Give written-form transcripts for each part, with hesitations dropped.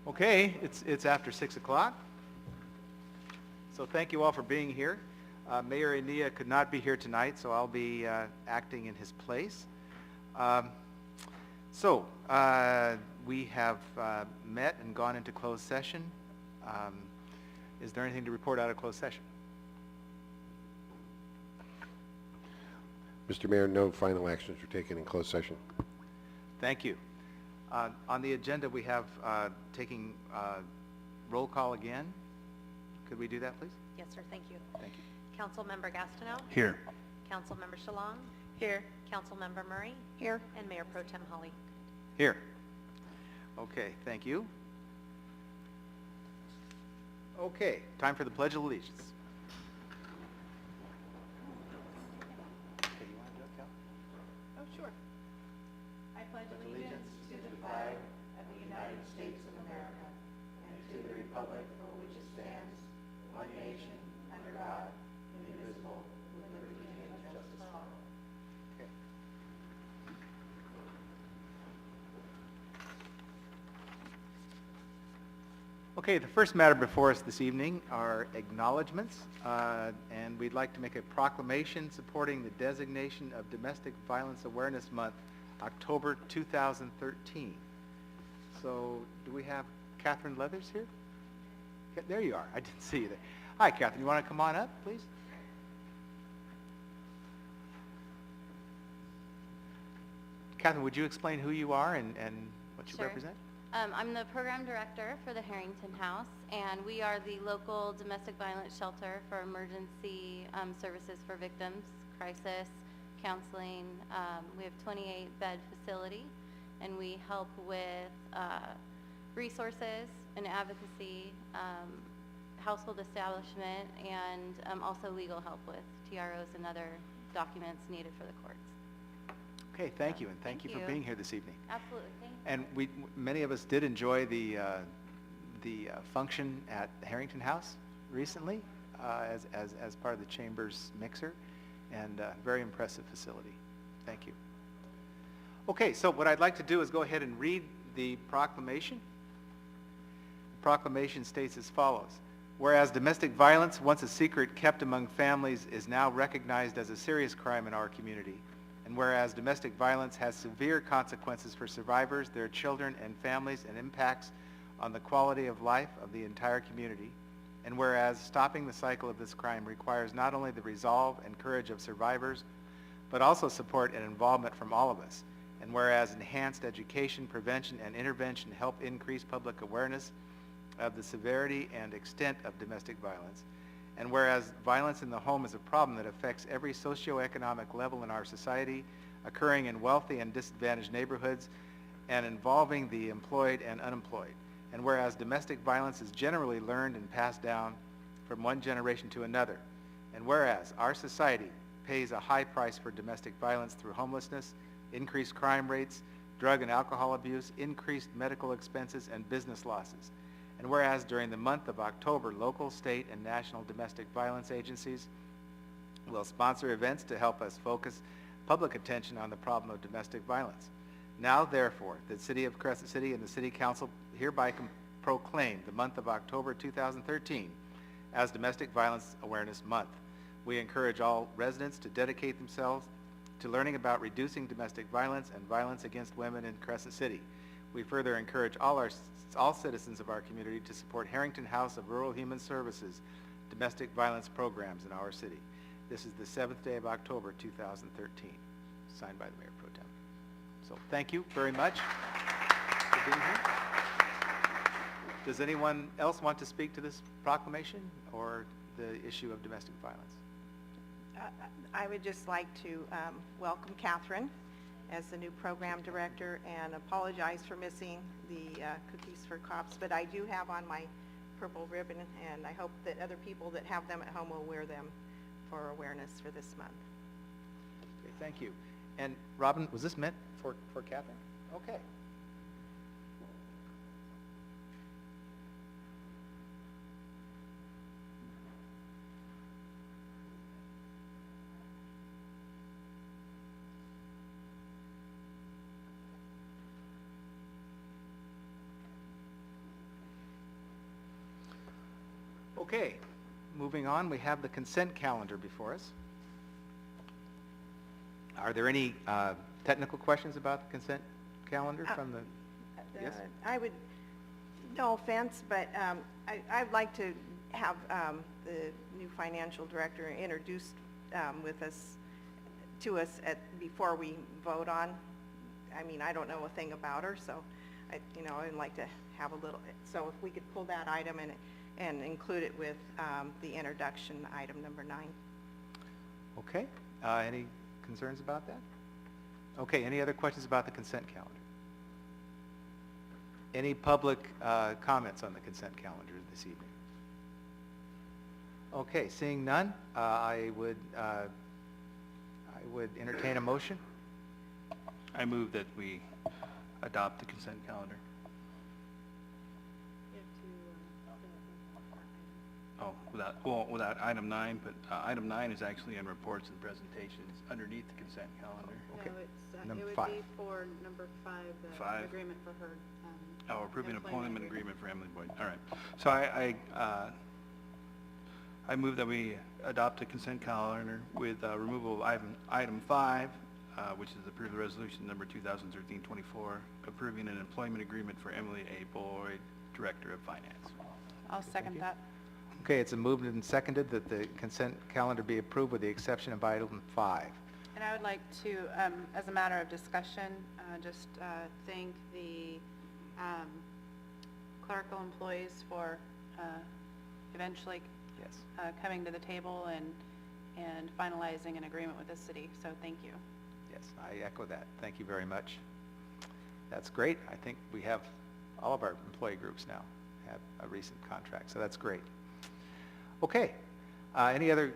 Okay, it's after 6 o'clock. So thank you all for being here. Mayor Ania could not be here tonight, so I'll be acting in his place. We have met and gone into closed session. Is there anything to report out of closed session? Mr. Mayor, no final actions were taken in closed session. Thank you. On the agenda, we have taking roll call again. Could we do that, please? Yes, sir. Thank you. Thank you. Councilmember Gastineau? Here. Councilmember Shalong? Here. Councilmember Murray? Here. And Mayor Pro Tem Holly. Here. Okay, thank you. Okay, time for the Pledge of Allegiance. Okay, you want to do it, Cal? Oh, sure. I pledge allegiance to the flag of the United States of America and to the republic for which it stands, one nation, under God, indivisible, with liberty and justice for all. Okay. Okay, the first matter before us this evening are acknowledgements, and we'd like to make a proclamation supporting the designation of Domestic Violence Awareness Month, October 2013. So, do we have Catherine Leathers here? There you are. I didn't see you there. Hi, Catherine. You want to come on up, please? Catherine, would you explain who you are and what you Sure. represent? I'm the program director for the Harrington House, and we are the local domestic violence shelter for emergency services for victims, crisis, counseling. We have 28-bed facility, and we help with resources and advocacy, household establishment, and also legal help with TROs and other documents needed for the courts. Okay, thank you, and thank Thank you for you. being here this evening. Absolutely, thank you. And many of us did enjoy the function at the Harrington House recently as part of the Chamber's mixer, and very impressive facility. Thank you. Okay, so what I'd like to do is go ahead and read the proclamation. The proclamation states as follows. Whereas domestic violence, once a secret kept among families, is now recognized as a serious crime in our community. And whereas domestic violence has severe consequences for survivors, their children, and families, and impacts on the quality of life of the entire community. And whereas stopping the cycle of this crime requires not only the resolve and courage of survivors, but also support and involvement from all of us. And whereas enhanced education, prevention, and intervention help increase public awareness of the severity and extent of domestic violence. And whereas violence in the home is a problem that affects every socioeconomic level in our society, occurring in wealthy and disadvantaged neighborhoods, and involving the employed and unemployed. And whereas domestic violence is generally learned and passed down from one generation to another. And whereas our society pays a high price for domestic violence through homelessness, increased crime rates, drug and alcohol abuse, increased medical expenses, and business losses. And whereas during the month of October, local, state, and national domestic violence agencies will sponsor events to help us focus public attention on the problem of domestic violence. Now, therefore, the City of Crescent City and the City Council hereby proclaim the month of October 2013 as Domestic Violence Awareness Month. We encourage all residents to dedicate themselves to learning about reducing domestic violence and violence against women in Crescent City. We further encourage all citizens of our community to support Harrington House of Rural Human Services domestic violence programs in our city. This is the 7th day of October 2013, signed by the Mayor Pro Tem. So thank you very much for being here. Does anyone else want to speak to this proclamation or the issue of domestic violence? I would just like to welcome Catherine as the new program director and apologize for missing the cookies for cops, but I do have on my purple ribbon, and I hope that other people that have them at home will wear them for awareness for this month. Okay, thank you. And Robin, was this meant for Catherine? Okay. Okay, moving on, we have the consent calendar before us. Are there any technical questions about the consent calendar from the, yes? I would, no offense, but I'd like to have the new financial director introduced to us before we vote on. I mean, I don't know a thing about her, so I'd like to have a little, so if we could pull that item and include it with the introduction, item number 9. Okay, any concerns about that? Okay, any other questions about the consent calendar? Any public comments on the consent calendar this evening? Okay, seeing none, I would entertain a motion. I move that we adopt the consent calendar. Oh, without item 9, but item 9 is actually in reports and presentations underneath the consent calendar. Okay. No, it's, Number it would 5. be for number 5, the 5. agreement for her. Oh, approving employment agreement for Emily Boyd. All right. So I move that we adopt the consent calendar with removal of item 5, which is approved resolution number 2013-24, approving an employment agreement for Emily A. Boyd, Director of Finance. I'll Thank second you. that. Okay, it's moved and seconded that the consent calendar be approved with the exception of item 5. And I would like to, as a matter of discussion, just thank the clerical employees for eventually Yes. coming to the table and finalizing an agreement with the city. So thank you. Yes, I echo that. Thank you very much. That's great. I think we have, all of our employee groups now have a recent contract, so that's great. Okay, any other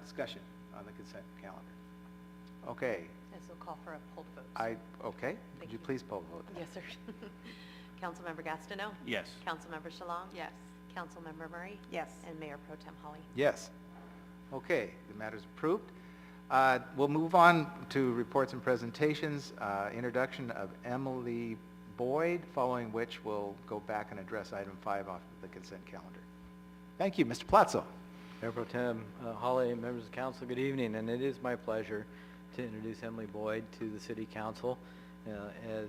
discussion on the consent calendar? Okay, This will call for a poll vote. okay, would Thank you you. please poll vote? Yes, sir. Councilmember Gastineau? Yes. Councilmember Shalong? Yes. Councilmember Murray? Yes. And Mayor Pro Tem Holly? Yes. Okay, the matter's approved. We'll move on to reports and presentations, introduction of Emily Boyd, following which we'll go back and address item 5 off the consent calendar. Thank you, Mr. Platzo. Mayor Pro Tem Holly, members of council, good evening, and it is my pleasure to introduce Emily Boyd to the city council. As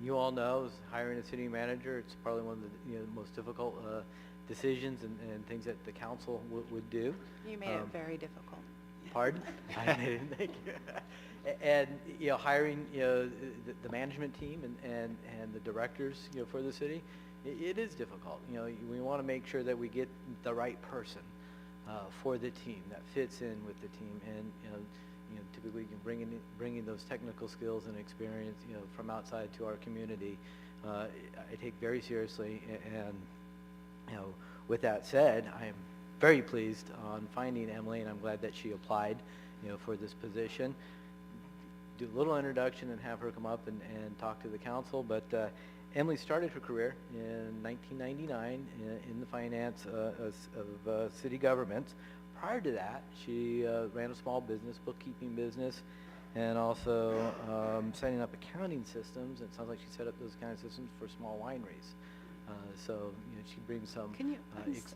you all know, as hiring a city manager, it's probably one of the most difficult decisions and things that the council would do. You made it very difficult. Pardon? Thank you. And hiring the management team and the directors for the city, it is difficult. We want to make sure that we get the right person for the team that fits in with the team, and typically bringing those technical skills and experience from outside to our community, I take very seriously. And with that said, I am very pleased on finding Emily, and I'm glad that she applied for this position. Do a little introduction and have her come up and talk to the council, but Emily started her career in 1999 in the finance of city governments. Prior to that, she ran a small business, bookkeeping business, and also setting up accounting systems. It sounds like she set up those kind of systems for small wineries. So she brings some. Can you?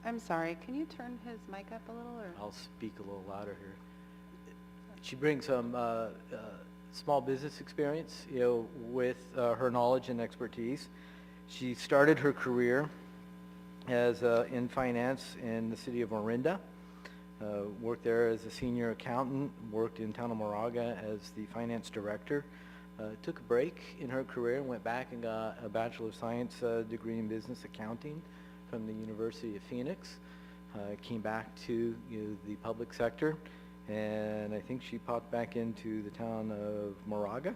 I'm sorry. Can you turn his mic up a little? Or? I'll speak a little louder here. She brings some small business experience, with her knowledge and expertise. She started her career as in finance in the city of Orinda. Worked there as a senior accountant. Worked in town of Moraga as the finance director. Took a break in her career and went back and got a Bachelor of Science degree in business accounting from the University of Phoenix. Came back to the public sector. And I think she popped back into the town of Moraga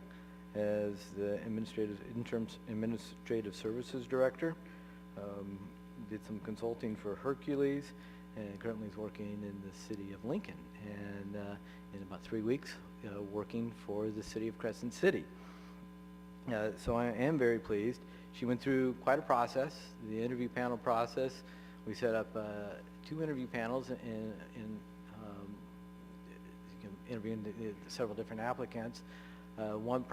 as the interim administrative services director. Did some consulting for Hercules, and currently is working in the city of Lincoln. And in about 3 weeks, working for the city of Crescent City. So I am very pleased. She went through quite a process, the interview panel process. We set up 2 interview panels in interviewing several different applicants. One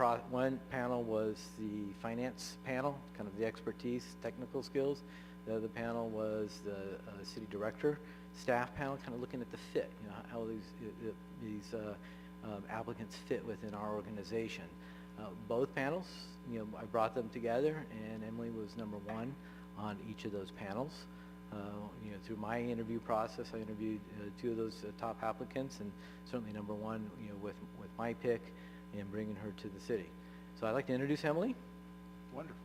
panel was the finance panel, kind of the expertise, technical skills. The other panel was the city director staff panel, kind of looking at the fit, you know, how these applicants fit within our organization. Both panels, you know, I brought them together, and Emily was number one on each of those panels. You know, through my interview process, I interviewed two of those top applicants, and certainly number one, you know, with my pick and bringing her to the city. So I'd like to introduce Emily. Wonderful.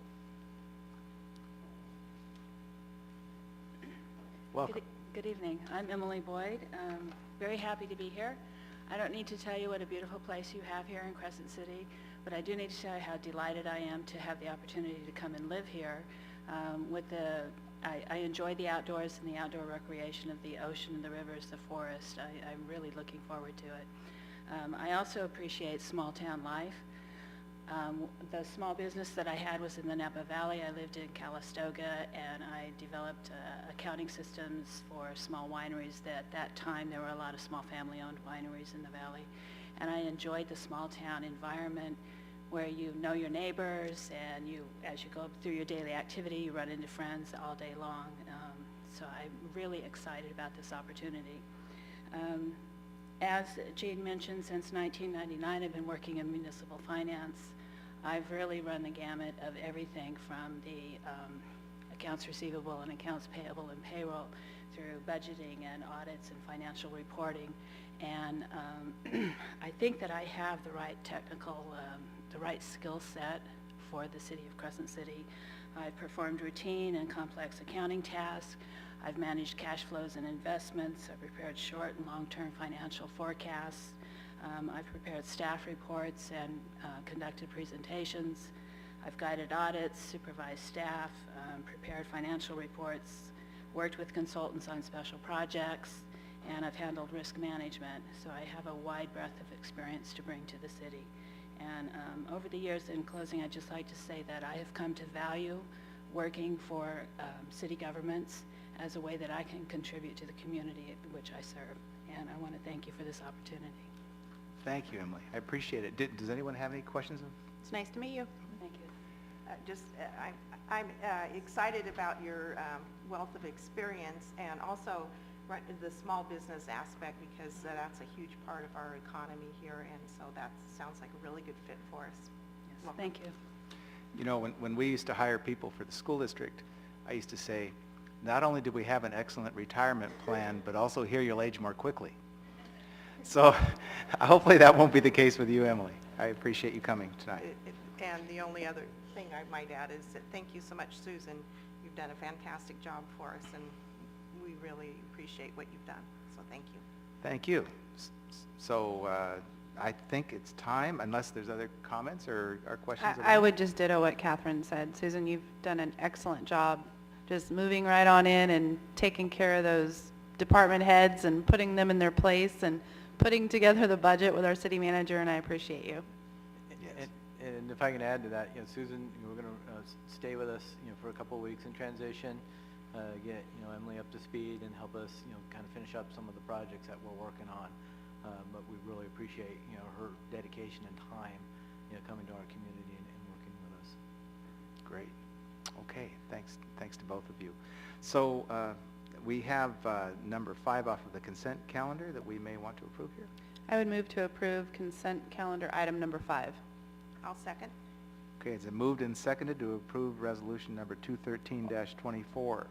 Welcome. Good evening. I'm Emily Boyd. Very happy to be here. I don't need to tell you what a beautiful place you have here in Crescent City, but I do need to tell you how delighted I am to have the opportunity to come and live here. I enjoy the outdoors and the outdoor recreation of the ocean and the rivers, the forest. I'm really looking forward to it. I also appreciate small town life. The small business that I had was in the Napa Valley. I lived in Calistoga, and I developed accounting systems for small wineries. At that time, there were a lot of small family-owned wineries in the valley. And I enjoyed the small town environment where you know your neighbors, and as you go through your daily activity, you run into friends all day long. So I'm really excited about this opportunity. As Jane mentioned, since 1999, I've been working in municipal finance. I've really run the gamut of everything from the accounts receivable and accounts payable and payroll through budgeting and audits and financial reporting. And I think that I have the right the right skill set for the city of Crescent City. I've performed routine and complex accounting tasks. I've managed cash flows and investments. I've prepared short and long-term financial forecasts. I've prepared staff reports and conducted presentations. I've guided audits, supervised staff, prepared financial reports, worked with consultants on special projects, and I've handled risk management. So I have a wide breadth of experience to bring to the city. And over the years, in closing, I'd just like to say that I have come to value working for city governments as a way that I can contribute to the community which I serve. And I want to thank you for this opportunity. Thank you, Emily. I appreciate it. Does anyone have any questions? It's nice to meet you. Thank you. I'm excited about your wealth of experience, and also the small business aspect, because that's a huge part of our economy here, and so that sounds like a really good fit for us. Yes, Welcome. thank you. You know, when we used to hire people for the school district, I used to say, not only do we have an excellent retirement plan, but also here you'll age more quickly. So hopefully that won't be the case with you, Emily. I appreciate you coming tonight. And the only other thing I might add is that thank you so much, Susan. You've done a fantastic job for us, and we really appreciate what you've done. So thank you. Thank you. So I think it's time, unless there's other comments or questions. I would just ditto what Catherine said. Susan, you've done an excellent job just moving right on in and taking care of those department heads and putting them in their place and putting together the budget with our city manager, and I appreciate you. Yes. And if I can add to that, you know, Susan, we're going to stay with us, you know, for a couple of weeks in transition, get, you know, Emily up to speed and help us, you know, kind of finish up some of the projects that we're working on. But we really appreciate, you know, her dedication and time, you know, coming to our community and working with us. Great. Okay, thanks to both of you. So we have number 5 off of the consent calendar that we may want to approve here. I would move to approve consent calendar item number 5. I'll second. Okay, it's moved and seconded to approve resolution number 213-24.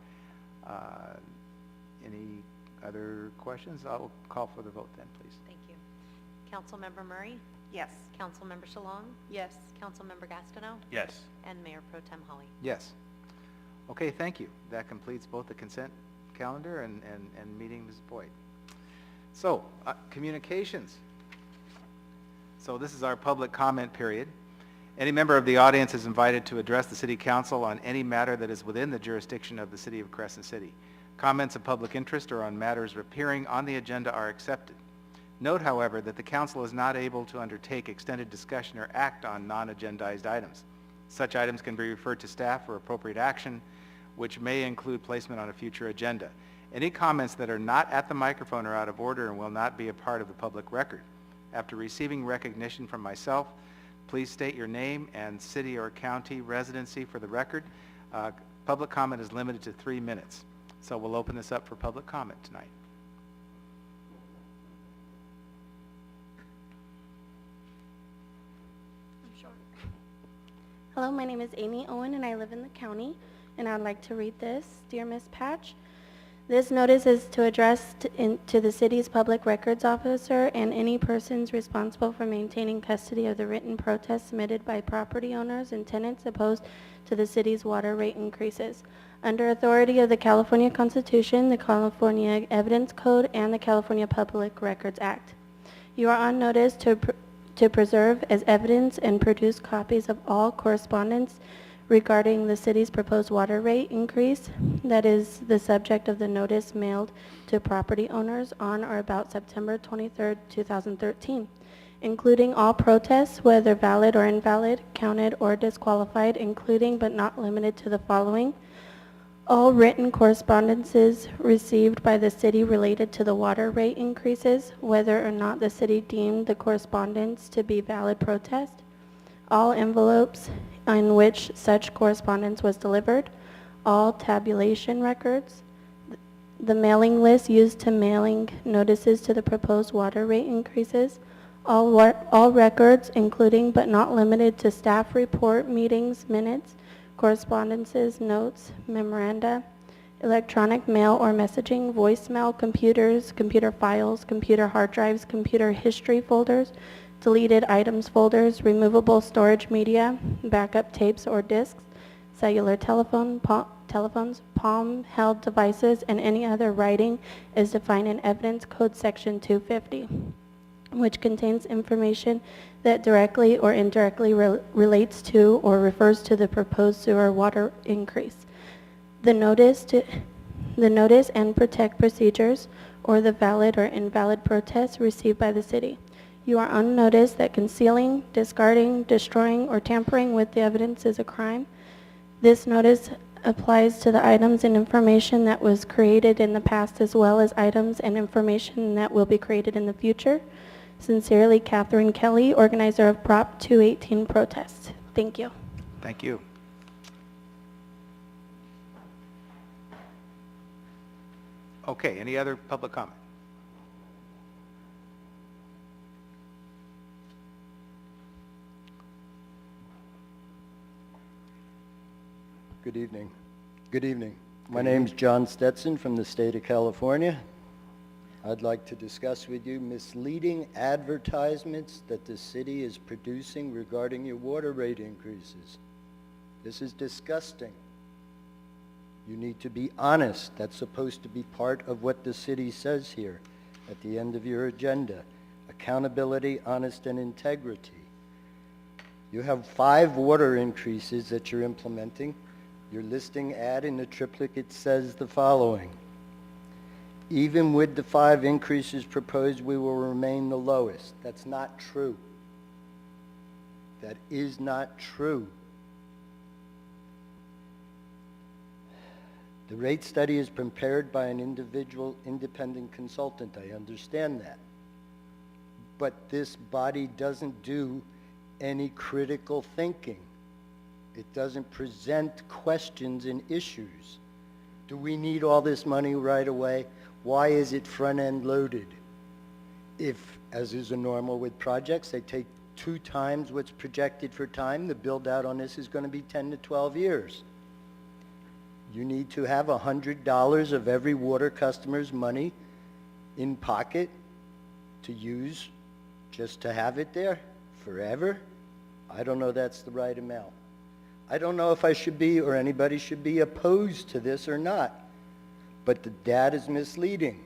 Any other questions? I'll call for the vote then, please. Thank you. Councilmember Murray? Yes. Councilmember Shalong? Yes. Councilmember Gastineau? Yes. And Mayor Pro Tem Holly? Yes. Okay, thank you. That completes both the consent calendar and meeting Ms. Boyd. So, communications. So this is our public comment period. Any member of the audience is invited to address the City Council on any matter that is within the jurisdiction of the City of Crescent City. Comments of public interest or on matters appearing on the agenda are accepted. Note, however, that the Council is not able to undertake extended discussion or act on non-agendized items. Such items can be referred to staff for appropriate action, which may include placement on a future agenda. Any comments that are not at the microphone are out of order and will not be a part of the public record. After receiving recognition from myself, please state your name and city or county residency for the record. Public comment is limited to 3 minutes. So we'll open this up for public comment tonight. Hello, my name is Amy Owen and I live in the county, and I'd like to read this. Dear Ms. Patch, this notice is to address to the city's public records officer and any persons responsible for maintaining custody of the written protest submitted by property owners and tenants opposed to the city's water rate increases. Under authority of the California Constitution, the California Evidence Code, and the California Public Records Act. You are on notice to preserve as evidence and produce copies of all correspondence regarding the city's proposed water rate increase that is the subject of the notice mailed to property owners on or about September 23, 2013, including all protests, whether valid or invalid, counted or disqualified, including but not limited to the following: all written correspondences received by the city related to the water rate increases, whether or not the city deemed the correspondence to be valid protest, all envelopes in which such correspondence was delivered, all tabulation records, the mailing list used to mailing notices to the proposed water rate increases, all records, including but not limited to staff report, meetings, minutes, correspondences, notes, memoranda, electronic mail or messaging, voicemail, computers, computer files, computer hard drives, computer history folders, deleted items folders, removable storage media, backup tapes or disks, cellular telephones, palm-held devices, and any other writing is defined in Evidence Code Section 250, which contains information that directly or indirectly relates to or refers to the proposed sewer water increase. The notice and protect procedures or the valid or invalid protests received by the city. You are on notice that concealing, discarding, destroying, or tampering with the evidence is a crime. This notice applies to the items and information that was created in the past as well as items and information that will be created in the future. Sincerely, Catherine Kelly, organizer of Prop 218 protest. Thank you. Thank you. Okay, any other public comment? Good evening. Good evening. My name's John Stetson from the state of California. I'd like to discuss with you misleading advertisements that the city is producing regarding your water rate increases. This is disgusting. You need to be honest. That's supposed to be part of what the city says here at the end of your agenda. Accountability, honest, and integrity. You have 5 water increases that you're implementing. Your listing ad in the triplicate says the following: even with the 5 increases proposed, we will remain the lowest. That's not true. That is not true. The rate study is prepared by an individual independent consultant. I understand that. But this body doesn't do any critical thinking. It doesn't present questions and issues. Do we need all this money right away? Why is it front-end loaded? If, as is normal with projects, they take 2 times what's projected for time, the build-out on this is going to be 10 to 12 years. You need to have $100 of every water customer's money in pocket to use just to have it there forever. I don't know that's the right amount. I don't know if I should be or anybody should be opposed to this or not, but the data is misleading.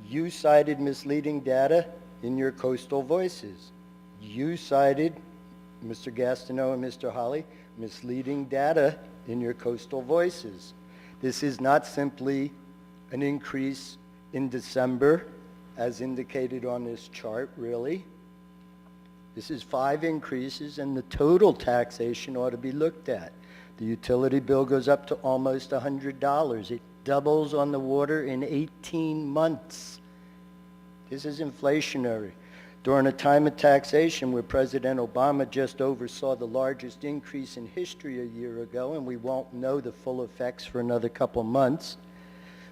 You cited misleading data in your Coastal Voices. You cited, Mr. Gastineau and Mr. Holly, misleading data in your Coastal Voices. This is not simply an increase in December, as indicated on this chart, really. This is 5 increases, and the total taxation ought to be looked at. The utility bill goes up to almost $100. It doubles on the water in 18 months. This is inflationary. During a time of taxation where President Obama just oversaw the largest increase in history a year ago, and we won't know the full effects for another couple months,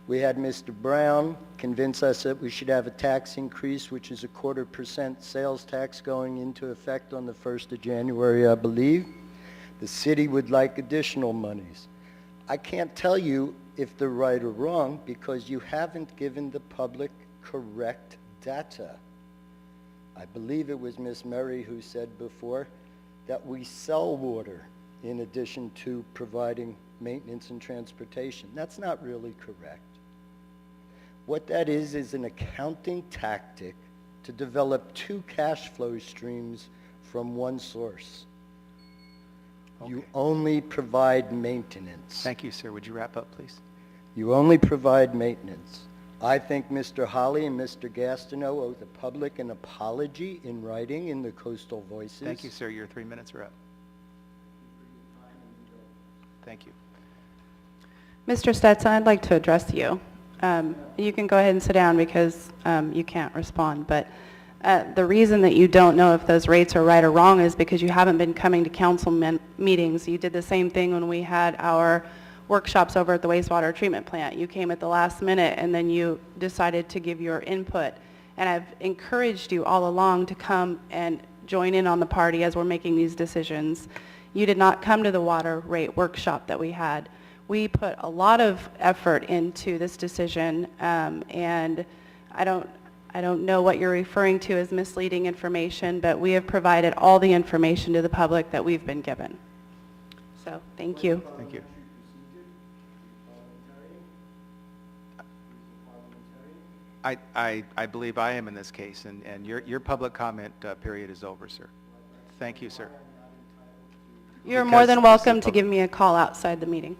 we had Mr. Brown convince us that we should have a tax increase, which is a 0.25% sales tax going into effect on the 1st of January, I believe. The city would like additional monies. I can't tell you if they're right or wrong because you haven't given the public correct data. I believe it was Ms. Murray who said before that we sell water in addition to providing maintenance and transportation. That's not really correct. What that is an accounting tactic to develop two cash flow streams from one source. You Okay. only provide maintenance. Thank you, sir. Would you wrap up, please? You only provide maintenance. I think Mr. Holly and Mr. Gastineau owe the public an apology in writing in the Coastal Voices. Thank you, sir. Your 3 minutes are up. Thank you. Mr. Stetson, I'd like to address you. You can go ahead and sit down because you can't respond, but the reason that you don't know if those rates are right or wrong is because you haven't been coming to council meetings. You did the same thing when we had our workshops over at the wastewater treatment plant. You came at the last minute and then you decided to give your input. And I've encouraged you all along to come and join in on the party as we're making these decisions. You did not come to the water rate workshop that we had. We put a lot of effort into this decision, and I don't know what you're referring to as misleading information, but we have provided all the information to the public that we've been given. So, thank you. Thank you. I believe I am in this case, and your public comment period is over, sir. Thank you, sir. You're Because more than this is welcome to public. give me a call outside the meeting.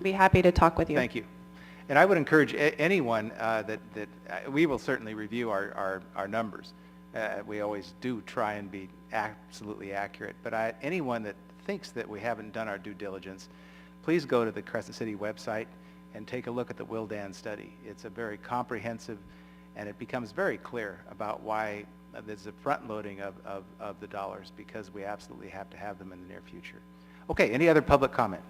Be happy to talk with you. Thank you. And I would encourage anyone that we will certainly review our numbers. We always do try and be absolutely accurate. But anyone that thinks that we haven't done our due diligence, please go to the Crescent City website and take a look at the Wildan study. It's a very comprehensive, and it becomes very clear about why there's a front loading of the dollars, because we absolutely have to have them in the near future. Okay, any other public comment?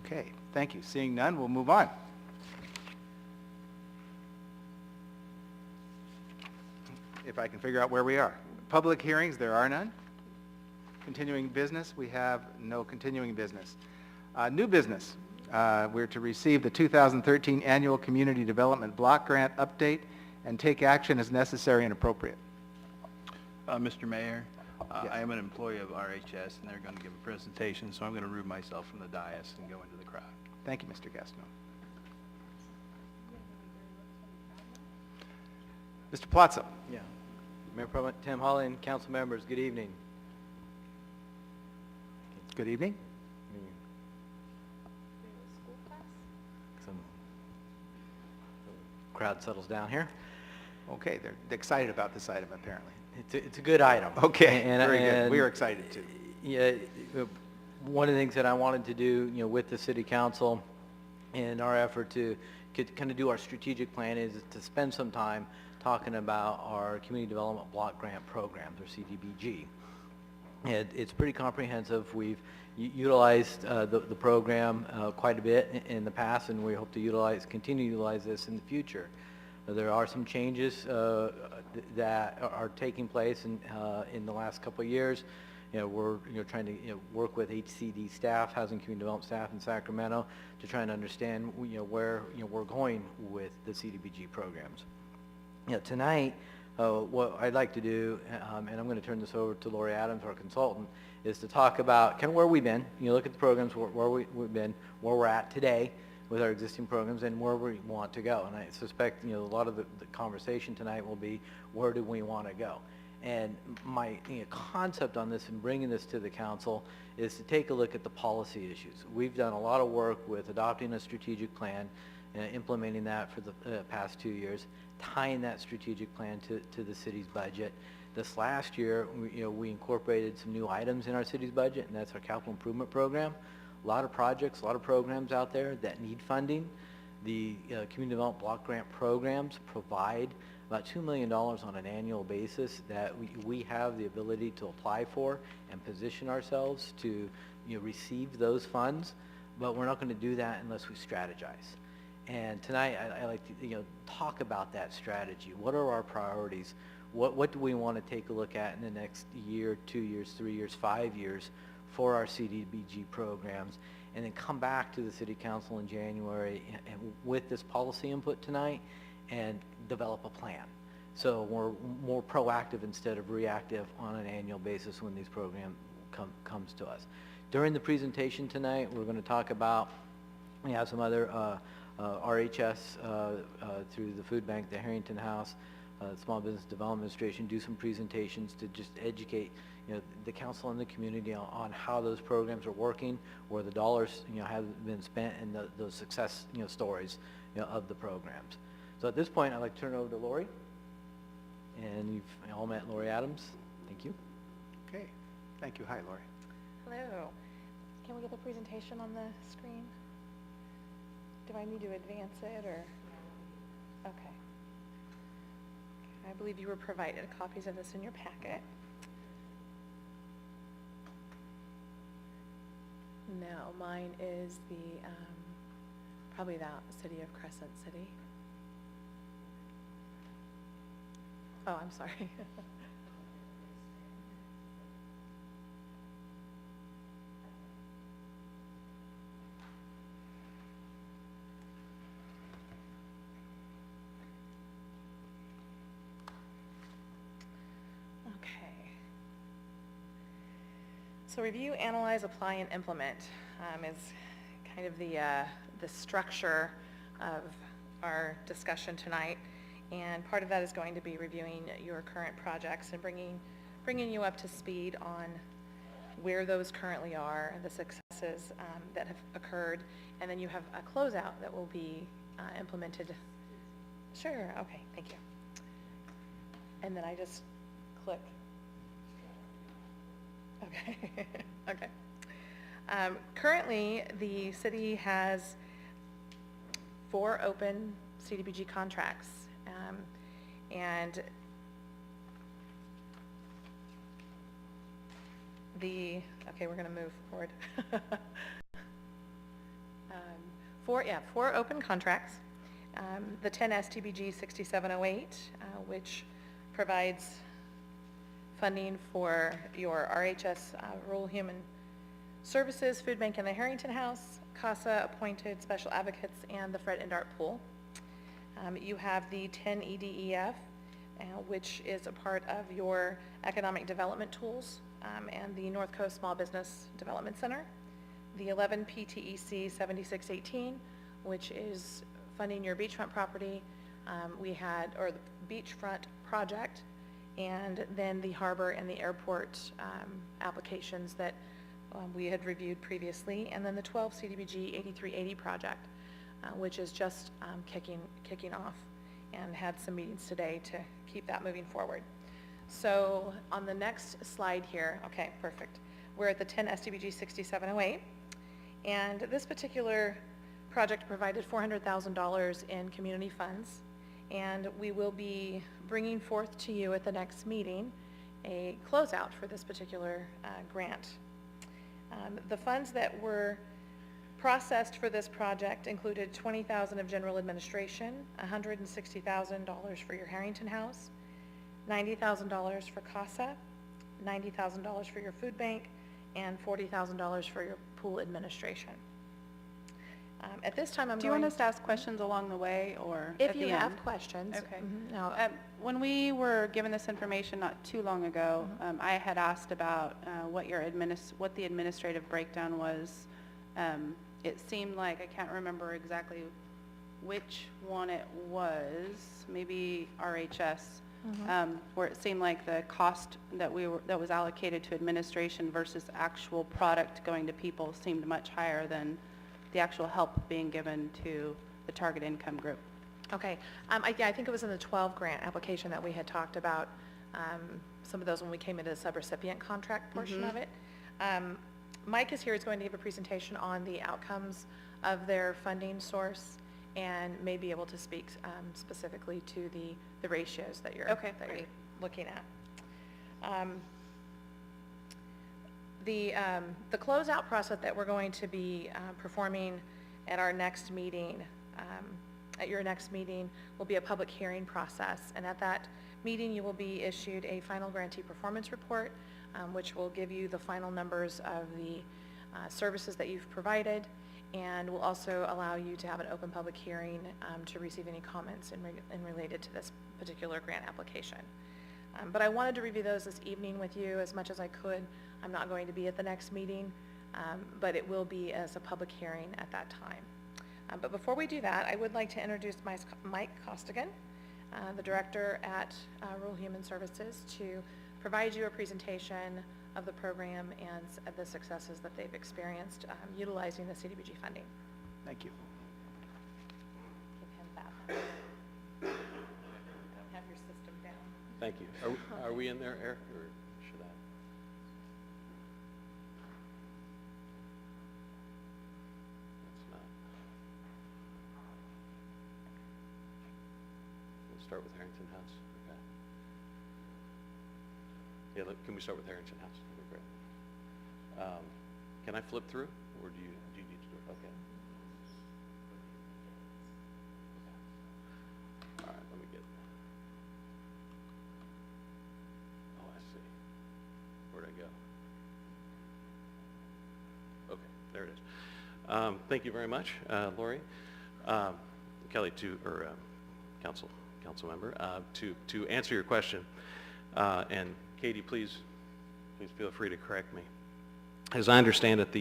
Okay, thank you. Seeing none, we'll move on. If I can figure out where we are. Public hearings, there are none. Continuing business, we have no continuing business. New business, we're to receive the 2013 Annual Community Development Block Grant update and take action as necessary and appropriate. Mr. Mayor, Yes. I am an employee of RHS, and they're going to give a presentation, so I'm going to remove myself from the dais and go into the crowd. Thank you, Mr. Gastineau. Mr. Palazzo. Yeah. Mayor Pro Tem Holly and council members, good evening. Good evening. Some crowd settles down here. Okay, they're excited about this item, apparently. It's a good item. Okay, And- very good. and- We are excited too. Yeah, one of the things that I wanted to do, with the city council in our effort to kind of do our strategic plan is to spend some time talking about our community development block grant programs, or CDBG. It's pretty comprehensive. We've utilized the program quite a bit in the past, and we hope to continue to utilize this in the future. There are some changes that are taking place in the last couple of years. We're trying to work with HCD staff, Housing Community Development staff in Sacramento, to try and understand where we're going with the CDBG programs. Tonight, what I'd like to do, and I'm going to turn this over to Lori Adams, our consultant, is to talk about kind of where we've been. Look at the programs, where we've been, where we're at today with our existing programs, and where we want to go. And I suspect a lot of the conversation tonight will be, where do we want to go? And my concept on this and bringing this to the council is to take a look at the policy issues. We've done a lot of work with adopting a strategic plan, implementing that for the past 2 years, tying that strategic plan to the city's budget. This last year, we incorporated some new items in our city's budget, and that's our capital improvement program. A lot of projects, a lot of programs out there that need funding. The community development block grant programs provide about $2 million on an annual basis that we have the ability to apply for and position ourselves to, receive those funds, but we're not going to do that unless we strategize. And tonight, I like to, talk about that strategy. What are our priorities? What do we want to take a look at in the next year, 2 years, 3 years, 5 years for our CDBG programs? And then come back to the City Council in January and with this policy input tonight and develop a plan. So we're more proactive instead of reactive on an annual basis when these program comes to us. During the presentation tonight, we're going to talk about, we have some other RHS through the food bank, the Harrington House, Small Business Development Administration, do some presentations to just educate the council and the community on how those programs are working, where the dollars have been spent, and those success stories of the programs. So at this point, I'd like to turn it over to Lori, and you've all met Lori Adams. Thank you. Okay, thank you. Hi, Lori. Hello. Can we get the presentation on the screen? Do I need to advance it or? Okay. I believe you were provided copies of this in your packet. No, mine is the, probably that City of Crescent City. Oh, I'm sorry. So review, analyze, apply, and implement is kind of the structure of our discussion tonight. And part of that is going to be reviewing your current projects and bringing you up to speed on where those currently are, the successes that have occurred, and then you have a closeout that will be implemented. Sure, okay, thank you. And then I just click. Okay, okay. Currently, the city has 4 open CDBG contracts, and okay, we're going to move forward. 4 open contracts. The 10 STBG 6708, which provides funding for your RHS, Rural Human Services, Food Bank, and the Harrington House, CASA appointed special advocates, and the Fred Endart Pool. You have the 10 EDEF, which is a part of your economic development tools, and the North Coast Small Business Development Center. The 11 PTEC 7618, which is funding your beachfront property, or the beachfront project, and then the harbor and the airport applications that we had reviewed previously, and then the 12 CDBG 8380 project, which is just kicking off, and had some meetings today to keep that moving forward. So on the next slide here, okay, perfect. We're at the 10 SDBG 6708, and this particular project provided $400,000 in community funds, and we will be bringing forth to you at the next meeting a closeout for this particular grant. The funds that were processed for this project included $20,000 of general administration, $160,000 for your Harrington House, $90,000 for CASA, $90,000 for your food bank, and $40,000 for your pool administration. At this time, Do you want us to ask questions along the way, or if at the you end? have questions. Okay. No. When we were given this information not too long ago, I had asked about what the administrative breakdown was. It seemed like, I can't remember exactly which one it was, maybe RHS, where it seemed like the cost that was allocated to administration versus actual product going to people seemed much higher than the actual help being given to the target income group. Okay. I think it was in the 12 grant application that we had talked about, some of those when we came into the subrecipient contract portion of it. Mike is here, is going to give a presentation on the outcomes of their funding source, and may be able to speak specifically to the ratios that you're Okay, that you're great. looking at. The closeout process that we're going to be performing at our next meeting, at your next meeting, will be a public hearing process. And at that meeting, you will be issued a final grantee performance report, which will give you the final numbers of the services that you've provided, and will also allow you to have an open public hearing to receive any comments in related to this particular grant application. But I wanted to review those this evening with you as much as I could. I'm not going to be at the next meeting, but it will be as a public hearing at that time. But before we do that, I would like to introduce Mike Costigan, the director at Rural Human Services, to provide you a presentation of the program and the successes that they've experienced utilizing the CDBG funding. Thank you. Give him that. I don't have your system down. Thank you. Are we in there, Eric, or should I? That's not. We'll start with Harrington House. Okay. Yeah, can we start with Harrington House? That'd be great. Can I flip through, or do you need to do it? Okay. All right, let me get. Oh, I see. Where'd I go? Okay, there it is. Thank you very much, Lori. Kelly, council member, to answer your question, and Katie, please feel free to correct me. As I understand it,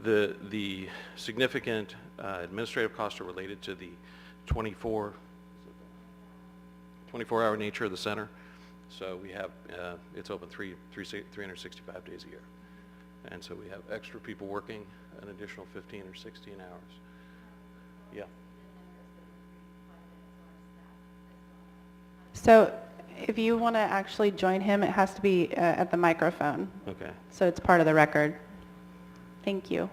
the significant administrative costs are related to the 24-hour nature of the center. So we have, it's open 365 days a year. And so we have extra people working an additional 15 or 16 hours. Yeah. So if you want to actually join him, it has to be at the microphone. Okay. So it's part of the record. Thank you.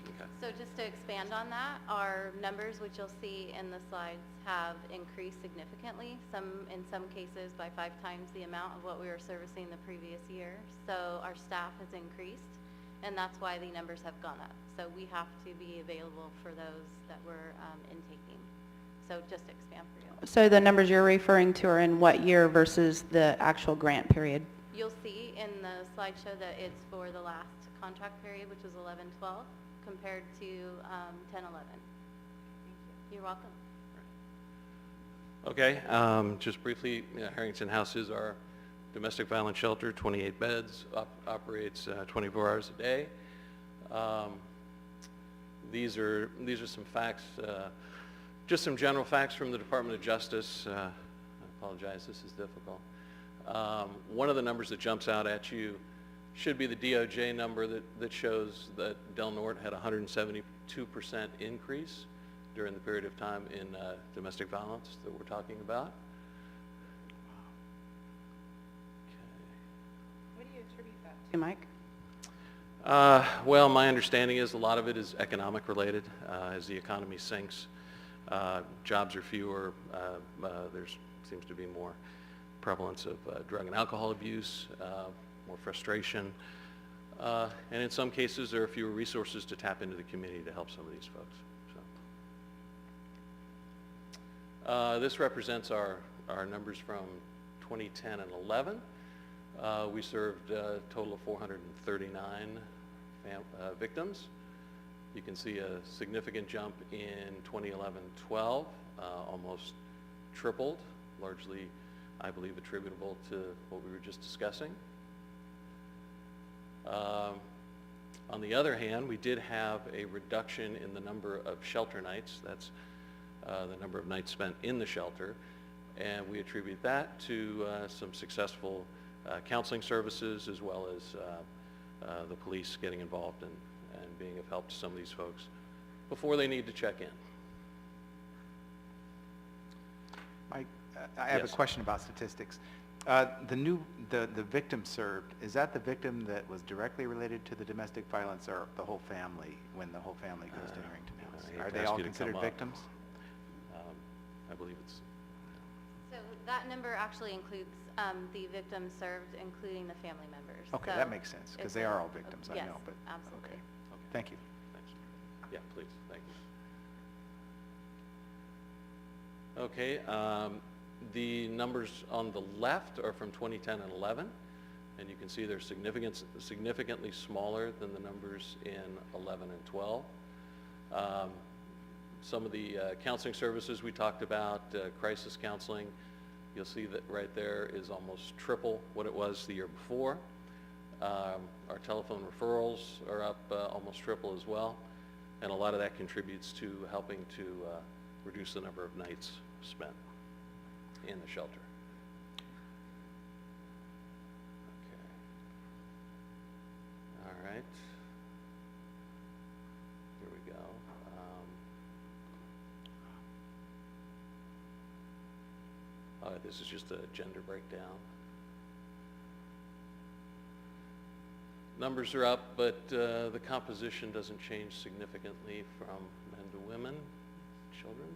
Okay. So just to expand on that, our numbers, which you'll see in the slides, have increased significantly, in some cases by 5 times the amount of what we were servicing the previous year. So our staff has increased, and that's why the numbers have gone up. So we have to be available for those that we're intaking. So just to expand for you. So the numbers you're referring to are in what year versus the actual grant period? You'll see in the slideshow that it's for the last contract period, which was 11-12, compared to 10-11. You're welcome. Okay, just briefly, Harrington House is our domestic violence shelter, 28 beds, operates 24 hours a day. These are some facts, just some general facts from the Department of Justice. I apologize, this is difficult. One of the numbers that jumps out at you should be the DOJ number that shows that Del Norte had a 172% increase during the period of time in domestic violence that we're talking about. What do you attribute that to? Hey, Mike? Well, my understanding is a lot of it is economic related. As the economy sinks, jobs are fewer, there seems to be more prevalence of drug and alcohol abuse, more frustration, and in some cases there are fewer resources to tap into the community to help some of these folks. So, this represents our numbers from 2010 and 11. We served a total of 439 victims. You can see a significant jump in 2011-12, almost tripled, largely, I believe, attributable to what we were just discussing. On the other hand, we did have a reduction in the number of shelter nights. That's the number of nights spent in the shelter, and we attribute that to some successful counseling services, as well as the police getting involved and being of help to some of these folks before they need to check in. Mike, I have Yes. a question about statistics. The victim served, is that the victim that was directly related to the domestic violence, or the whole family, when the whole family goes to Harrington House? I hate Are to they ask all you to come considered up. victims? I believe it's, So that number actually includes the victims served, including the family members. Okay, So that makes sense, because it's they a- are all victims, I yes, know, but, absolutely. okay. Thank you. thanks. Yeah, please, thank you. Okay, the numbers on the left are from 2010 and 11, and you can see they're significantly smaller than the numbers in 11 and 12. Some of the counseling services we talked about, crisis counseling, you'll see that right there is almost triple what it was the year before. Our telephone referrals are up almost triple as well, and a lot of that contributes to helping to reduce the number of nights spent in the shelter. Okay. All right. Here we go. This is just a gender breakdown. Numbers are up, but the composition doesn't change significantly from men to women, children.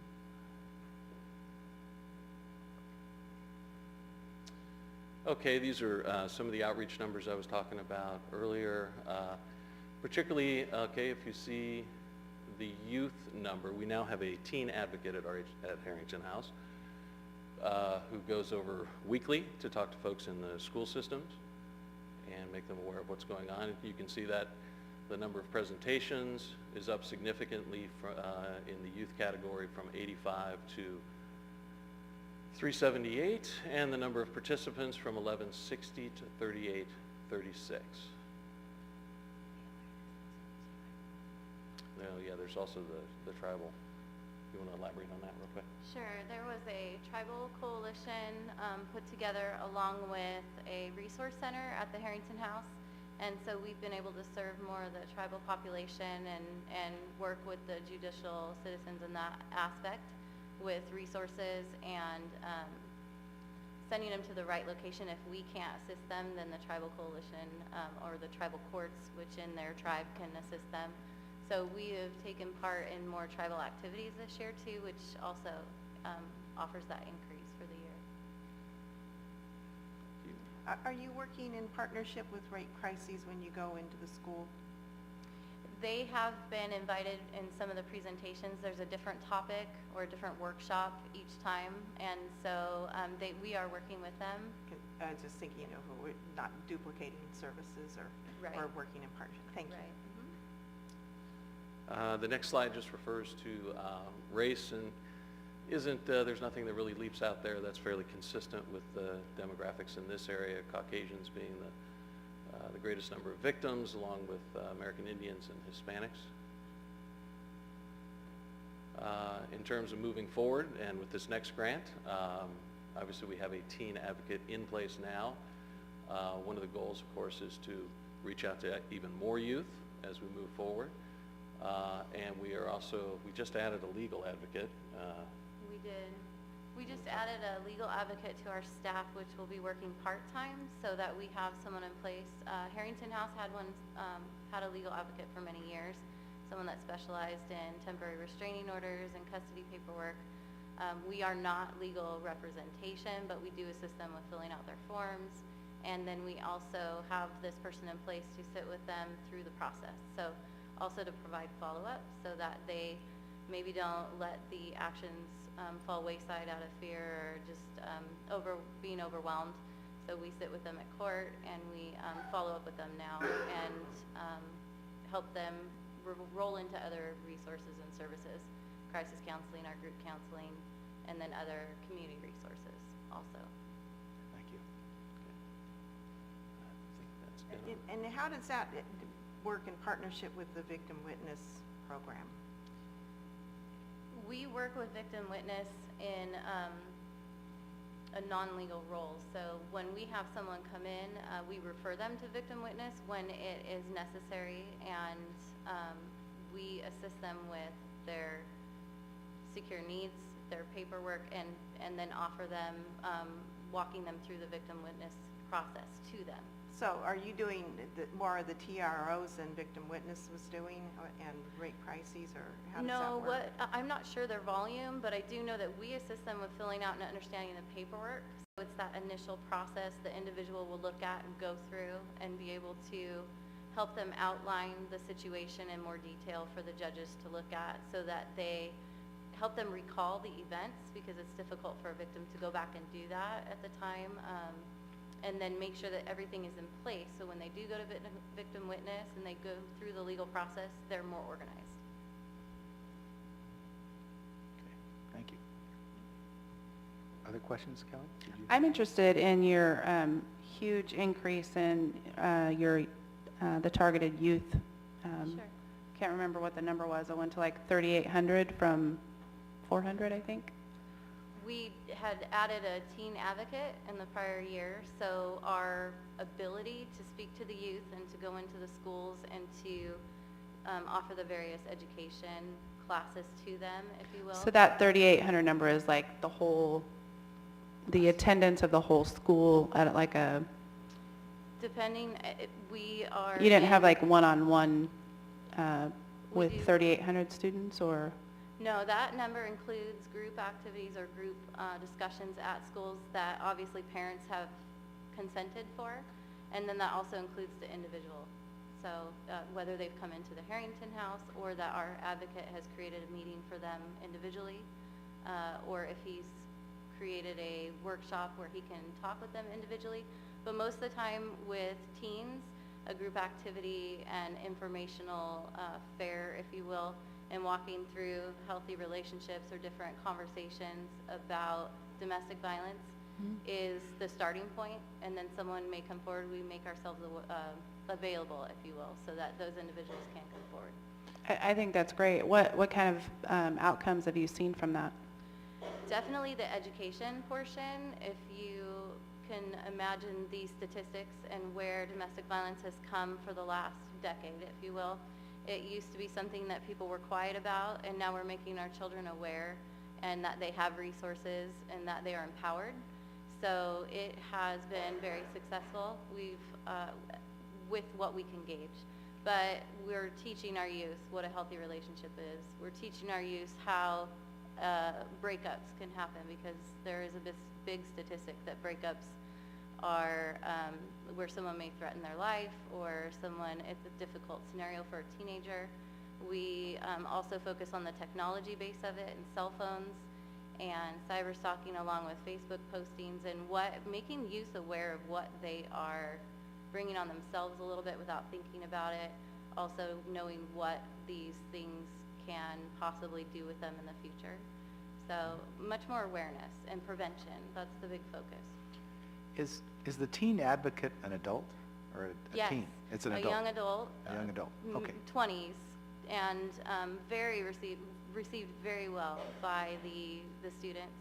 Okay, these are some of the outreach numbers I was talking about earlier. Particularly, okay, if you see the youth number, we now have a teen advocate at Harrington House who goes over weekly to talk to folks in the school systems and make them aware of what's going on. You can see that the number of presentations is up significantly in the youth category from 85 to 378, and the number of participants from 1160 to 3836. Yeah, there's also the tribal. You want to elaborate on that real quick? Sure. There was a tribal coalition put together along with a resource center at the Harrington House. And so we've been able to serve more of the tribal population and work with the judicial citizens in that aspect with resources and sending them to the right location. If we can't assist them, then the tribal coalition or the tribal courts, which in their tribe can assist them. So we have taken part in more tribal activities this year too, which also offers that increase for the year. Are you working in partnership with Rape Crises when you go into the school? They have been invited in some of the presentations. There's a different topic or a different workshop each time, and so we are working with them. I was just thinking, we're not duplicating services or working in partnership. Thank you. The next slide just refers to race, and there's nothing that really leaps out there that's fairly consistent with the demographics in this area, Caucasians being the greatest number of victims, along with American Indians and Hispanics. In terms of moving forward, and with this next grant, obviously we have a teen advocate in place now. One of the goals, of course, is to reach out to even more youth as we move forward. And we just added a legal advocate. We did. We just added a legal advocate to our staff, which will be working part-time so that we have someone in place. Harrington House had a legal advocate for many years, someone that specialized in temporary restraining orders and custody paperwork. We are not legal representation, but we do assist them with filling out their forms. And then we also have this person in place to sit with them through the process. So also to provide follow-up so that they maybe don't let the actions fall wayside out of fear or just being overwhelmed. So we sit with them at court and we follow up with them now and help them roll into other resources and services, crisis counseling, our group counseling, and then other community resources also. Thank you. I think that's good. And how does that work in partnership with the Victim Witness program? We work with Victim Witness in a non-legal role. So when we have someone come in, we refer them to Victim Witness when it is necessary, and we assist them with their secure needs, their paperwork, and then offer them, walking them through the Victim Witness process to them. So are you doing more of the TROs than Victim Witness was doing, and rate crises, or how does that No, work? I'm not sure their volume, but I do know that we assist them with filling out and understanding the paperwork. So it's that initial process the individual will look at and go through and be able to help them outline the situation in more detail for the judges to look at, so that they help them recall the events, because it's difficult for a victim to go back and do that at the time. And then make sure that everything is in place, so when they do go to victim witness and they go through the legal process, they're more organized. Okay, thank you. Other questions, Kelly? Did you- I'm interested in your huge increase in the targeted youth. Sure. Can't remember what the number was. It went to like 3,800 from 400, I think. We had added a teen advocate in the prior year, so our ability to speak to the youth and to go into the schools and to offer the various education classes to them, if you will. So that 3,800 number is like the attendance of the whole school at like a, Depending, we are... you didn't have in- like one-on-one We with do. 3,800 students, or? No, that number includes group activities or group discussions at schools that obviously parents have consented for, and then that also includes the individual. So whether they've come into the Harrington House, or that our advocate has created a meeting for them individually, or if he's created a workshop where he can talk with them individually. But most of the time with teens, a group activity and informational fair, if you will, and walking through healthy relationships or different conversations about domestic violence is the starting point, and then someone may come forward. We make ourselves available, if you will, so that those individuals can come forward. I think that's great. What kind of outcomes have you seen from that? Definitely the education portion. If you can imagine these statistics and where domestic violence has come for the last decade, if you will. It used to be something that people were quiet about, and now we're making our children aware and that they have resources and that they are empowered. So it has been very successful. We've, with what we can gauge. But we're teaching our youth what a healthy relationship is. We're teaching our youth how breakups can happen, because there is a big statistic that breakups are where someone may threaten their life, or it's a difficult scenario for a teenager. We also focus on the technology base of it, and cell phones and cyber stalking, along with Facebook postings, and making youth aware of what they are bringing on themselves a little bit without thinking about it. Also knowing what these things can possibly do with them in the future. So much more awareness and prevention. That's the big focus. Is the teen advocate an adult or a Yes, teen? It's an a adult. young adult. A young adult, okay. 20s, and received very well by the students.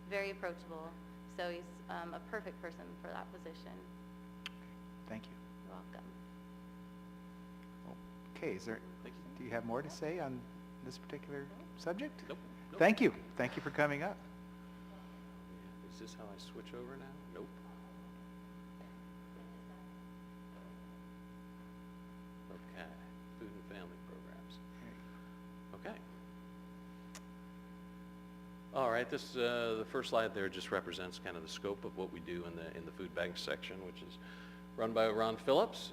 Very approachable. So he's a perfect person for that position. Thank you. You're welcome. Okay, do you have more to say on this particular subject? Nope. Thank you. Thank you for coming up. Is this how I switch over now? Nope. Okay, food and family programs. Okay. All right, the first slide there just represents kind of the scope of what we do in the food bank section, which is run by Ron Phillips.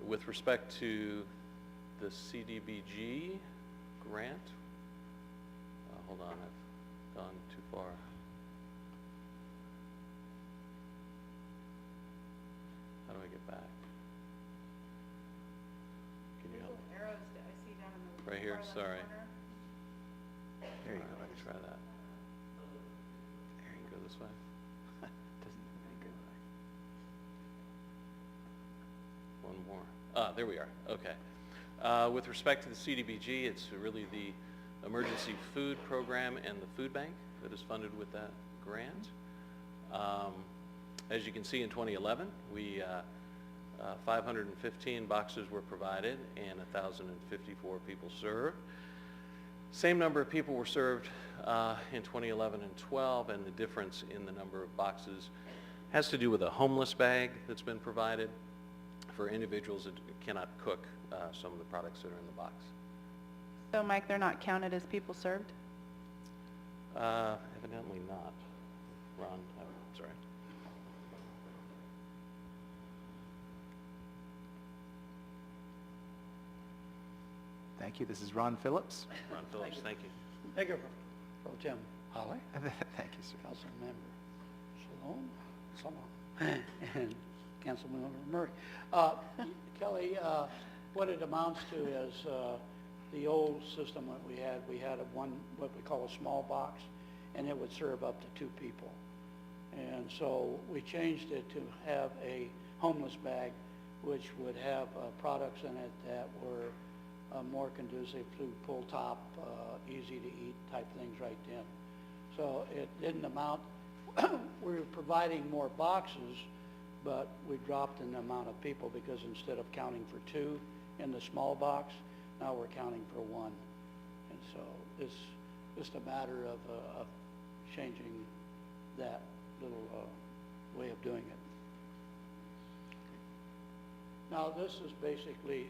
With respect to the CDBG grant, hold on, I've gone too far. How do I get back? Can you help me? Arrows I see down in the Right here, sorry. There you All go. right, let me try that. There you go this way. Doesn't do any good. One more. There we are. Okay. With respect to the CDBG, it's really the emergency food program and the food bank that is funded with that grant. As you can see, in 2011, 515 boxes were provided and 1,054 people served. Same number of people were served in 2011 and 12, and the difference in the number of boxes has to do with a homeless bag that's been provided for individuals that cannot cook some of the products that are in the box. So Mike, they're not counted as people served? Evidently not. Ron, I'm sorry. Thank you. This is Ron Phillips. Ron Phillips, thank you. Thank you, Pro Tem Holly, Thank you, sir. Councilmember Shalom, and Councilmember Murray. Kelly, what it amounts to is the old system that we had a one, what we call a small box, and it would serve up to 2 people. And so we changed it to have a homeless bag, which would have products in it that were more conducive to pull top, easy to eat type things right then. So it didn't amount, we were providing more boxes, but we dropped in the amount of people because instead of counting for 2 in the small box, now we're counting for 1. And so it's just a matter of changing that little way of doing it. Now this is basically,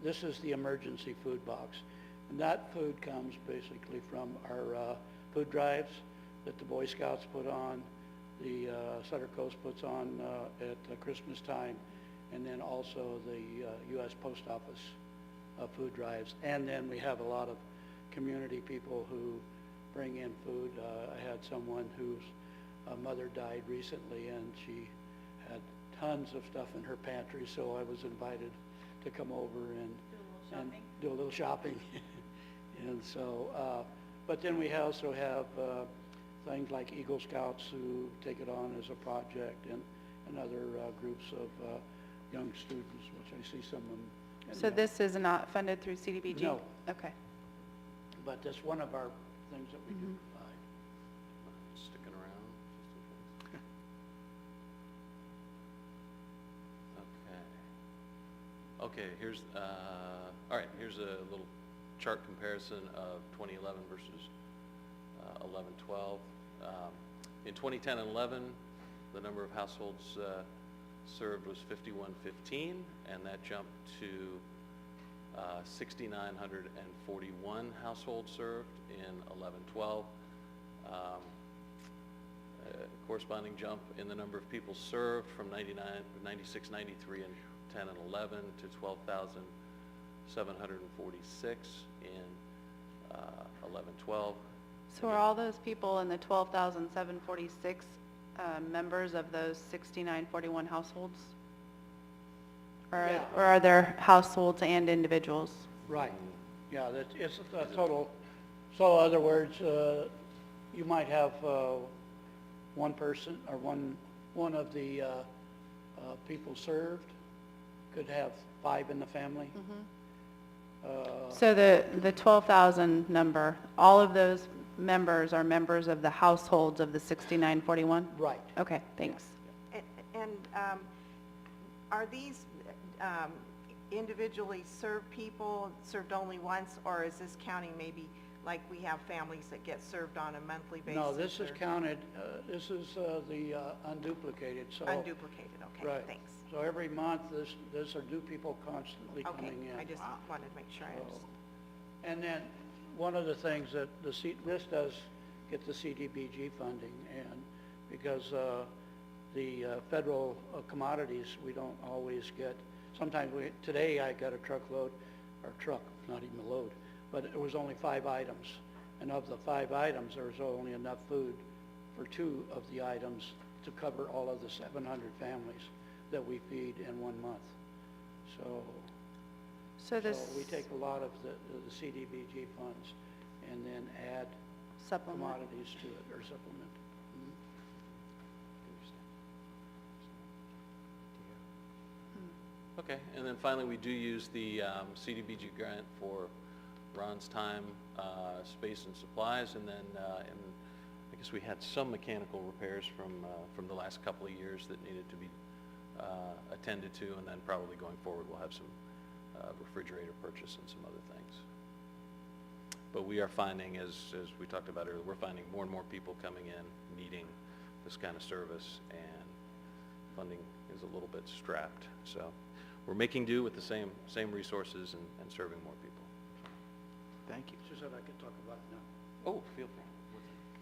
this is the emergency food box. And that food comes basically from our food drives that the Boy Scouts put on, the Sutter Coast puts on at Christmas time, and then also the U.S. Post Office food drives. And then we have a lot of community people who bring in food. I had someone whose mother died recently, and she had tons of stuff in her pantry, so I was invited to come over and do a little shopping. And so, but then we also have things like Eagle Scouts who take it on as a project, and other groups of young students, which I see some of them. So this is not funded through CDBG? No. Okay. But that's one of our things that we do provide. Sticking around. Okay, here's, all right, here's a little chart comparison of 2011 versus 11-12. In 2010 and 11, the number of households served was 5115, and that jumped to 6,941 households served in 11-12. Corresponding jump in the number of people served from 96, 93 and 10 and 11 to 12,746 in 11-12. So are all those people in the 12,746 members of those 6,941 households? Or are there households and individuals? Right. Yeah, it's a total. So in other words, you might have one person or one of the people served could have 5 in the family. So the 12,000 number, all of those members are members of the households of the 6,941? Right. Okay, thanks. And are these individually served people, served only once, or is this counting maybe like we have families that get served on a monthly basis? No, this is counted, this is the unduplicated. So Unduplicated, okay, right. thanks. So every month, this are new people constantly Okay, coming in. I just wanted to make sure I understood. And then, one of the things that this does get the CDBG funding, and because the federal commodities, we don't always get, sometimes today I got a truckload, or truck, not even a load, but it was only 5 items. And of the 5 items, there was only enough food for 2 of the items to cover all of the 700 families that we feed in 1 month. So we take a lot of the CDBG funds and then add commodities to it, or supplement. Okay, and then finally, we do use the CDBG grant for Ron's time, space, and supplies, and then and I guess we had some mechanical repairs from the last couple of years that needed to be attended to, and then probably going forward, we'll have some refrigerator purchase and some other things. But we are finding, as we talked about earlier, we're finding more and more people coming in needing this kind of service, and funding is a little bit strapped. So we're making do with the same resources and serving more people. Thank you. She said I could talk about it now. Oh, feel free.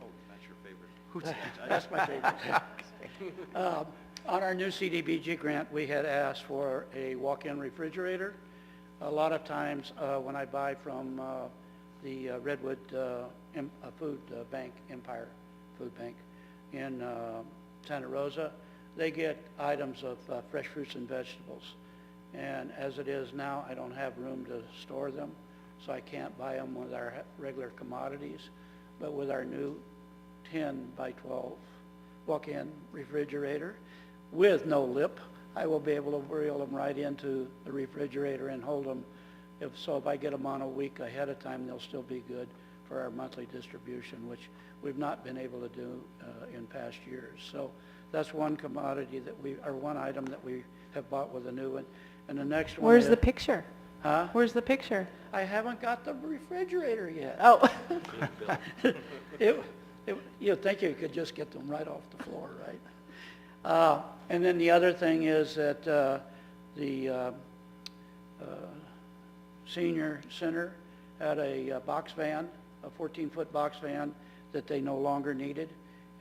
Oh, that's your favorite. That's my favorite. On our new CDBG grant, we had asked for a walk-in refrigerator. A lot of times when I buy from the Redwood Food Bank, Empire Food Bank in Santa Rosa, they get items of fresh fruits and vegetables. And as it is now, I don't have room to store them, so I can't buy them with our regular commodities. But with our new 10 by 12 walk-in refrigerator with no lip, I will be able to reel them right into the refrigerator and hold them. If I get them on a week ahead of time, they'll still be good for our monthly distribution, which we've not been able to do in past years. So that's one commodity one item that we have bought with a new one. And the next one Where's is, the picture? Huh? Where's the picture? I haven't got the refrigerator yet. Oh. You'd think you could just get them right off the floor, right? And then the other thing is that the senior center had a box van, a 14-foot box van that they no longer needed.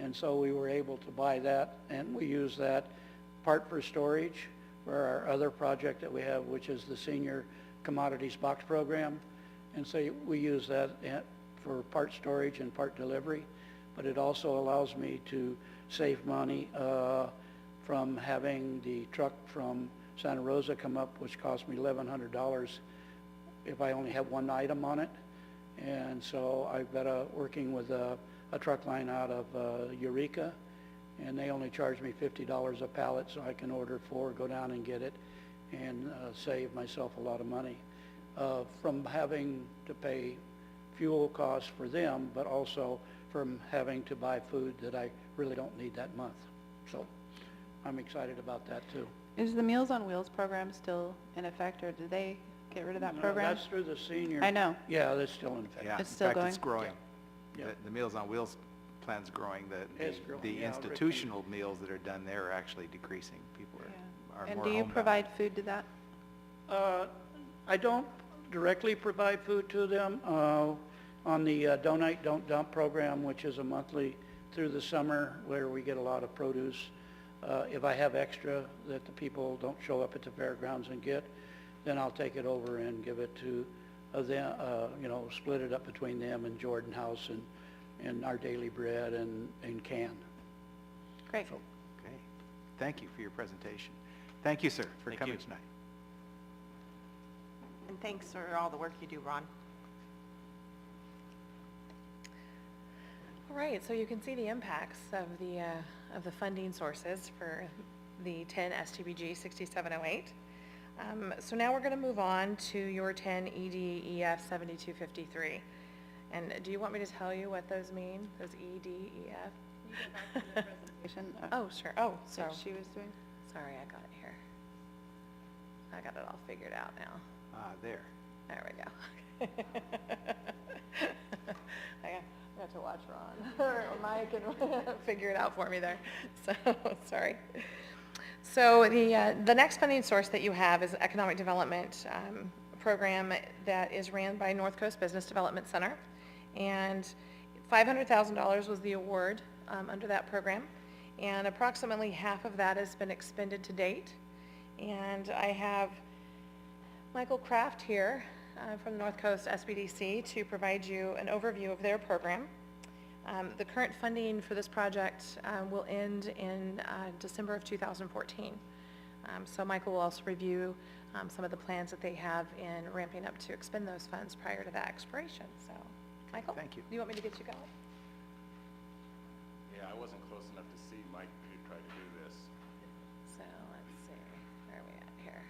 And so we were able to buy that, and we use that part for storage for our other project that we have, which is the Senior Commodities Box Program. And so we use that for part storage and part delivery. But it also allows me to save money from having the truck from Santa Rosa come up, which cost me $1,100 if I only have one item on it. And so I've got working with a truck line out of Eureka, and they only charge me $50 a pallet, so I can order 4, go down and get it, and save myself a lot of money from having to pay fuel costs for them, but also from having to buy food that I really don't need that month. So I'm excited about that too. Is the Meals on Wheels program still in effect, or did they get rid of that program? No, that's through the senior. I know. Yeah, that's still in effect. Yeah, It's still in fact, going? it's growing. Yeah. The Meals on Wheels plan's growing. It's growing, The yeah, institutional meals that are done there are actually decreasing. People are more And do you homebound. provide food to that? I don't directly provide food to them. On the Donate, Don't Dump program, which is a monthly through the summer where we get a lot of produce. If I have extra that the people don't show up at the fairgrounds and get, then I'll take it over and give it to them, split it up between them and Jordan House and our Daily Bread and Can. Great. So, Okay. Thank you for your presentation. Thank you, sir, for Thank coming you. tonight. And thanks for all the work you do, Ron. All right, so you can see the impacts of the funding sources for the 10 STBG 6708. So now we're going to move on to your 10 EDEF 7253. And do you want me to tell you what those mean, those EDEF? Oh, sure. Oh, so That she was doing? sorry, I got it here. I got it all figured out now. There. There we go. I got to watch Ron or Mike and figure it out for me there. So, sorry. So the next funding source that you have is an economic development program that is ran by North Coast Business Development Center. And $500,000 was the award under that program. And approximately half of that has been expended to date. And I have Michael Kraft here from North Coast SBDC to provide you an overview of their program. The current funding for this project will end in December of 2014. So Michael will also review some of the plans that they have in ramping up to expend those funds prior to that expiration. So, Michael? Thank you. Do you want me to get you going? Yeah, I wasn't close enough to see Mike who tried to do this. So, let's see. Where are we at here?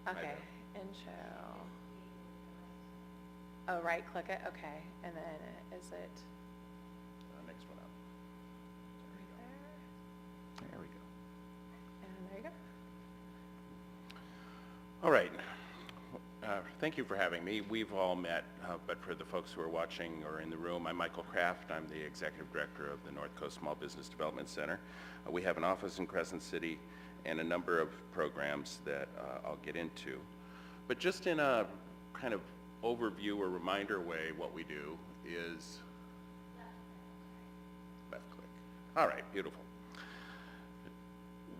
Right Okay, there. intro. Oh, right, click it, okay. And then is it Next one up. right there? There we go. And there you go. All right. Thank you for having me. We've all met, but for the folks who are watching or in the room, I'm Michael Kraft. I'm the Executive Director of the North Coast Small Business Development Center. We have an office in Crescent City and a number of programs that I'll get into. But just in a kind of overview or reminder way, what we do is left click. All right, beautiful.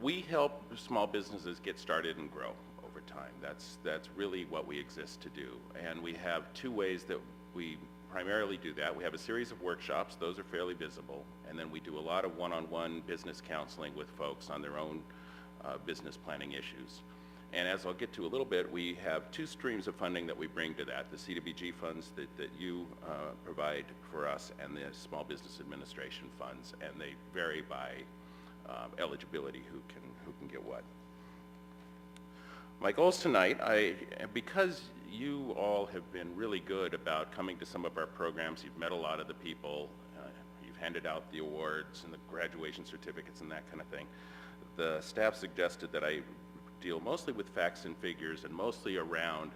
We help small businesses get started and grow over time. That's really what we exist to do. And we have two ways that we primarily do that. We have a series of workshops. Those are fairly visible. And then we do a lot of one-on-one business counseling with folks on their own business planning issues. And as I'll get to a little bit, we have two streams of funding that we bring to that, the CDBG funds that you provide for us and the Small Business Administration funds, and they vary by eligibility, who can get what. My goals tonight, because you all have been really good about coming to some of our programs, you've met a lot of the people, you've handed out the awards and the graduation certificates and that kind of thing. The staff suggested that I deal mostly with facts and figures and mostly around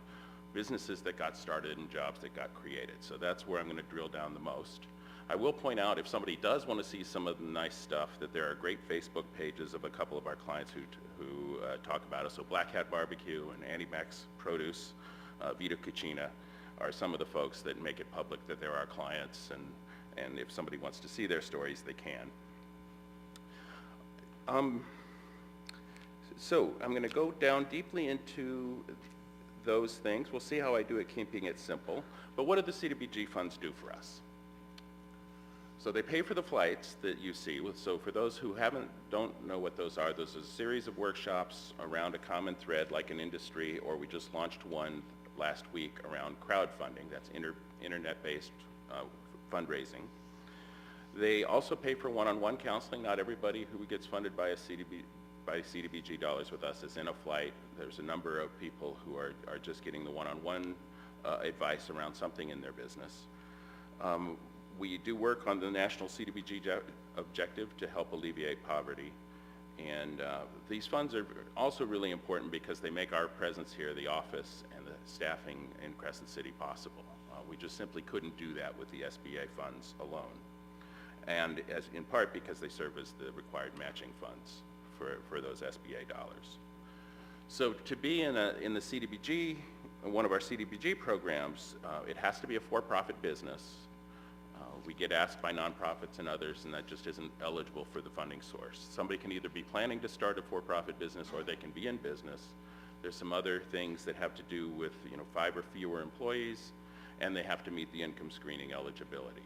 businesses that got started and jobs that got created. So that's where I'm going to drill down the most. I will point out, if somebody does want to see some of the nice stuff, that there are great Facebook pages of a couple of our clients who talk about us. So Black Hat Barbecue and Annie Mac's Produce, Vita Cucina are some of the folks that make it public that they're our clients, and if somebody wants to see their stories, they can. So I'm going to go down deeply into those things. We'll see how I do it keeping it simple. But what do the CDBG funds do for us? So they pay for the flights that you see. So for those who don't know what those are a series of workshops around a common thread like an industry, or we just launched one last week around crowdfunding. That's internet-based fundraising. They also pay for one-on-one counseling. Not everybody who gets funded by CDBG dollars with us is in a flight. There's a number of people who are just getting the one-on-one advice around something in their business. We do work on the national CDBG objective to help alleviate poverty. And these funds are also really important because they make our presence here, the office and the staffing in Crescent City, possible. We just simply couldn't do that with the SBA funds alone. And in part because they serve as the required matching funds for those SBA dollars. So to be in the CDBG, one of our CDBG programs, it has to be a for-profit business. We get asked by nonprofits and others, and that just isn't eligible for the funding source. Somebody can either be planning to start a for-profit business or they can be in business. There's some other things that have to do with 5 or fewer employees, and they have to meet the income screening eligibility.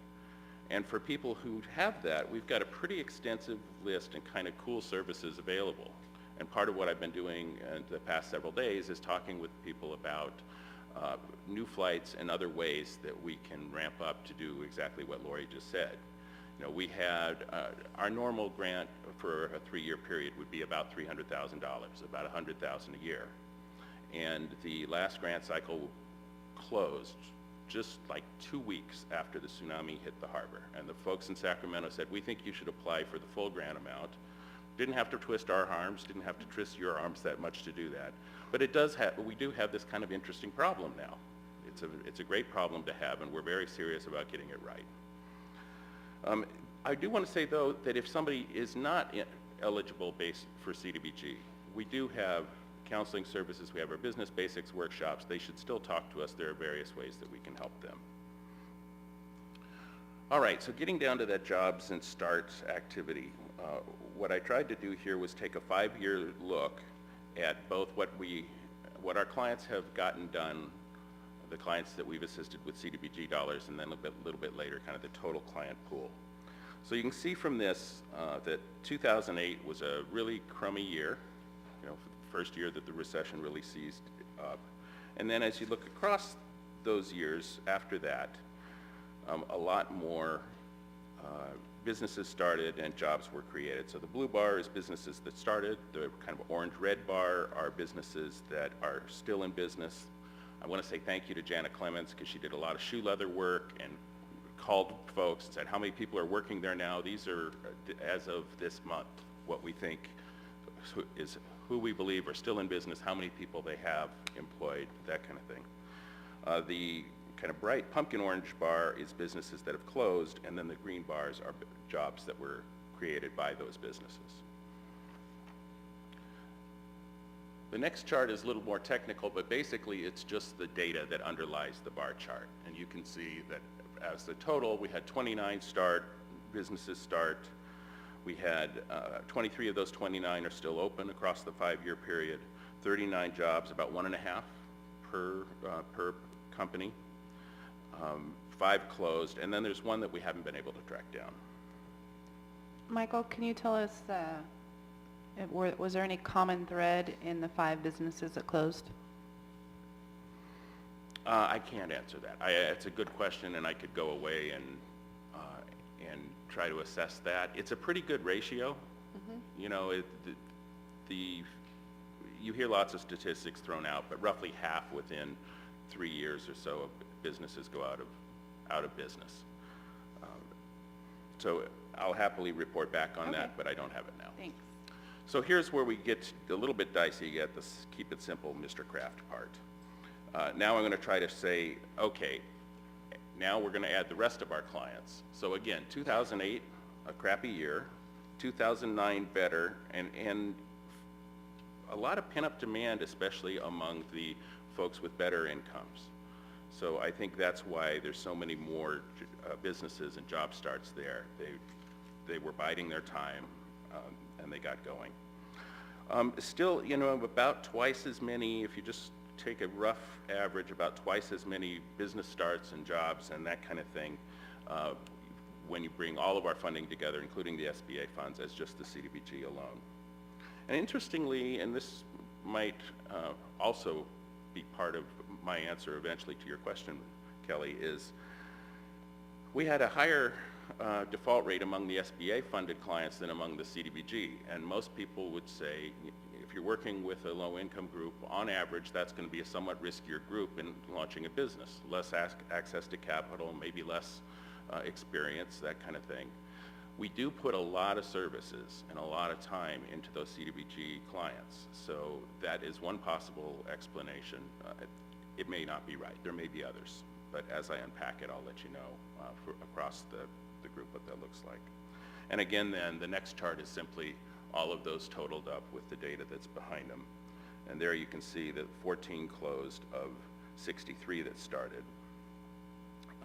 And for people who have that, we've got a pretty extensive list and kind of cool services available. And part of what I've been doing in the past several days is talking with people about new flights and other ways that we can ramp up to do exactly what Lori just said. We had our normal grant for a 3-year period would be about $300,000, about $100,000 a year. And the last grant cycle closed just like 2 weeks after the tsunami hit the harbor. And the folks in Sacramento said, we think you should apply for the full grant amount. Didn't have to twist our arms, didn't have to twist your arms that much to do that. But we do have this kind of interesting problem now. It's a great problem to have, and we're very serious about getting it right. I do want to say, though, that if somebody is not eligible for CDBG, we do have counseling services. We have our business basics workshops. They should still talk to us. There are various ways that we can help them. All right, so getting down to that jobs and starts activity, what I tried to do here was take a 5-year look at both what our clients have gotten done, the clients that we've assisted with CDBG dollars, and then a little bit later, kind of the total client pool. So you can see from this that 2008 was a really crummy year, for the first year that the recession really seized up. And then as you look across those years after that, a lot more businesses started and jobs were created. So the blue bar is businesses that started. The kind of orange-red bar are businesses that are still in business. I want to say thank you to Janet Clemens because she did a lot of shoe leather work and called folks and said, how many people are working there now? These are, as of this month, what we think is who we believe are still in business, how many people they have employed, that kind of thing. The kind of bright pumpkin orange bar is businesses that have closed, and then the green bars are jobs that were created by those businesses. The next chart is a little more technical, but basically it's just the data that underlies the bar chart. And you can see that as the total, we had 29 businesses start. We had 23 of those 29 are still open across the 5-year period, 39 jobs, about 1.5 per company. 5 closed, and then there's one that we haven't been able to track down. Michael, can you tell us, was there any common thread in the 5 businesses that closed? I can't answer that. It's a good question, and I could go away and try to assess that. It's a pretty good ratio. You know, you hear lots of statistics thrown out, but roughly half within 3 years or so of businesses go out of business. So I'll happily report back on that, but I don't have it now. Thanks. So here's where we get a little bit dicey at this keep it simple Mr. Kraft part. Now I'm going to try to say, okay, now we're going to add the rest of our clients. So again, 2008, a crappy year, 2009 better, and a lot of pent-up demand, especially among the folks with better incomes. So I think that's why there's so many more businesses and job starts there. They were biding their time, and they got going. Still, you know, about twice as many, if you just take a rough average, about twice as many business starts and jobs and that kind of thing when you bring all of our funding together, including the SBA funds, as just the CDBG alone. And interestingly, and this might also be part of my answer eventually to your question, Kelly, is we had a higher default rate among the SBA funded clients than among the CDBG. And most people would say, if you're working with a low income group, on average, that's going to be a somewhat riskier group in launching a business. Less access to capital, maybe less experience, that kind of thing. We do put a lot of services and a lot of time into those CDBG clients. So that is one possible explanation. It may not be right. There may be others. But as I unpack it, I'll let you know across the group what that looks like. And again, then, the next chart is simply all of those totaled up with the data that's behind them. And there you can see that 14 closed of 63 that started.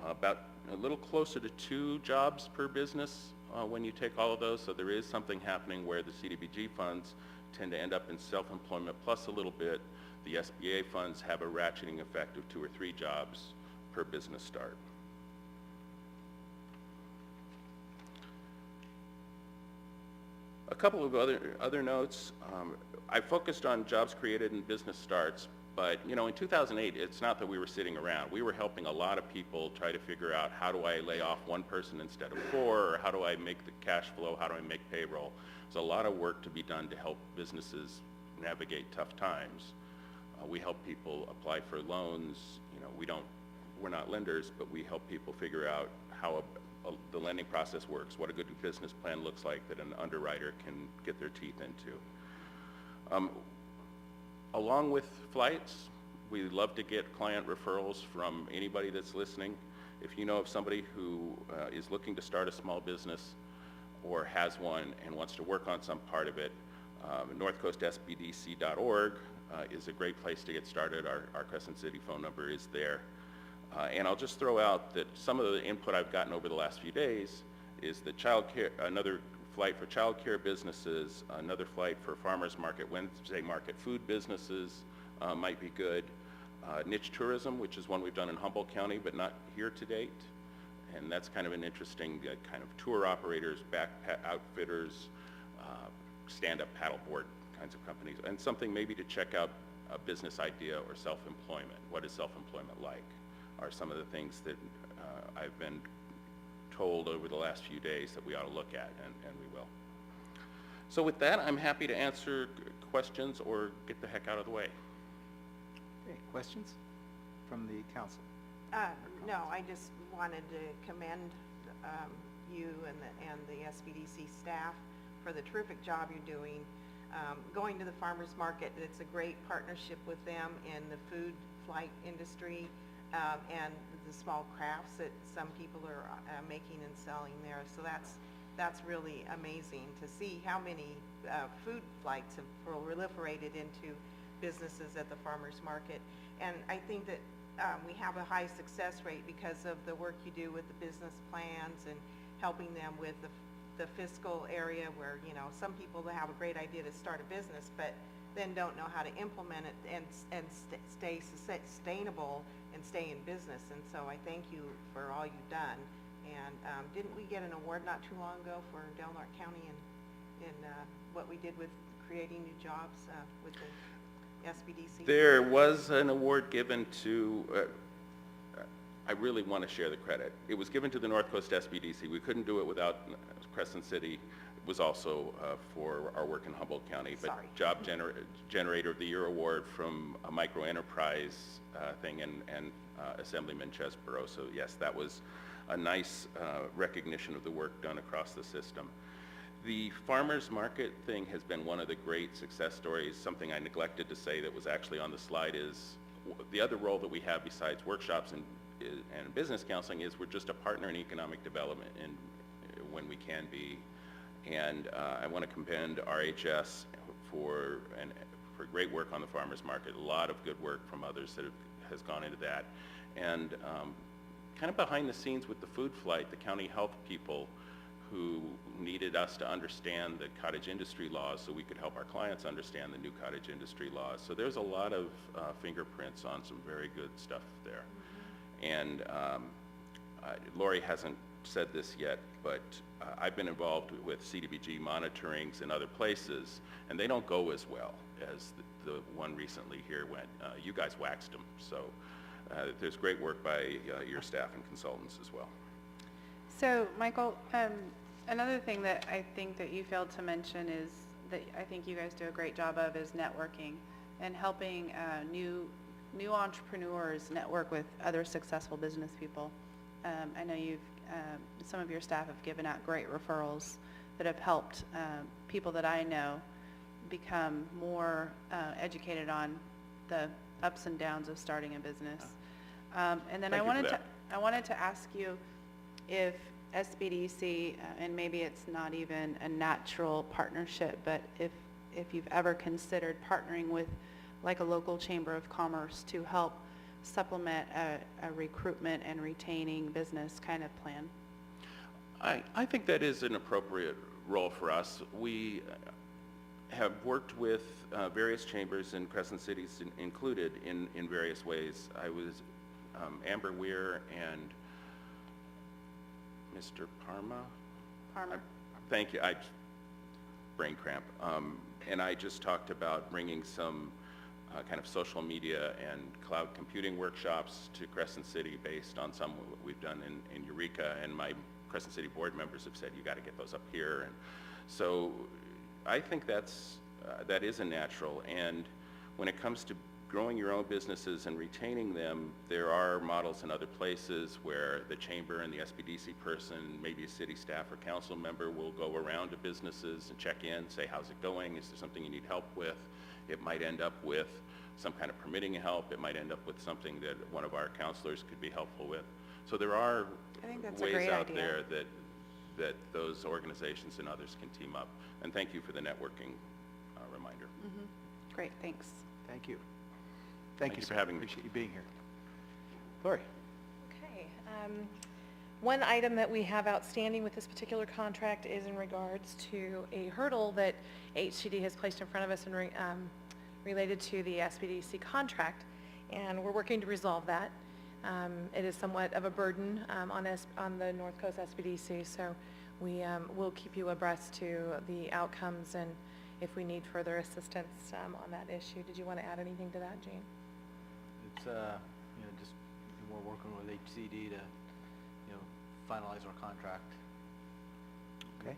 About a little closer to 2 jobs per business when you take all of those. So there is something happening where the CDBG funds tend to end up in self-employment plus a little bit. The SBA funds have a ratcheting effect of 2 or 3 jobs per business start. A couple of other notes. I focused on jobs created and business starts, but you know, in 2008, it's not that we were sitting around. We were helping a lot of people try to figure out, how do I lay off 1 person instead of 4, or how do I make the cash flow, how do I make payroll? There's a lot of work to be done to help businesses navigate tough times. We help people apply for loans. You know, we're not lenders, but we help people figure out how the lending process works, what a good business plan looks like that an underwriter can get their teeth into. Along with flights, we love to get client referrals from anybody that's listening. If you know of somebody who is looking to start a small business or has one and wants to work on some part of it, northcoastSBDC.org is a great place to get started. Our Crescent City phone number is there. And I'll just throw out that some of the input I've gotten over the last few days is that another flight for child care businesses, another flight for farmers market, Wednesday market food businesses might be good. Niche tourism, which is one we've done in Humboldt County, but not here to date. And that's kind of an interesting kind of tour operators, backpack outfitters, stand-up paddleboard kinds of companies, and something maybe to check out a business idea or self-employment. What is self-employment like? Are some of the things that I've been told over the last few days that we ought to look at, and we will. So with that, I'm happy to answer questions or get the heck out of the way. Okay, questions from the council? No, I just wanted to commend you and the SBDC staff for the terrific job you're doing going to the farmers market. It's a great partnership with them in the food flight industry and the small crafts that some people are making and selling there. So that's really amazing to see how many food flights have proliferated into businesses at the farmers market. And I think that we have a high success rate because of the work you do with the business plans and helping them with the fiscal area where, you know, some people have a great idea to start a business but then don't know how to implement it and stay sustainable and stay in business. And so I thank you for all you've done. And didn't we get an award not too long ago for Del Norte County in what we did with creating new jobs with the SBDC? There was an award given to, I really want to share the credit. It was given to the North Coast SBDC. We couldn't do it without Crescent City. It was also for our work in Humboldt County. But Sorry. Job Generator of the Year award from a micro enterprise thing and Assemblyman Chesborough. So yes, that was a nice recognition of the work done across the system. The farmers market thing has been one of the great success stories. Something I neglected to say that was actually on the slide is the other role that we have besides workshops and business counseling is we're just a partner in economic development and when we can be. And I want to commend RHS for great work on the farmers market. A lot of good work from others that has gone into that. And kind of behind the scenes with the food flight, the county health people who needed us to understand the cottage industry laws so we could help our clients understand the new cottage industry laws. So there's a lot of fingerprints on some very good stuff there. And Lori hasn't said this yet, but I've been involved with CDBG monitorings in other places, and they don't go as well as the one recently here went. You guys waxed them, so there's great work by your staff and consultants as well. So, Michael, another thing that I think that you failed to mention is that I think you guys do a great job of is networking and helping new entrepreneurs network with other successful business people. I know some of your staff have given out great referrals that have helped people that I know become more educated on the ups and downs of starting a business. And then I wanted to ask you if SBDC, and maybe it's not even a natural partnership, but if you've ever considered partnering with like a local chamber of commerce to help supplement a recruitment and retaining business kind of plan. I think that is an appropriate role for us. We have worked with various chambers in Crescent City included in various ways. I was Amber Weir and Mr. Parma? Thank you. Brain cramp. And I just talked about bringing some kind of social media and cloud computing workshops to Crescent City based on some we've done in Eureka, and my Crescent City board members have said you got to get those up here. And so I think that is a natural. And when it comes to growing your own businesses and retaining them, there are models in other places where the chamber and the SBDC person, maybe a city staff or council member, will go around to businesses and check in, say, how's it going? Is there something you need help with? It might end up with some kind of permitting help. It might end up with something that one of our counselors could be helpful with. So there are ways out there that those organizations and others can team up. And thank you for the networking reminder. Mm-hmm. Great, thanks. Thank you. Thank you for having me. Appreciate you being here. Lori. Okay. One item that we have outstanding with this particular contract is in regards to a hurdle that HCD has placed in front of us in related to the SBDC contract, and we're working to resolve that. It is somewhat of a burden on the North Coast SBDC, so we will keep you abreast to the outcomes and if we need further assistance on that issue. Did you want to add anything to that, Gene? It's just we're working with HCD to finalize our contract. Okay.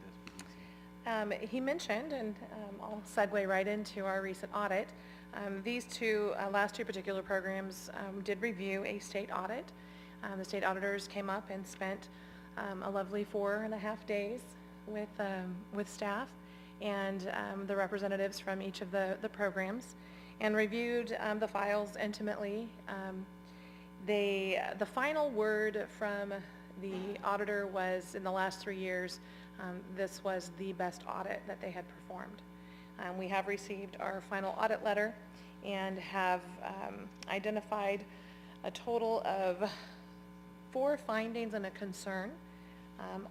with SBDC. He mentioned, and I'll segue right into our recent audit. These last two particular programs did review a state audit. The state auditors came up and spent a lovely 4.5 days with staff and the representatives from each of the programs, and reviewed the files intimately. The final word from the auditor was, in the last 3 years, this was the best audit that they had performed. We have received our final audit letter and have identified a total of 4 findings and a concern,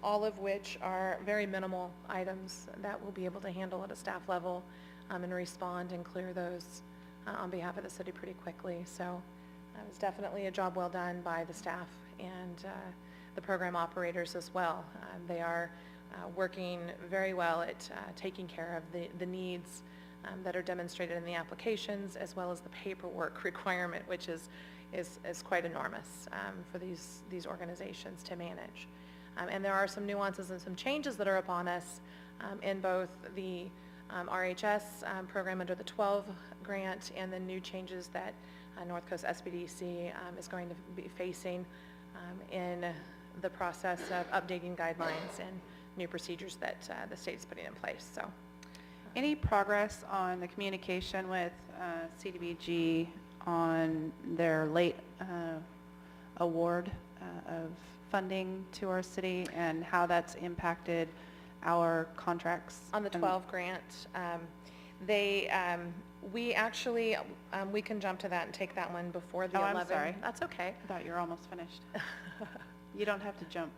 all of which are very minimal items that we'll be able to handle at a staff level and respond and clear those on behalf of the city pretty quickly. So it was definitely a job well done by the staff and the program operators as well. They are working very well at taking care of the needs that are demonstrated in the applications, as well as the paperwork requirement, which is quite enormous for these organizations to manage. And there are some nuances and some changes that are upon us in both the RHS program under the 12 grant and the new changes that North Coast SBDC is going to be facing in the process of updating guidelines and new procedures that the state is putting in place. So, Any progress on the communication with CDBG on their late award of funding to our city and how that's impacted our contracts? On the 12 grant, we actually, we can jump to that and take that one before the 11. I'm sorry. That's okay. I thought you were almost finished. You don't have to jump.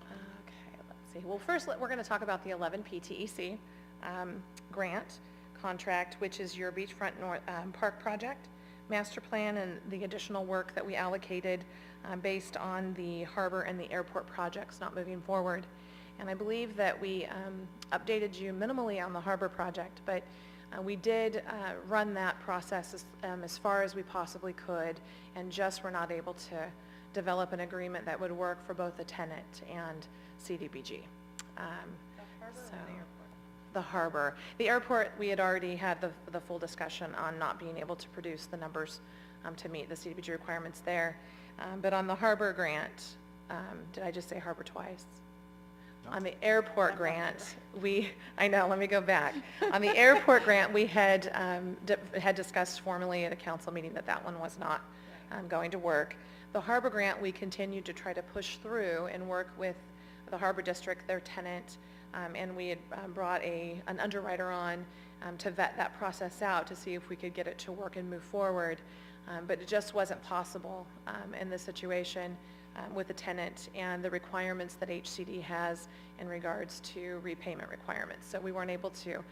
Okay, let's see. Well, first, we're going to talk about the 11 PTEC grant contract, which is your Beachfront Park project master plan and the additional work that we allocated based on the harbor and the airport projects not moving forward. And I believe that we updated you minimally on the harbor project, but we did run that process as far as we possibly could, and just were not able to develop an agreement that would work for both the tenant and CDBG. The harbor. The airport, we had already had the full discussion on not being able to produce the numbers to meet the CDBG requirements there. But on the harbor grant, did I just say harbor twice? No. On the airport grant, I know, let me go back. On the airport grant, we had discussed formally at a council meeting that one was not going to work. The harbor grant, we continued to try to push through and work with the harbor district, their tenant, and we had brought an underwriter on to vet that process out to see if we could get it to work and move forward. But it just wasn't possible in this situation with the tenant and the requirements that HCD has in regards to repayment requirements. So we weren't able to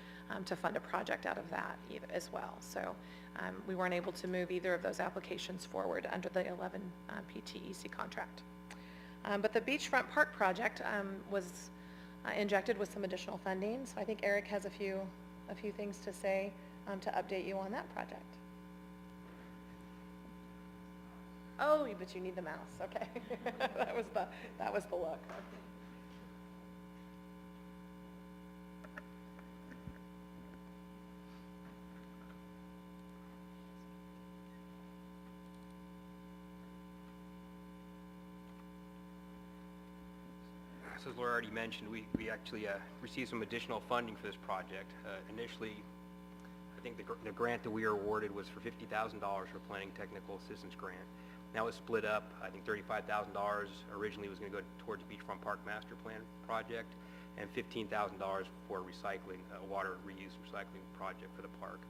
fund a project out of that either, as well. So we weren't able to move either of those applications forward under the 11 PTEC contract. But the Beachfront Park project was injected with some additional funding. So I think Eric has a few things to say to update you on that project. Oh, but you need the mouse. Okay, that was the look. So as Laura already mentioned, we actually received some additional funding for this project. Initially, I think the grant that we were awarded was for $50,000 for planning technical assistance grant. Now it's split up. I think $35,000 originally was going to go towards Beachfront Park Master Plan project, and $15,000 for recycling, water reuse recycling project for the park.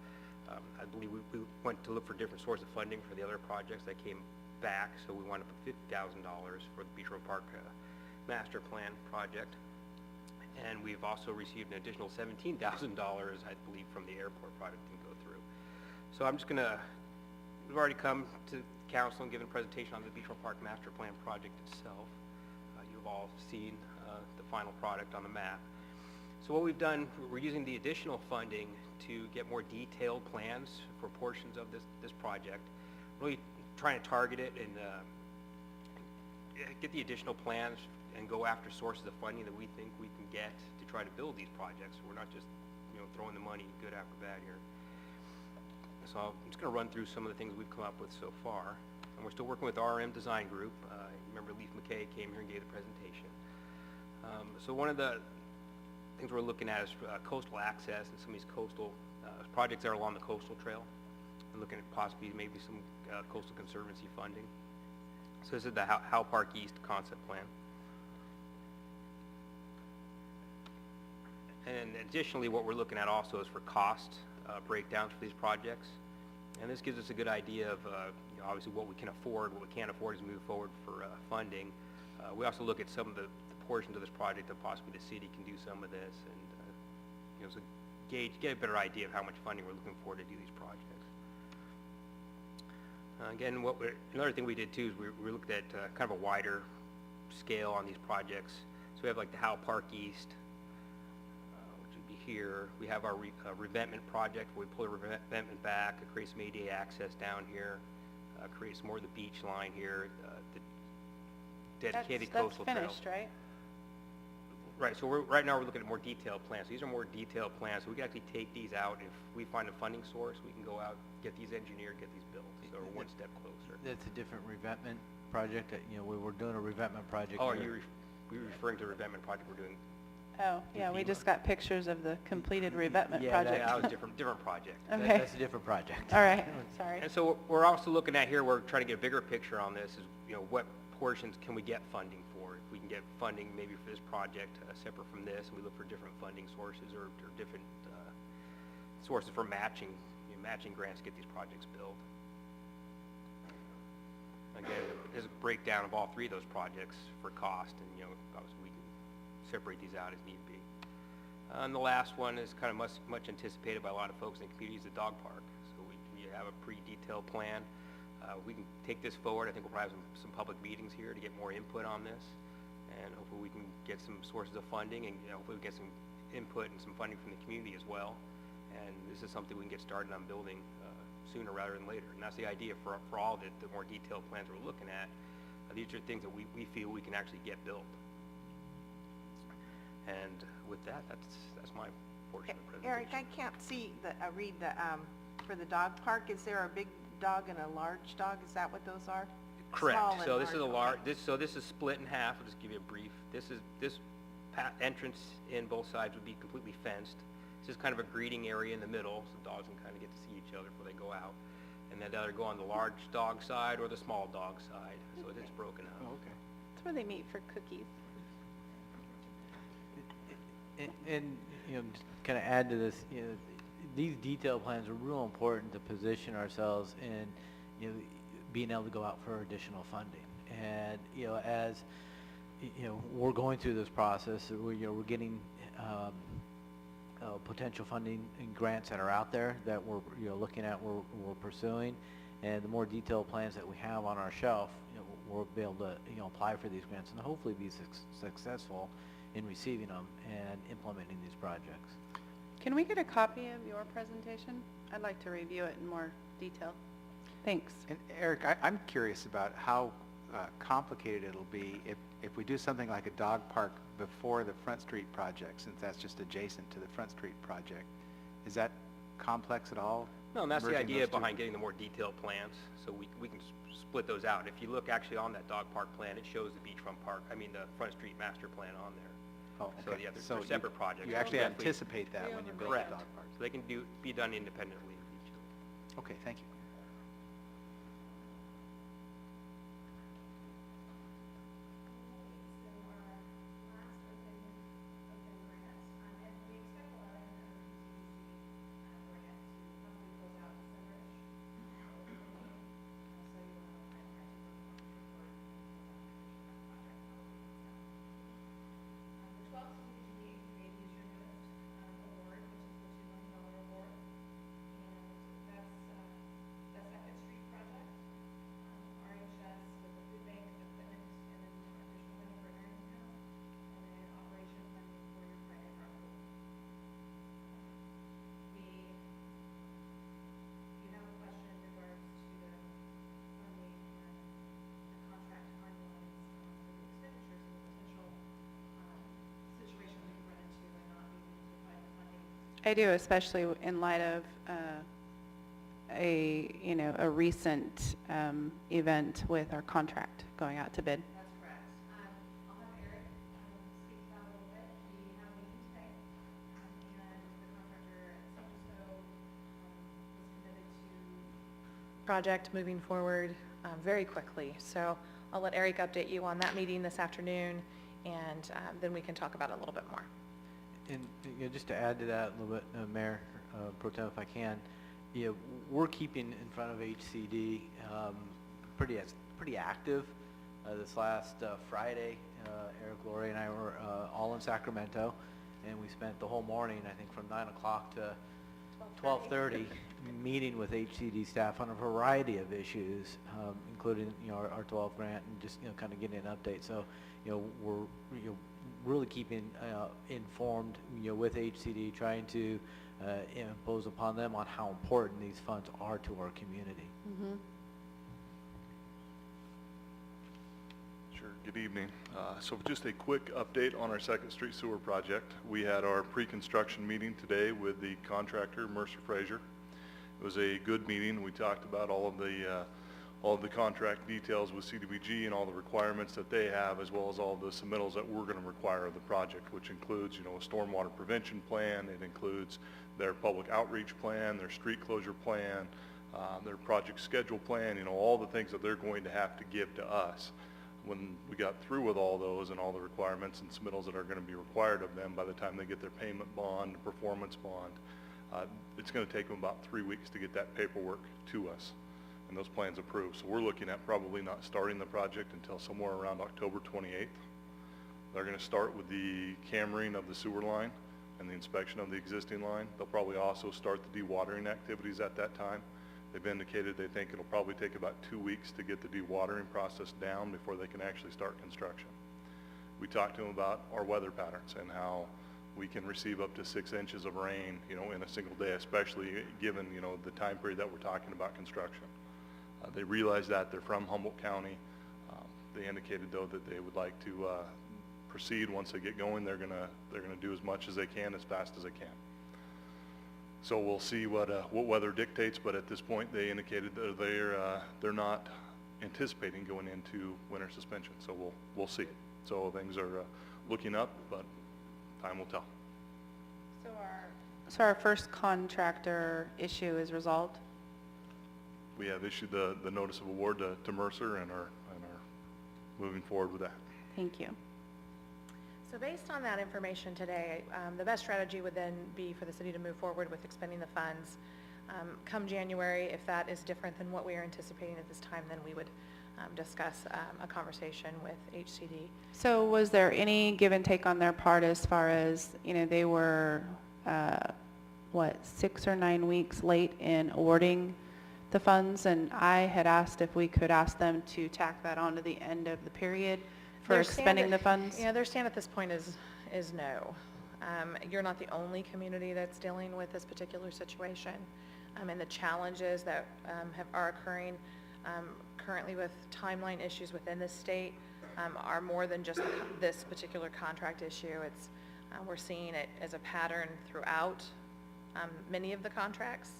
I believe we went to look for different sources of funding for the other projects that came back, so we wound up with $50,000 for the Beachfront Park Master Plan project. And we've also received an additional $17,000, I believe, from the airport project to go through. So I'm just going to, we've already come to council and given a presentation on the Beachfront Park Master Plan project itself. You've all seen the final product on the map. So what we've done, we're using the additional funding to get more detailed plans for portions of this project. Really trying to target it and get the additional plans and go after sources of funding that we think we can get to try to build these projects. We're not just, throwing the money good after bad here. So I'm just going to run through some of the things we've come up with so far. And we're still working with RM Design Group. Remember Leif McKay came here and gave the presentation. So one of the things we're looking at is coastal access and some of these coastal projects that are along the coastal trail. And looking at possibly maybe some coastal conservancy funding. So this is the Howe Park East concept plan. And additionally, what we're looking at also is for cost breakdowns for these projects. And this gives us a good idea of, you know, obviously what we can afford, what we can't afford as we move forward for funding. We also look at some of the portions of this project that possibly the city can do some of this, and you know, so get a better idea of how much funding we're looking for to do these projects. Again, another thing we did too is we looked at kind of a wider scale on these projects. So we have like the Howe Park East, which would be here. We have our revetment project where we pull the revetment back, create some ADA access down here, create some more of the beach line here, the dedicated coastal trail. That's finished, right? Right, so right now we're looking at more detailed plans. These are more detailed plans, so we can actually take these out. If we find a funding source, we can go out, get these engineered, get these built, so we're one step closer. That's a different revetment project, you know, we were doing a revetment project. Oh, are here. you referring to the revetment project we're doing? Oh, yeah, we just got pictures of the completed revetment Yeah, project. That was different project. Okay. That's a different project. All right, sorry. And so what we're also looking at here, we're trying to get a bigger picture on this, is, you know, what portions can we get funding for? If we can get funding maybe for this project separate from this, and we look for different funding sources or different sources for matching, you know, matching grants to get these projects built. Again, there's a breakdown of all three of those projects for cost, and you know, obviously we can separate these out as need be. And the last one is kind of much anticipated by a lot of folks in the community, is the dog park. So we have a pretty detailed plan. We can take this forward. I think we'll probably have some public meetings here to get more input on this, and hopefully we can get some sources of funding, and you know, hopefully we get some input and some funding from the community as well. And this is something we can get started on building sooner rather than later. And that's the idea for all the more detailed plans we're looking at. These are things that we feel we can actually get built. And with that, that's my portion of the presentation. Eric, I can't see read the for the dog park. Is there a big dog and a large dog? Is that what those are? Correct. Small and So this is a large. okay. This is split in half. I'll just give you a brief. This entrance in both sides would be completely fenced. This is kind of a greeting area in the middle, so dogs can kind of get to see each other before they go out. And then they either go on the large dog side or the small dog side. So it's broken up. Oh, okay. That's where they meet for cookies. And you know, just kind of add to this, you know, these detailed plans are real important to position ourselves in, you know, being able to go out for additional funding. And you know, as you know, we're going through this process, we're getting potential funding and grants that are out there that we're looking at, we're pursuing, and the more detailed plans that we have on our shelf, you know, we'll be able to apply for these grants and hopefully be successful in receiving them and implementing these projects. Can we get a copy of your presentation? I'd like to review it in more detail. Thanks. And Eric, I'm curious about how complicated it'll be if we do something like a dog park before the Front Street project, since that's just adjacent to the Front Street project. Is that complex at all? No, and that's the merging idea those two? behind getting the more detailed plans, so we can split those out. If you look actually on that dog park plan, it shows the beachfront park, the Front Street master plan on there. Oh, So okay. yeah, they're separate projects. You actually Definitely- anticipate that when you build the Correct. dog park. So they can be done independently of each other. Okay, thank you. I do, especially in light of a recent event with our contract going out to bid. That's correct. I'll have Eric speak to that a little bit. We have a meeting today project moving forward very quickly. So I'll let Eric update you on that meeting this afternoon, and then we can talk about it a little bit more. And just to add to that a little bit, Mayor Pro Tem, if I can, we're keeping in front of HCD pretty active. This last Friday, Eric, Lori, and I were all in Sacramento, and we spent the whole morning, I think from 9 o'clock to 12:30, meeting with HCD staff on a variety of issues, including our 12 grant, and just kind of getting an update. So we're really keeping informed with HCD, trying to impose upon them on how important these funds are to our community. Mm-hmm. Sure. Good evening. So just a quick update on our Second Street Sewer project. We had our pre-construction meeting today with the contractor, Mercer Fraser. It was a good meeting. We talked about all of the contract details with CDBG and all the requirements that they have, as well as all the submittals that we're going to require of the project, which includes, a stormwater prevention plan. It includes their public outreach plan, their street closure plan, their project schedule plan, all the things that they're going to have to give to us. When we got through with all those and all the requirements and submittals that are going to be required of them by the time they get their payment bond, performance bond, it's going to take them about 3 weeks to get that paperwork to us and those plans approved. So we're looking at probably not starting the project until somewhere around October 28th. They're going to start with the cammering of the sewer line and the inspection of the existing line. They'll probably also start the dewatering activities at that time. They've indicated they think it'll probably take about 2 weeks to get the dewatering process down before they can actually start construction. We talked to them about our weather patterns and how we can receive up to 6 inches of rain, in a single day, especially given, the time period that we're talking about construction. They realize that. They're from Humboldt County. They indicated, though, that they would like to proceed once they get going. They're gonna do as much as they can, as fast as they can. So we'll see what weather dictates, but at this point they indicated that they're not anticipating going into winter suspension. So we'll see. So things are looking up, but time will tell. So our first contractor issue is resolved? We have issued the notice of award to Mercer and are moving forward with that. Thank you. So based on that information today, the best strategy would then be for the city to move forward with expending the funds. Come January, if that is different than what we are anticipating at this time, then we would discuss a conversation with HCD. So was there any give and take on their part as far as, they were, 6 or 9 weeks late in awarding the funds, and I had asked if we could ask them to tack that on to the end of the period for expending the funds? Yeah, their stand at this point is no. You're not the only community that's dealing with this particular situation, and the challenges that are occurring currently with timeline issues within the state are more than just this particular contract issue. It's we're seeing it as a pattern throughout many of the contracts.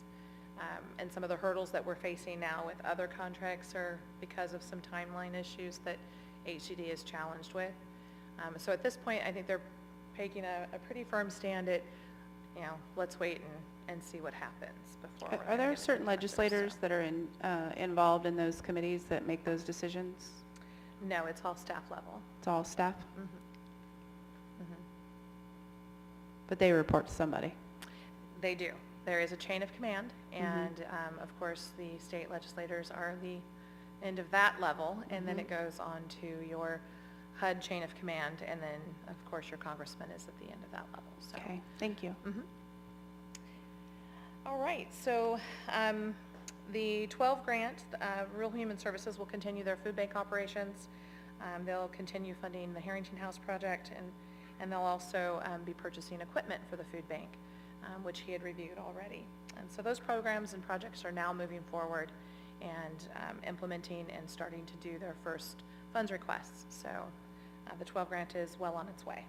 And some of the hurdles that we're facing now with other contracts are because of some timeline issues that HCD is challenged with. So at this point, I think they're taking a pretty firm stand at, let's wait and see what happens before. Are there certain legislators that are involved in those committees that make those decisions? No, it's all staff level. It's all staff? Mm-hmm. Mm-hmm. But they report to somebody? They do. There is a chain of command, and of course the state legislators are the end of that level, and then it goes on to your HUD chain of command, and then of course your congressman is at the end of that level. So. Okay, thank you. All right, so the 12 grant, Rural Human Services will continue their food bank operations. They'll continue funding the Harrington House project, and they'll also be purchasing equipment for the food bank, which he had reviewed already. And so those programs and projects are now moving forward and implementing and starting to do their first funds requests. So the 12 grant is well on its way.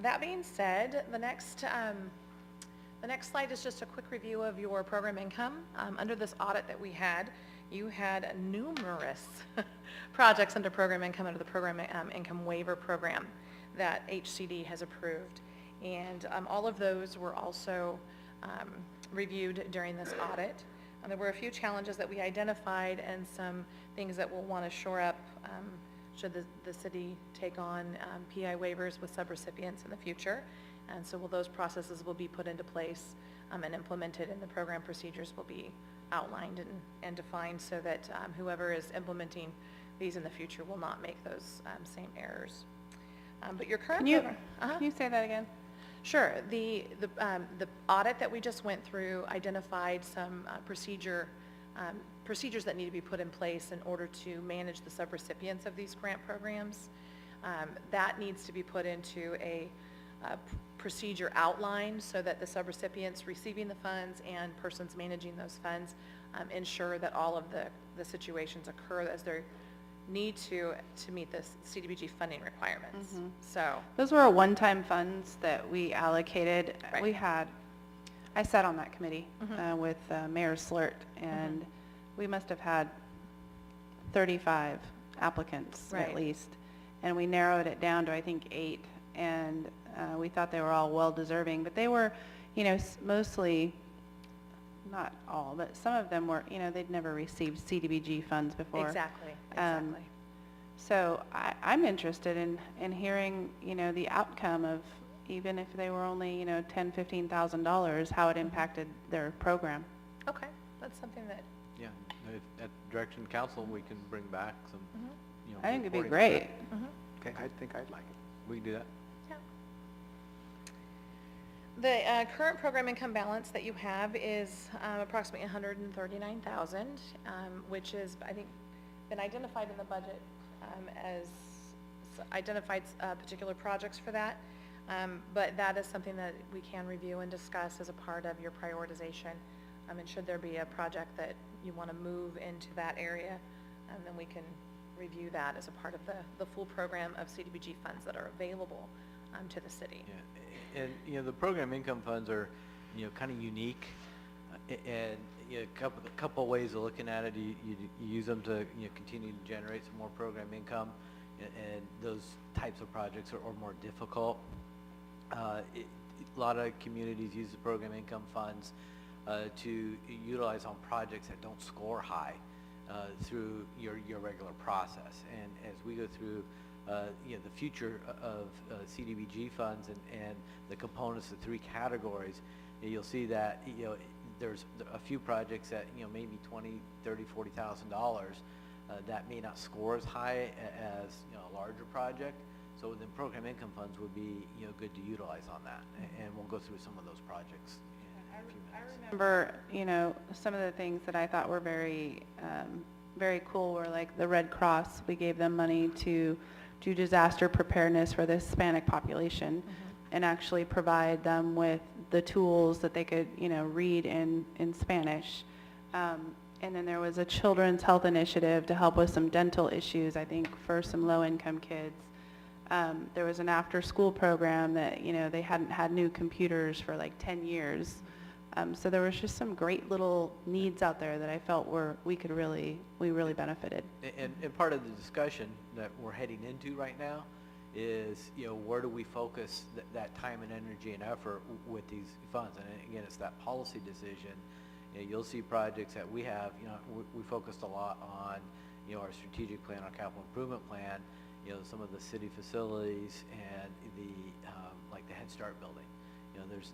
That being said, the next slide is just a quick review of your program income. Under this audit that we had, you had numerous projects under program income under the program income waiver program that HCD has approved. And all of those were also reviewed during this audit. There were a few challenges that we identified and some things that we'll want to shore up should the city take on PI waivers with subrecipients in the future. And so those processes will be put into place and implemented, and the program procedures will be outlined and defined so that whoever is implementing these in the future will not make those same errors. But your current program... Can you say that again? Sure. The audit that we just went through identified some procedures that need to be put in place in order to manage the subrecipients of these grant programs. That needs to be put into a procedure outline so that the subrecipients receiving the funds and persons managing those funds ensure that all of the situations occur as they need to meet the CDBG funding requirements. So those were one-time funds that we allocated. Right. I sat on that committee with Mayor Slurt, and we must have had 35 applicants at least, and we narrowed it down to I think 8, and we thought they were all well-deserving, but they were, you know, mostly, not all, but some of them were, you know, they'd never received CDBG funds before. Exactly. So I'm interested in hearing, you know, the outcome of, even if they were only, you know, $10,000, $15,000, how it impacted their program. Okay, that's something that... Yeah, at direction of council, we can bring back some, you know... I think it'd be reporting. great. Okay, I think I'd like it. We can do that. The current program income balance that you have is approximately $139,000, which is, I think, been identified in the budget as identified particular projects for that. But that is something that we can review and discuss as a part of your prioritization. And should there be a project that you want to move into that area, then we can review that as a part of the full program of CDBG funds that are available to the city. Yeah. And, you know, the program income funds are, you know, kind of unique, and you know, a couple ways of looking at it. You use them to, you know, continue to generate some more program income, and those types of projects are more difficult. A lot of communities use the program income funds to utilize on projects that don't score high through your regular process. And as we go through you know, the future of CDBG funds and the components, the 3 categories, you'll see that, you know, there's a few projects that, you know, maybe $20,000, $30,000, $40,000 that may not score as high as, you know, a larger project. So then program income funds would be, you know, good to utilize on that, and we'll go through some of those projects in a few minutes. I remember, you know, some of the things that I thought were very, very cool were like the Red Cross. We gave them money to do disaster preparedness for the Hispanic population and actually provide them with the tools that they could, you know, read in Spanish. And then there was a children's health initiative to help with some dental issues, I think, for some low-income kids. There was an after-school program that, you know, they hadn't had new computers for like 10 years. So there was just some great little needs out there that I felt we really benefited. And part of the discussion that we're heading into right now is, you know, where do we focus that time and energy and effort with these funds? And again, it's that policy decision. You know, you'll see projects that we have, you know, we focused a lot on, you know, our strategic plan, our capital improvement plan, you know, some of the city facilities and the, like the Head Start building. You know, there's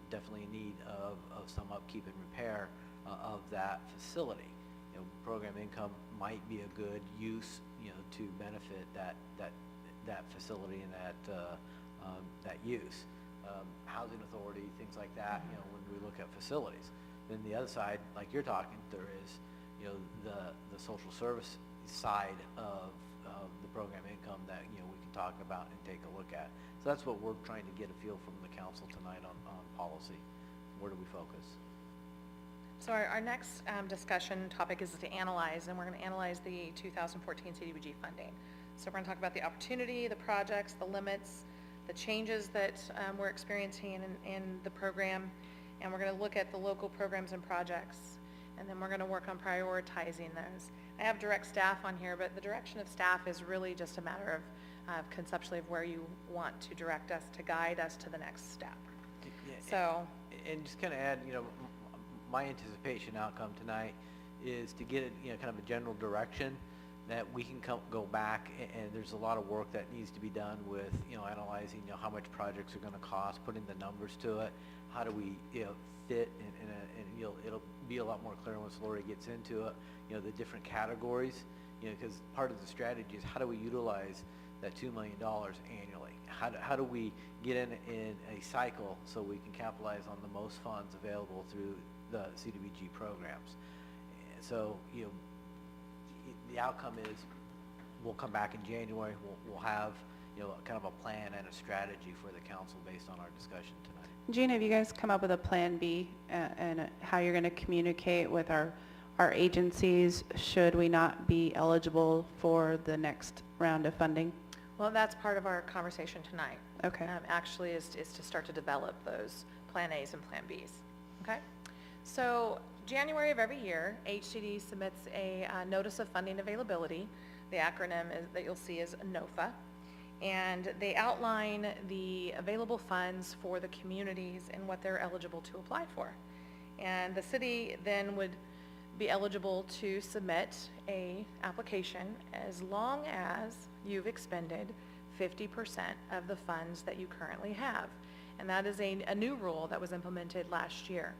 definitely a need of some upkeep and repair of that facility. You know, program income might be a good use, you know, to benefit that facility and that use. Housing authority, things like that, you know, when we look at facilities. Then the other side, like you're talking, there is, you know, the social service side of the program income that, you know, we can talk about and take a look at. So that's what we're trying to get a feel from the council tonight on policy. Where do we focus? So our next discussion topic is to analyze, and we're going to analyze the 2014 CDBG funding. So we're going to talk about the opportunity, the projects, the limits, the changes that we're experiencing in the program, and we're going to look at the local programs and projects, and then we're going to work on prioritizing those. I have direct staff on here, but the direction of staff is really just a matter of conceptually of where you want to direct us, to guide us to the next step. Yeah, so, and just kind of add, you know, my anticipation outcome tonight is to get, kind of a general direction that we can go back, and there's a lot of work that needs to be done with, analyzing, how much projects are going to cost, putting the numbers to it, how do we, fit, and it'll be a lot more clear once Lori gets into it, the different categories, because part of the strategy is how do we utilize that $2 million annually? How do we get in a cycle so we can capitalize on the most funds available through the CDBG programs? And so, the outcome is we'll come back in January, we'll have, kind of a plan and a strategy for the council based on our discussion tonight. Gene, have you guys come up with a plan B and how you're going to communicate with our agencies should we not be eligible for the next round of funding? Well, that's part of our conversation tonight. Okay. Actually is to start to develop those Plan A's and Plan B's. Okay? So January of every year, HCD submits a Notice of Funding Availability. The acronym that you'll see is NOFA. And they outline the available funds for the communities and what they're eligible to apply for. And the city then would be eligible to submit a application as long as you've expended 50% of the funds that you currently have. And that is a new rule that was implemented last year.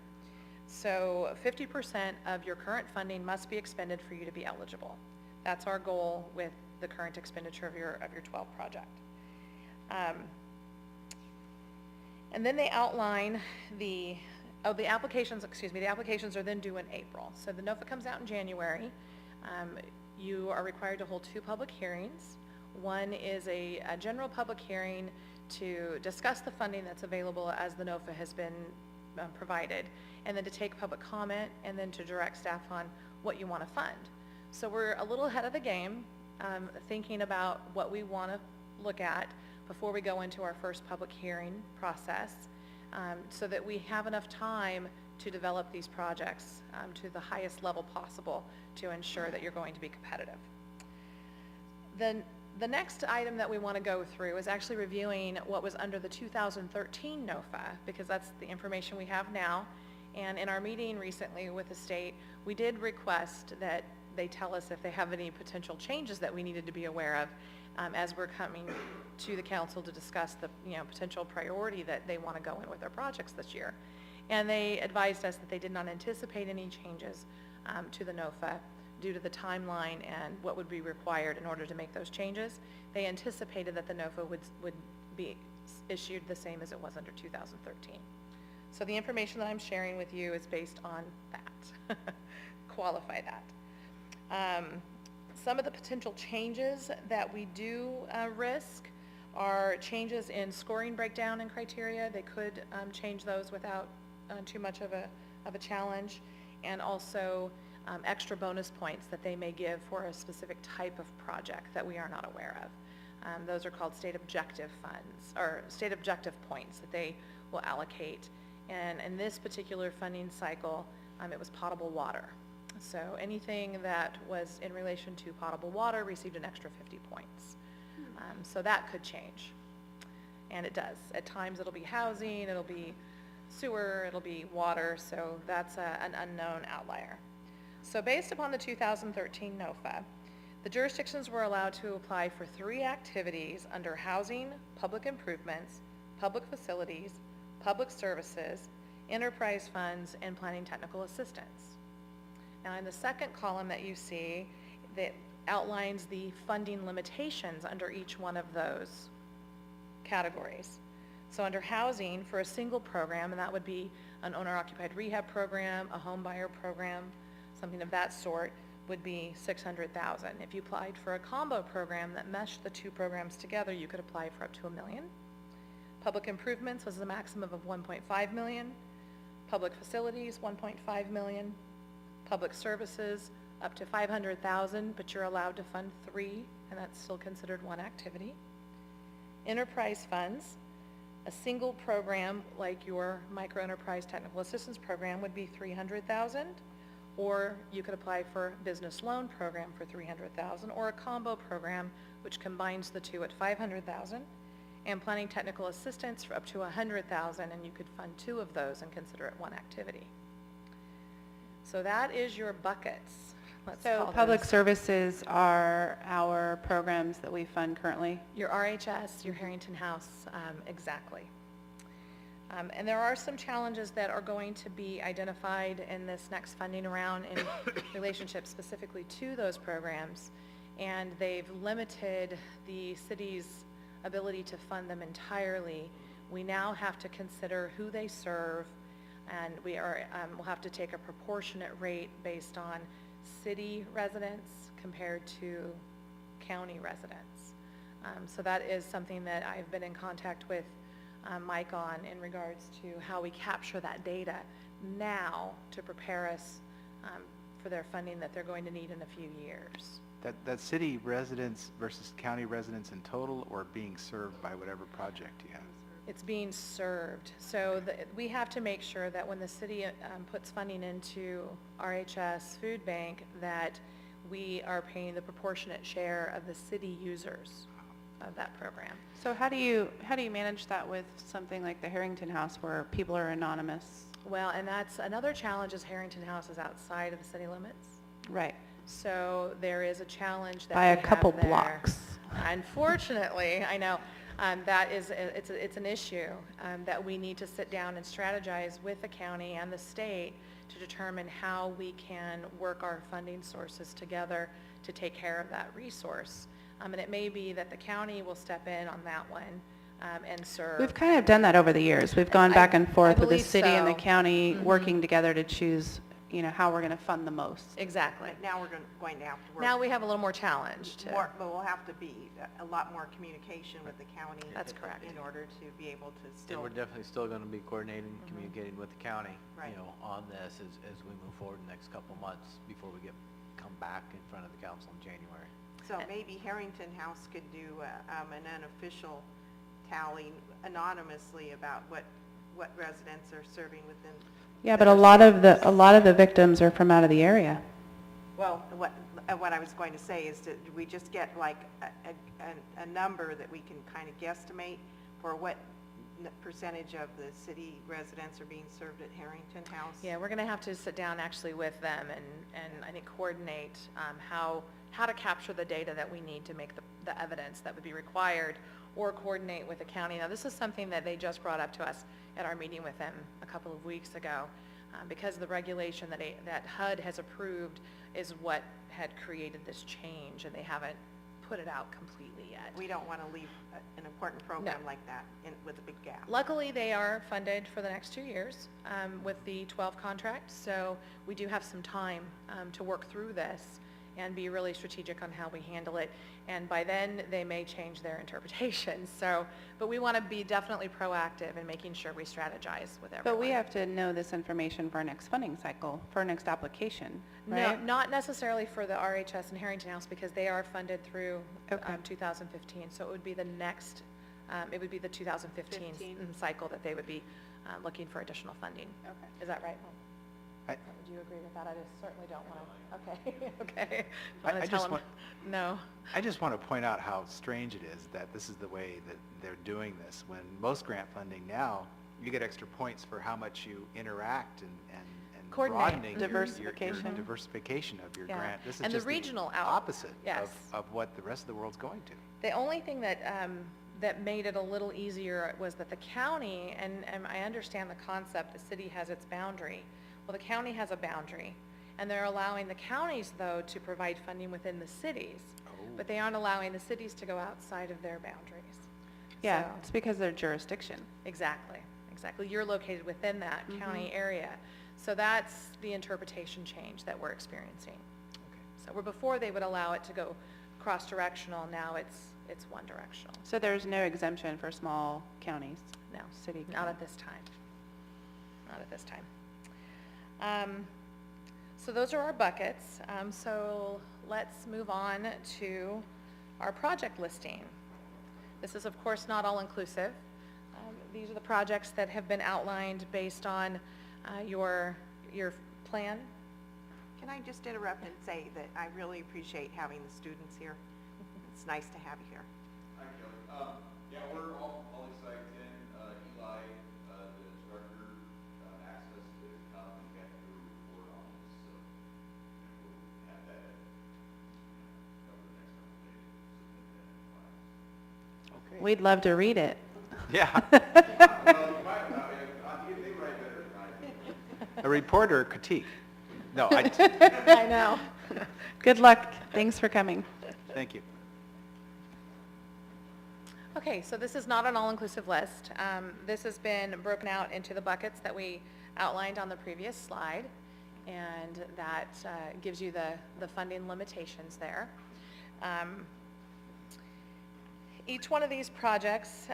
So 50% of your current funding must be expended for you to be eligible. That's our goal with the current expenditure of your 12 project. And then they outline the applications, the applications are then due in April. So the NOFA comes out in January. You are required to hold 2 public hearings. One is a general public hearing to discuss the funding that's available as the NOFA has been provided, and then to take public comment, and then to direct staff on what you want to fund. So we're a little ahead of the game, thinking about what we want to look at before we go into our first public hearing process, so that we have enough time to develop these projects to the highest level possible to ensure that you're going to be competitive. The next item that we want to go through is actually reviewing what was under the 2013 NOFA, because that's the information we have now. And in our meeting recently with the state, we did request that they tell us if they have any potential changes that we needed to be aware of as we're coming to the council to discuss the potential priority that they want to go in with their projects this year. And they advised us that they did not anticipate any changes to the NOFA due to the timeline and what would be required in order to make those changes. They anticipated that the NOFA would be issued the same as it was under 2013. So the information that I'm sharing with you is based on that. Qualify that. Some of the potential changes that we do risk are changes in scoring breakdown and criteria. They could change those without too much of a challenge, and also extra bonus points that they may give for a specific type of project that we are not aware of. Those are called state objective funds, or state objective points that they will allocate. And in this particular funding cycle, it was potable water. So anything that was in relation to potable water received an extra 50 points. So that could change, and it does. At times it'll be housing, it'll be sewer, it'll be water, so that's an unknown outlier. So based upon the 2013 NOFA, the jurisdictions were allowed to apply for 3 activities under housing, public improvements, public facilities, public services, enterprise funds, and planning technical assistance. Now in the second column that you see, that outlines the funding limitations under each one of those categories. So under housing, for a single program, and that would be an owner-occupied rehab program, a home buyer program, something of that sort, would be $600,000. If you applied for a combo program that meshed the 2 programs together, you could apply for up to $1 million. Public improvements was a maximum of $1.5 million. Public facilities, $1.5 million. Public services, up to $500,000, but you're allowed to fund 3, and that's still considered one activity. Enterprise funds, a single program like your microenterprise technical assistance program would be $300,000, or you could apply for a business loan program for $300,000, or a combo program which combines the 2 at $500,000, and planning technical assistance for up to $100,000, and you could fund 2 of those and consider it one activity. So that is your buckets. Let's So call public those. services are our programs that we fund currently? Your RHS, your Harrington House, exactly. And there are some challenges that are going to be identified in this next funding round in relationship specifically to those programs. And they've limited the city's ability to fund them entirely. We now have to consider who they serve, and we'll have to take a proportionate rate based on city residents compared to county residents. So that is something that I've been in contact with Mike on in regards to how we capture that data now to prepare us for their funding that they're going to need in a few years. That city residents versus county residents in total, or being served by whatever project you have? It's being served. So we have to make sure that when the city puts funding into RHS Food Bank, that we are paying the proportionate share of the city users of that program. So how do you manage that with something like the Harrington House where people are anonymous? Well, and that's another challenge, is Harrington House is outside of the city limits. Right. So there is a challenge that By a we have couple there. blocks. Unfortunately, I know, that is, it's an issue that we need to sit down and strategize with the county and the state to determine how we can work our funding sources together to take care of that resource. And it may be that the county will step in on that one and serve. We've kind of done that over the years. We've gone back and forth with the believe city and the so. county working together to choose, how we're going to fund the most. Exactly. But now we're going to have to work. Now we have a little more challenge to. But we'll have to be a lot more communication with the county. That's correct. In order to be able to And still. we're definitely still going to be coordinating, communicating with the county, Right. on this as we move forward in the next couple months before we come back in front of the council in January. So maybe Harrington House could do an unofficial tally anonymously about what residents are serving within. Yeah, but a lot of the victims are from out of the area. Well, what I was going to say is that we just get like a number that we can kind of guesstimate for what percentage of the city residents are being served at Harrington House? Yeah, we're going to have to sit down actually with them and I think coordinate how to capture the data that we need to make the evidence that would be required, or coordinate with the county. Now, this is something that they just brought up to us at our meeting with them a couple of weeks ago, because the regulation that HUD has approved is what had created this change, and they haven't put it out completely yet. We don't want to leave an important program like that with a big gap. Luckily, they are funded for the next 2 years with the 12 contract, so we do have some time to work through this and be really strategic on how we handle it. And by then, they may change their interpretation. So, but we want to be definitely proactive in making sure we strategize with everyone. But we have to know this information for our next funding cycle, for our next application, No, right? not necessarily for the RHS and Harrington House, because they are funded through 2015. So it would be the next, it would be the 2015 cycle that they would be looking for additional funding. Okay. Is that right? Would you agree with that? I just certainly don't want to, okay. I just want. No. I just want to point out how strange it is that this is the way that they're doing this, when most grant funding now, you get extra points for how much you interact and Coordinate. broadening Diversification. your diversification of your Yeah. grant. This is And the just regional opposite Yes. of what the rest of the world's going to. The only thing that made it a little easier was that the county, and I understand the concept, the city has its boundary. Well, the county has a boundary, and they're allowing the counties, though, to provide funding within the cities, but they aren't allowing the cities to go outside of their boundaries. Yeah, So- it's because of their jurisdiction. Exactly. You're located within that county area. So that's the interpretation change that we're experiencing. So before they would allow it to go cross-directional, now it's one-directional. So there's no exemption for small counties? No, City? not at this time. Not at this time. So those are our buckets. So let's move on to our project listing. This is, of course, not all-inclusive. These are the projects that have been outlined based on your plan. Can I just interrupt and say that I really appreciate having the students here? It's nice to have you here. Hi, Kelly. Yeah, we're all from Poly Site 10. Eli, the instructor, asked us to come and get your report on this We'd love to read it. Yeah. A report or a critique? No, I, I know. Good luck. Thanks for coming. thank you. Okay, so this is not an all-inclusive list. This has been broken out into the buckets that we outlined on the previous slide, and that gives you the funding limitations there. Each one of these projects,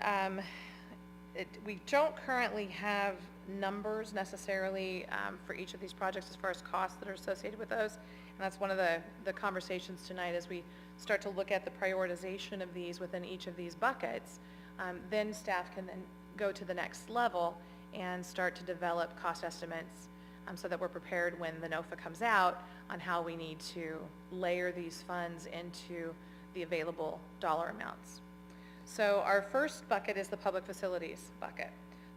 we don't currently have numbers necessarily for each of these projects as far as costs that are associated with those, and that's one of the conversations tonight as we start to look at the prioritization of these within each of these buckets. Then staff can then go to the next level and start to develop cost estimates so that we're prepared when the NOFA comes out on how we need to layer these funds into the available dollar amounts. So our first bucket is the public facilities bucket.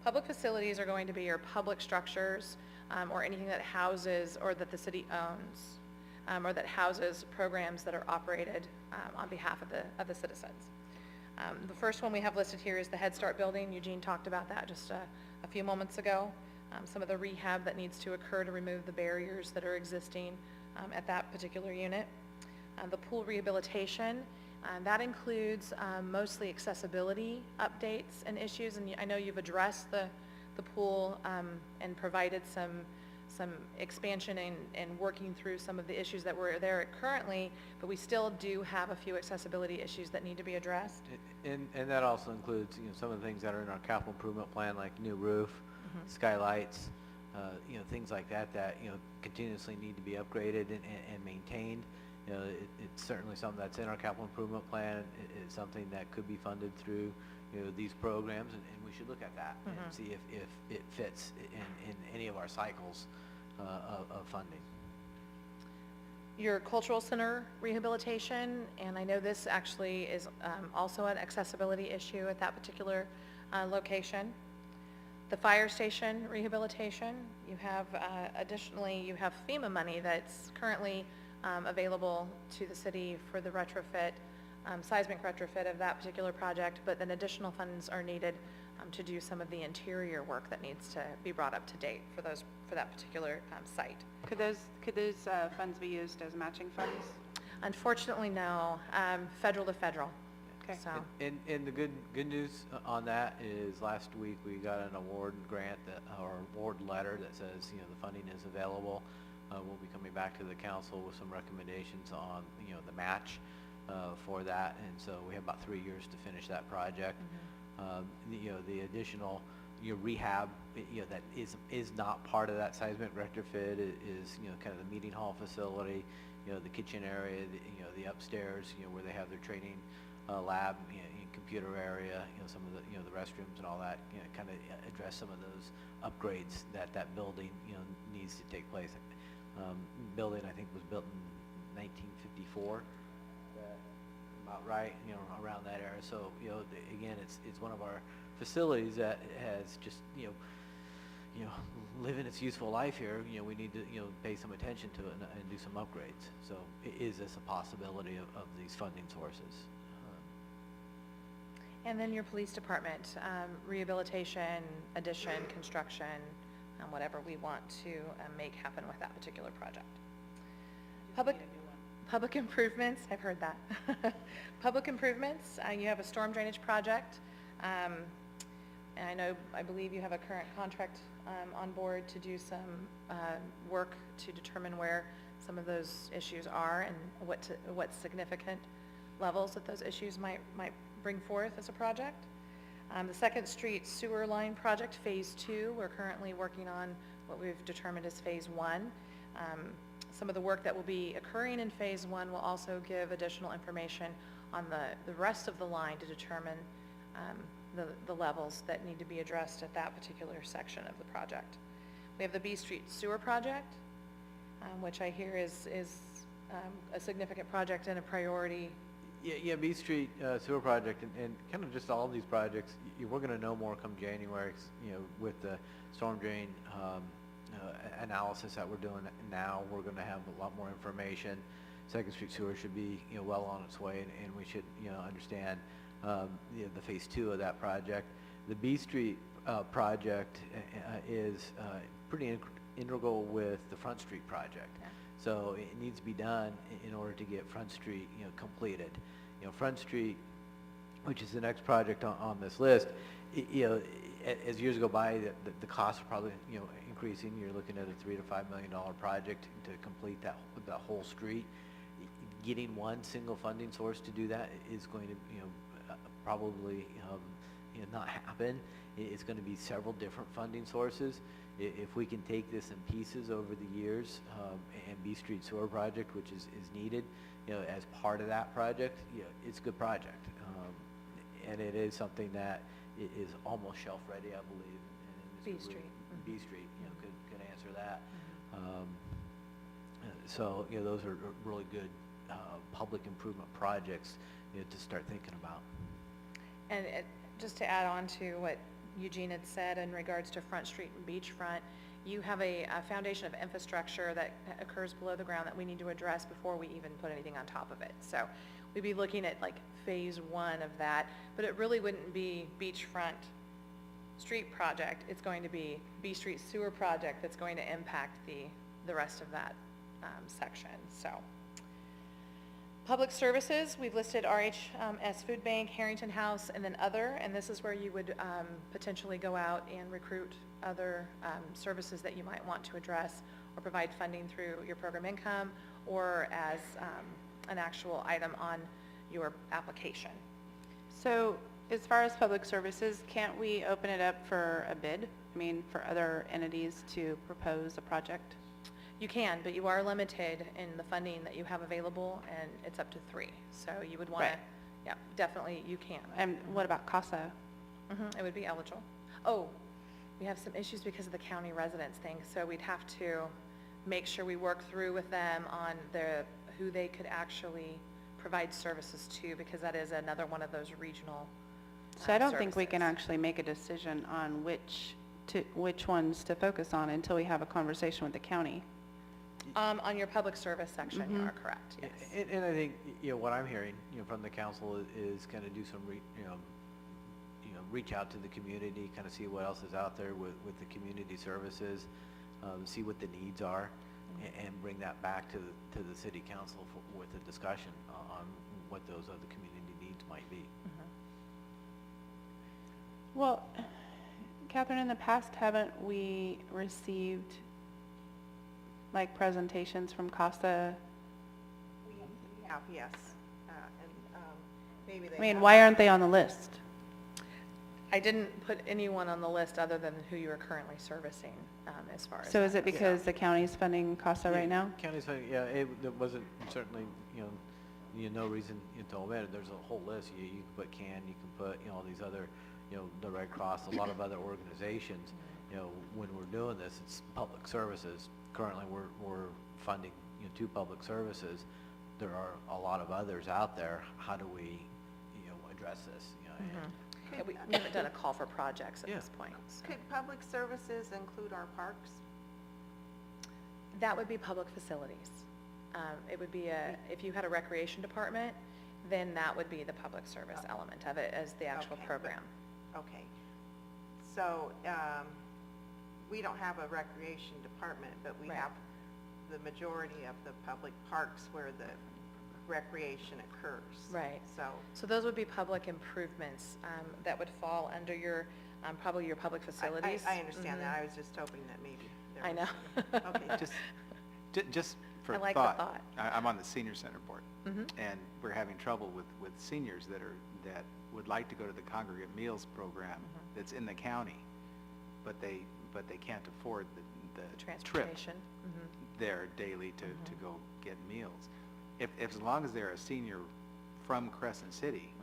Public facilities are going to be your public structures or anything that houses or that the city owns or that houses programs that are operated on behalf of the citizens. The first one we have listed here is the Head Start building. Eugene talked about that just a few moments ago. Some of the rehab that needs to occur to remove the barriers that are existing at that particular unit. The pool rehabilitation, that includes mostly accessibility updates and issues, and I know you've addressed the pool and provided some expansion and working through some of the issues that were there currently, but we still do have a few accessibility issues that need to be addressed. And that also includes, some of the things that are in our capital improvement plan, like new roof, skylights, things like that, continuously need to be upgraded and maintained. It's certainly something that's in our capital improvement plan. It's something that could be funded through, these programs, and we should look at that and see if it fits in any of our cycles of funding. Your cultural center rehabilitation, and I know this actually is also an accessibility issue at that particular location. The fire station rehabilitation, you have additionally, you have FEMA money that's currently available to the city for the retrofit, seismic retrofit of that particular project, but then additional funds are needed to do some of the interior work that needs to be brought up to date for that particular site. Could those funds be used as matching funds? Unfortunately, no. Federal to federal. Okay. So. And the good news on that is last week we got an award grant or award letter that says the funding is available. We'll be coming back to the council with some recommendations on the match for that, and so we have about 3 years to finish that project. The additional rehab that is not part of that seismic retrofit is kind of the meeting hall facility, the kitchen area, the upstairs where they have their training lab, computer area, some of the restrooms and all that, kind of address some of those upgrades that building needs to take place. Building I think was built in 1954, about right, around that era. So again, it's one of our facilities that has just living its useful life here. We need to pay some attention to it and do some upgrades. So is this a possibility of these funding sources? And then your police department, rehabilitation, addition, construction, whatever we want to make happen with that particular project. Public improvements, I've heard that. Public improvements, you have a storm drainage project. And I believe you have a current contract on board to do some work to determine where some of those issues are and what significant levels that those issues might bring forth as a project. The Second Street Sewer Line Project, Phase 2, we're currently working on what we've determined as Phase 1. Some of the work that will be occurring in Phase 1 will also give additional information on the rest of the line to determine the levels that need to be addressed at that particular section of the project. We have the B Street Sewer Project, which I hear is a significant project and a priority. Yeah, B Street Sewer Project and kind of just all these projects, we're going to know more come January, with the storm drain analysis that we're doing now. We're going to have a lot more information. Second Street Sewer should be well on its way, and we should understand the phase 2 of that project. The B Street project is pretty integral with the Front Street project. So it needs to be done in order to get Front Street, completed. Front Street, which is the next project on this list, as years go by, the costs are probably, increasing. You're looking at a $3 to $5 million project to complete that whole street. Getting one single funding source to do that is going to, probably, not happen. It's going to be several different funding sources. If we can take this in pieces over the years, and B Street Sewer project, which is needed, as part of that project, it's a good project. And it is something that is almost shelf ready, I believe. And B Street. B Street, could answer that. So, those are really good public improvement projects, to start thinking about. And just to add on to what Eugene had said in regards to Front Street and Beachfront, you have a foundation of infrastructure that occurs below the ground that we need to address before we even put anything on top of it. So we'd be looking at like phase 1 of that, but it really wouldn't be Beachfront Street project. It's going to be B Street Sewer project that's going to impact the rest of that section. So public services, we've listed RHS Food Bank, Harrington House, and then other, and this is where you would potentially go out and recruit other services that you might want to address or provide funding through your program income or as an actual item on your application. So as far as public services, can't we open it up for a bid? I mean, for other entities to propose a project? You can, but you are limited in the funding that you have available, and it's up to 3. So you would want to, yeah, definitely you can. And what about CASA? It would be eligible. Oh, we have some issues because of the county residence thing, so we'd have to make sure we work through with them on who they could actually provide services to, because that is another one of those regional So I don't think we can actually make a decision on which ones to focus on until we have a conversation with the county. On your public service section, you are correct, yes. And I think, what I'm hearing, from the council is kind of do some, reach out to the community, kind of see what else is out there with the community services, see what the needs are, and bring that back to the city council with a discussion on what those other community needs might be. Well, Catherine, in the past, haven't we received like presentations from CASA? We have, yes. Maybe they I mean, have. why aren't they on the list? I didn't put anyone on the list other than who you are currently servicing as far as. So is that it goes. because the county's funding CASA right now? County's funding, yeah, it wasn't certainly, no reason to omit it. There's a whole list. You can put CAN, you can put, all these other, the Red Cross, a lot of other organizations. When we're doing this, it's public services. Currently, we're funding, 2 public services. There are a lot of others out there. How do we, address this? Yeah, we haven't done a call for projects at this point. So. Could public services include our parks? That would be public facilities. It would be if you had a recreation department, then that would be the public service element of it as the actual program. Okay. So we don't have a recreation department, but we have the majority of the public parks where the recreation occurs. Right. So those would be public improvements that would fall under your, probably your public facilities. I understand that. I was just hoping that maybe there I know. Okay. Just for I like thought, the thought. I'm on the senior center board, and we're having trouble with seniors that would like to go to the congregate meals program that's in the county, but they can't afford the trip Transportation. there daily to go get meals. If as long as they're a senior from Crescent City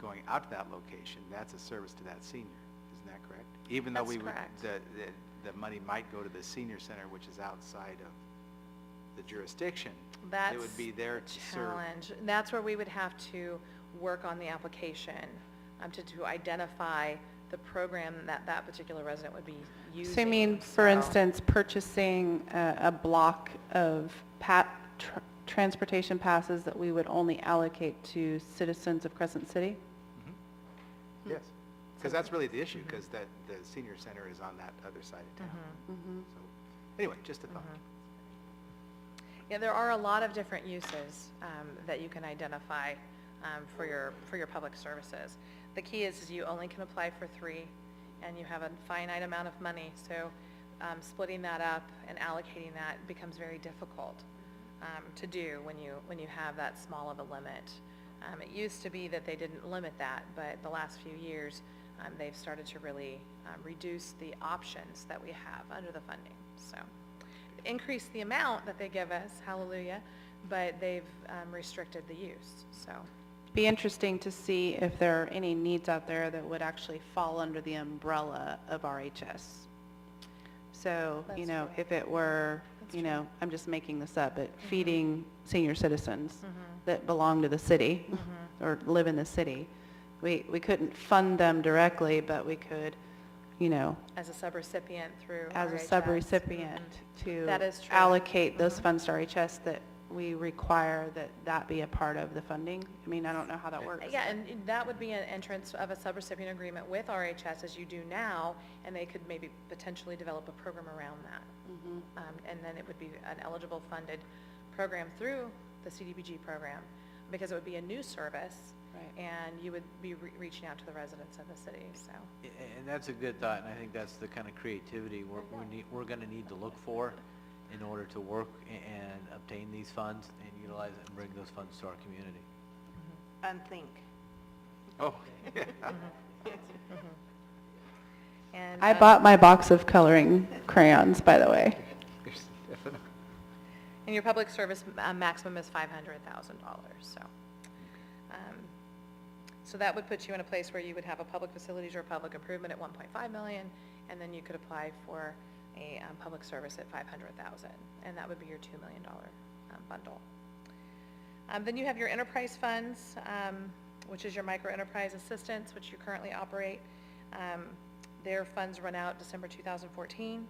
going out to that location, that's a service to that senior. Isn't that correct? Even though the money might go to the senior center, which is outside of the jurisdiction, it would be there to challenge. serve. That's where we would have to work on the application to identify the program that particular resident would be using. So you mean, for instance, purchasing a block of transportation passes that we would only allocate to citizens of Crescent City? Yes, because that's really the issue, because the senior center is on that other side of town. So, anyway, just a thought. Yeah, there are a lot of different uses that you can identify for your public services. The key is you only can apply for 3, and you have a finite amount of money, so splitting that up and allocating that becomes very difficult to do when you have that small of a limit. It used to be that they didn't limit that, but the last few years they've started to really reduce the options that we have under the funding. So increase the amount that they give us, hallelujah, but they've restricted the use. So Be interesting to see if there are any needs out there that would actually fall under the umbrella of RHS. So, you know, if it were, you know, I'm just making this up, but feeding senior citizens that belong to the city or live in the city, we couldn't fund them directly, but we could, you know, as a subrecipient through as a RHS. subrecipient to That is true. allocate those funds to RHS, that we require that be a part of the funding. I mean, I don't know how that works. Yeah, and that would be an entrance of a subrecipient agreement with RHS as you do now, and they could maybe potentially develop a program around that. And then it would be an eligible funded program through the CDBG program, because it would be a new service, and you would be reaching out to the residents of the city, so. And that's a good thought, and I think that's the kind of creativity we're going to need to look for in order to work and obtain these funds and utilize it and bring those funds to our community. Unthink. Oh. And, I bought my box of coloring crayons, by the way. And your public service maximum is $500,000, so. So that would put you in a place where you would have a public facilities or public improvement at 1.5 million, and then you could apply for a public service at 500,000, and that would be your $2 million bundle. Then you have your enterprise funds, which is your micro enterprise assistance, which you currently operate. Their funds run out December 2014,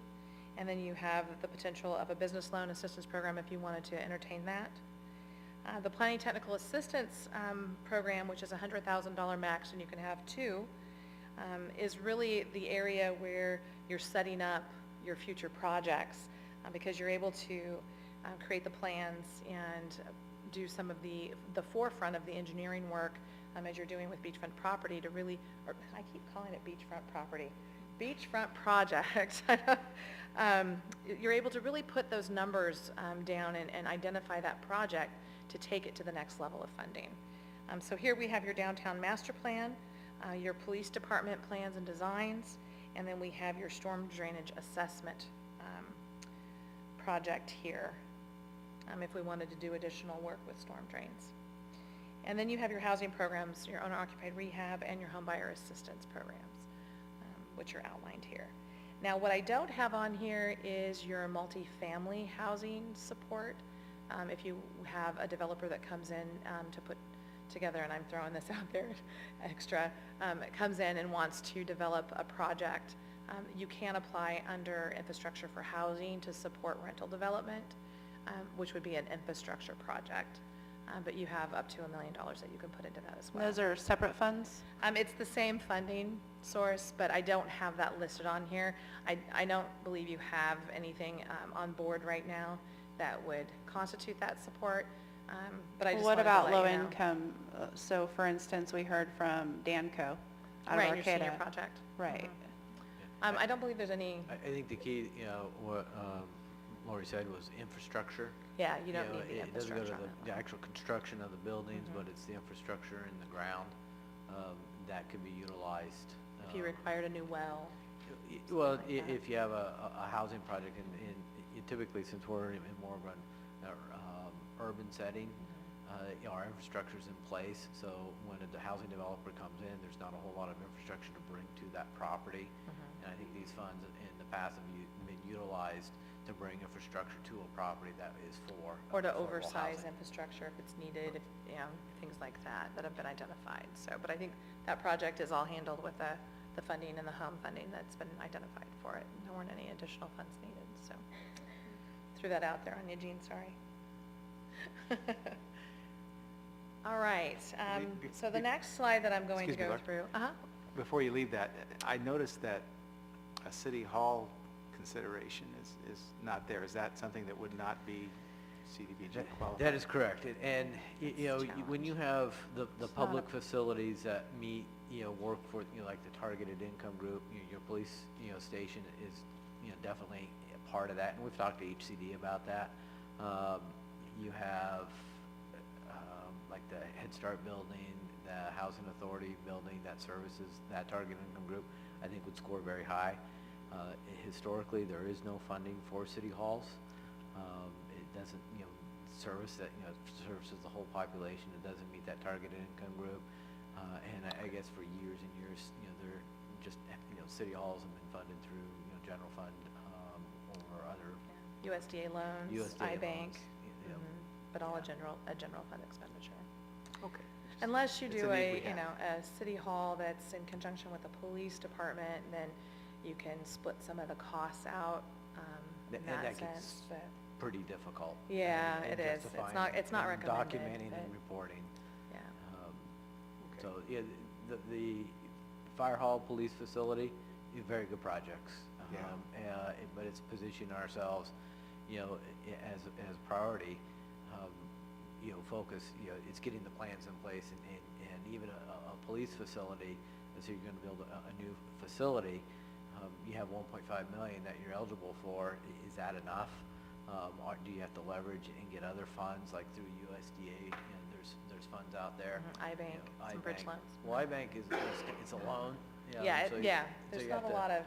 and then you have the potential of a business loan assistance program if you wanted to entertain that. The planning technical assistance program, which is a $100,000 max, and you can have 2, is really the area where you're setting up your future projects, because you're able to create the plans and do some of the forefront of the engineering work as you're doing with beachfront property to really, or I keep calling it beachfront property, beachfront projects. You're able to really put those numbers down and identify that project to take it to the next level of funding. So here we have your downtown master plan, your police department plans and designs, and then we have your storm drainage assessment project here, if we wanted to do additional work with storm drains. And then you have your housing programs, your owner-occupied rehab, and your homebuyer assistance programs, which are outlined here. Now, what I don't have on here is your multifamily housing support. If you have a developer that comes in to put together, and I'm throwing this out there extra, comes in and wants to develop a project, you can apply under infrastructure for housing to support rental development, which would be an infrastructure project. But you have up to $1 million that you can put into that as well. Those are separate funds? It's the same funding source, but I don't have that listed on here. I don't believe you have anything on board right now that would constitute that support. But I just What wanted to about let you low know. income? So for instance, we heard from Danco out Right, of your senior Arcata. project. Right. I don't believe there's any, I think the key, you know, what Lori said was infrastructure. yeah, you don't know, need the it doesn't go infrastructure to on that the one. actual construction of the buildings, but it's the infrastructure in the ground that could be utilized. If you required a new well. Well, something like that. if you have a housing project, and typically, since we're in more of an urban setting, you know, our infrastructure's in place, so when a housing developer comes in, there's not a whole lot of infrastructure to bring to that property. And I think these funds in the past have been utilized to bring infrastructure to a property that is for Or to affordable oversize housing. infrastructure if it's needed, if, you know, things like that have been identified. So, but I think that project is all handled with the funding and the home funding that's been identified for it. There weren't any additional funds needed, so. Threw that out there on you, Jean, sorry. All right, so the next slide that I'm going to Excuse me, go Laura. through. before you leave that, I noticed that a city hall consideration is not there. Is that something that would not be CDBG qualified? That is correct. And, you know, when you have the public facilities that meet, you know, work for, you know, like the targeted income group, your police, you know, station is, you know, definitely a part of that. And we've talked to HCD about that. You have, like the Head Start building, the Housing Authority building that services that target income group, I think would score very high. Historically, there is no funding for city halls. It doesn't, you know, services the whole population. It doesn't meet that targeted income group. And I guess for years and years, you know, they're just, you know, city halls have been funded through, you know, general fund, or other. USDA loans, USDA iBank, loans, you know. but all a general fund expenditure. Okay. Unless you It's do a need a, we you have. know, a city hall that's in conjunction with the police department, then you can split some of the costs out, in And that that sense, gets but, pretty difficult. Yeah, and it is. justifying It's not and recommended, Documenting but- and reporting. yeah. So, yeah, the fire hall, police facility, very good projects. Yeah. But it's positioning ourselves, you know, as priority, you know, focus, you know, it's getting the plans in place and even a police facility, so you're gonna build a new facility, you have 1.5 million that you're eligible for. Is that enough? Or do you have to leverage and get other funds, like through USDA, and there's funds out there? iBank, some bridge iBank. loans. Well, iBank it's a loan. You know, Yeah, so there's you not have a to- lot of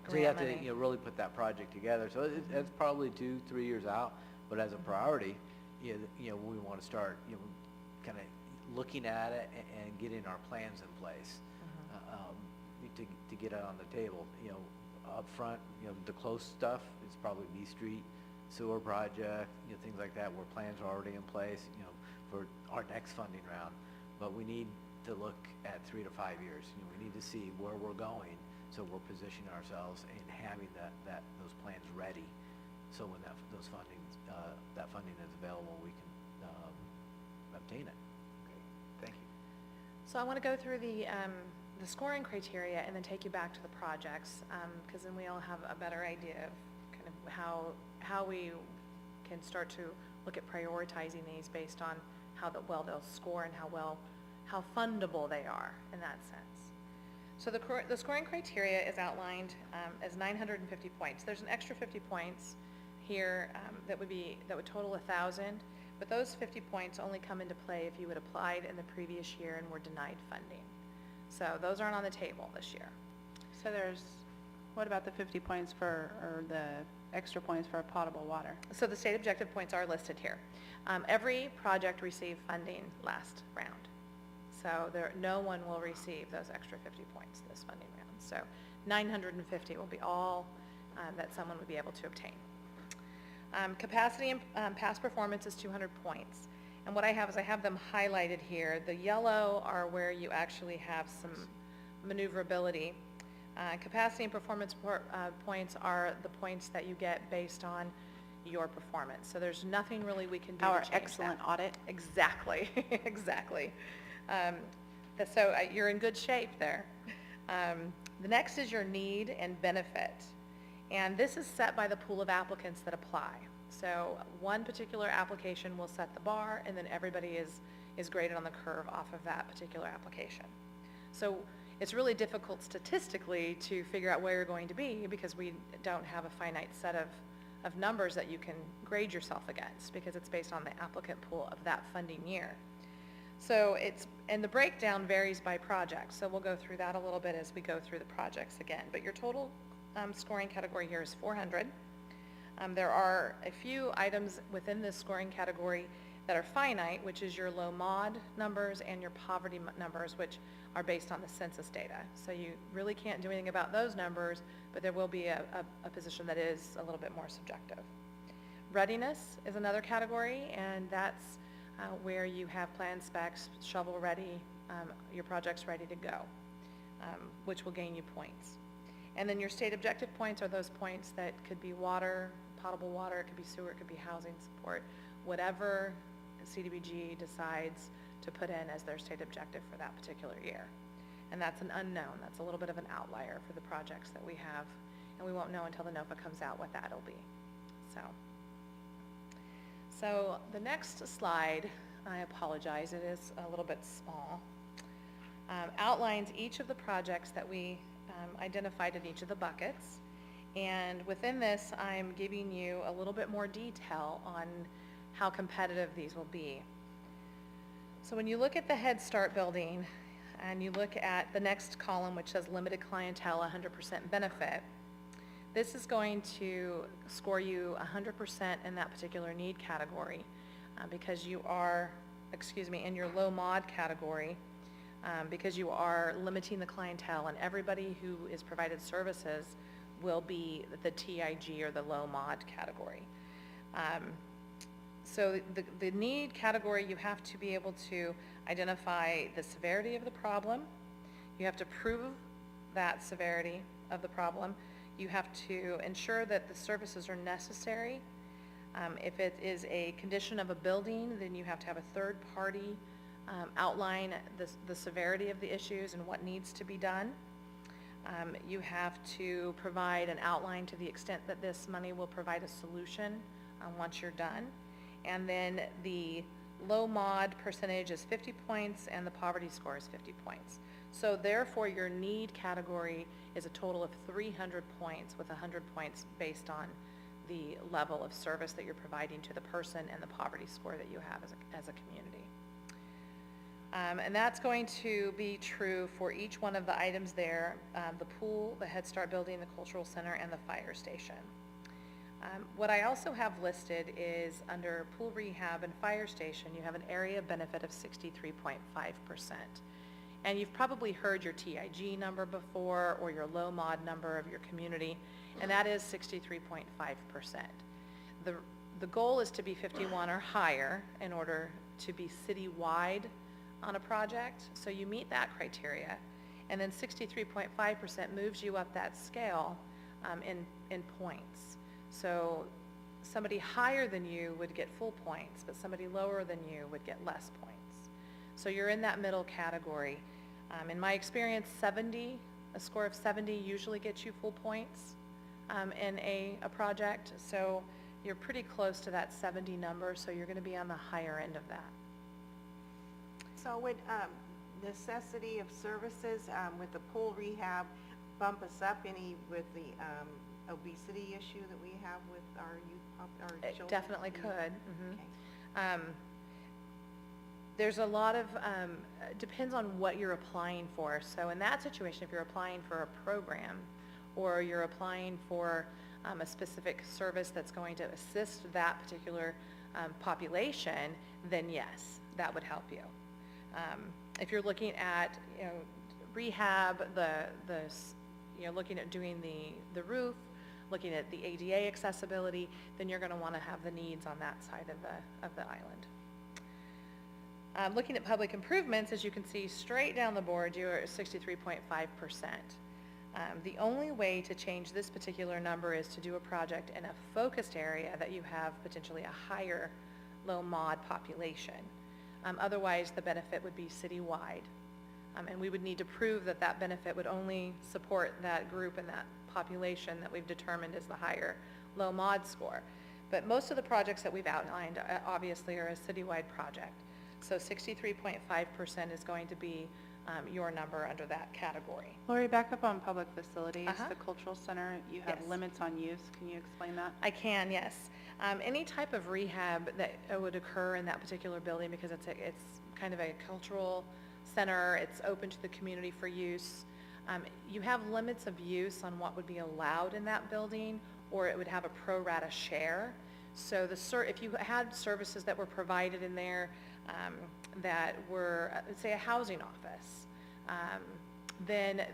So you have grant to, money. you know, really put that project together. So it's probably 2-3 years out, but as a priority, you know, we want to start, you know, kind of looking at it and getting our plans in place, to get it on the table. You know, up front, you know, the close stuff is probably B Street sewer project, you know, things like that, where plans are already in place, you know, for our next funding round. But we need to look at 3 to 5 years. You know, we need to see where we're going, so we're positioning ourselves and having those plans ready. So when that funding is available, we can obtain it. Okay, thank you. So I want to go through the scoring criteria and then take you back to the projects, because then we'll have a better idea of kind of how we can start to look at prioritizing these based on how well they'll score and how fundable they are in that sense. So the scoring criteria is outlined as 950 points. There's an extra 50 points here that would total 1,000, but those 50 points only come into play if you had applied in the previous year and were denied funding. So those aren't on the table this year. So what about the 50 points or the extra points for potable water? So the state objective points are listed here. Every project received funding last round. So no one will receive those extra 50 points this funding round. So 950 will be all that someone would be able to obtain. Capacity and past performance is 200 points. And what I have them highlighted here. The yellow are where you actually have some maneuverability. Capacity and performance points are the points that you get based on your performance. So there's nothing really we can do Our to change excellent that. audit. Exactly, exactly. So you're in good shape there. The next is your need and benefit. And this is set by the pool of applicants that apply. So one particular application will set the bar, and then everybody is graded on the curve off of that particular application. So it's really difficult statistically to figure out where you're going to be, because we don't have a finite set of numbers that you can grade yourself against, because it's based on the applicant pool of that funding year. So and the breakdown varies by project. So we'll go through that a little bit as we go through the projects again. But your total scoring category here is 400. There are a few items within this scoring category that are finite, which is your low mod numbers and your poverty numbers, which are based on the census data. So you really can't do anything about those numbers, but there will be a position that is a little bit more subjective. Readiness is another category, and that's where you have plan specs, shovel ready, your project's ready to go, which will gain you points. And then your state objective points are those points that could be water, potable water, it could be sewer, it could be housing support, whatever CDBG decides to put in as their state objective for that particular year. And that's an unknown. That's a little bit of an outlier for the projects that we have. And we won't know until the NOFA comes out what that'll be. So the next slide, I apologize, it is a little bit small, outlines each of the projects that we identified in each of the buckets. And within this, I'm giving you a little bit more detail on how competitive these will be. So when you look at the Head Start building, and you look at the next column, which says limited clientele, 100% benefit, this is going to score you 100% in that particular need category because you are, in your low mod category, because you are limiting the clientele, and everybody who is provided services will be the TIG or the low mod category. So the need category, you have to be able to identify the severity of the problem. You have to prove that severity of the problem. You have to ensure that the services are necessary. If it is a condition of a building, then you have to have a third party outline the severity of the issues and what needs to be done. You have to provide an outline to the extent that this money will provide a solution once you're done. And then the low mod percentage is 50 points and the poverty score is 50 points. So therefore your need category is a total of 300 points with 100 points based on the level of service that you're providing to the person and the poverty score that you have as a community. And that's going to be true for each one of the items there, the pool, the Head Start building, the cultural center, and the fire station. What I also have listed is under pool rehab and fire station, you have an area benefit of 63.5%. And you've probably heard your TIG number before or your low mod number of your community, and that is 63.5%. The goal is to be 51 or higher in order to be citywide on a project, so you meet that criteria. And then 63.5% moves you up that scale in points. So somebody higher than you would get full points, but somebody lower than you would get less points. So you're in that middle category. In my experience, a score of 70 usually gets you full points in a project. So you're pretty close to that 70 number, so you're going to be on the higher end of that. So would necessity of services with the pool rehab bump us up any with the obesity issue that we have with our youth, our children? It definitely could. Mm-hmm. Okay. There's a lot of, depends on what you're applying for. So in that situation, if you're applying for a program or you're applying for a specific service that's going to assist that particular population, then yes, that would help you. If you're looking at, rehab, looking at doing the roof, looking at the ADA accessibility, then you're going to want to have the needs on that side of the island. Looking at public improvements, as you can see straight down the board, you're at 63.5%. The only way to change this particular number is to do a project in a focused area that you have potentially a higher low mod population. Otherwise, the benefit would be citywide. And we would need to prove that that benefit would only support that group and that population that we've determined is the higher low mod score. But most of the projects that we've outlined obviously are a citywide project. So 63.5% is going to be your number under that category. Lori, back up on public facilities, Uh-huh. the cultural center, you have Yes. limits on use. Can you explain that? I can, yes. Any type of rehab that would occur in that particular building, because it's kind of a cultural center, it's open to the community for use. You have limits of use on what would be allowed in that building, or it would have a pro rata share. So if you had services that were provided in there that were, say, a housing office, then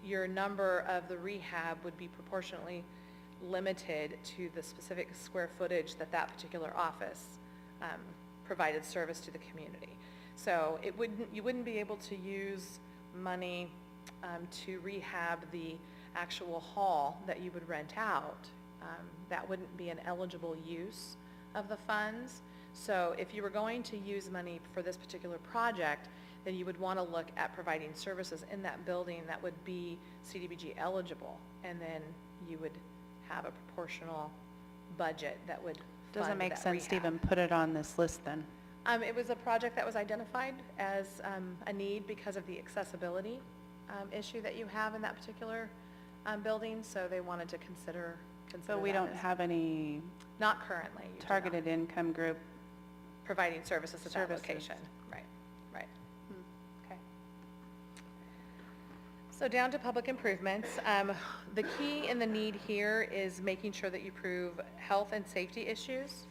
your number of the rehab would be proportionately limited to the specific square footage that that particular office provided service to the community. So you wouldn't be able to use money to rehab the actual hall that you would rent out. That wouldn't be an eligible use of the funds. So if you were going to use money for this particular project, then you would want to look at providing services in that building that would be CDBG eligible, and then you would have a proportional budget that would Does it fund make that sense to rehab. even put it on this list then? It was a project that was identified as a need because of the accessibility issue that you have in that particular building, so they wanted to consider But we that don't as- have any Not currently. you do not. targeted income group. Providing services at that Services. location. Right, right. Okay. So down to public improvements. The key and the need here is making sure that you prove health and safety issues.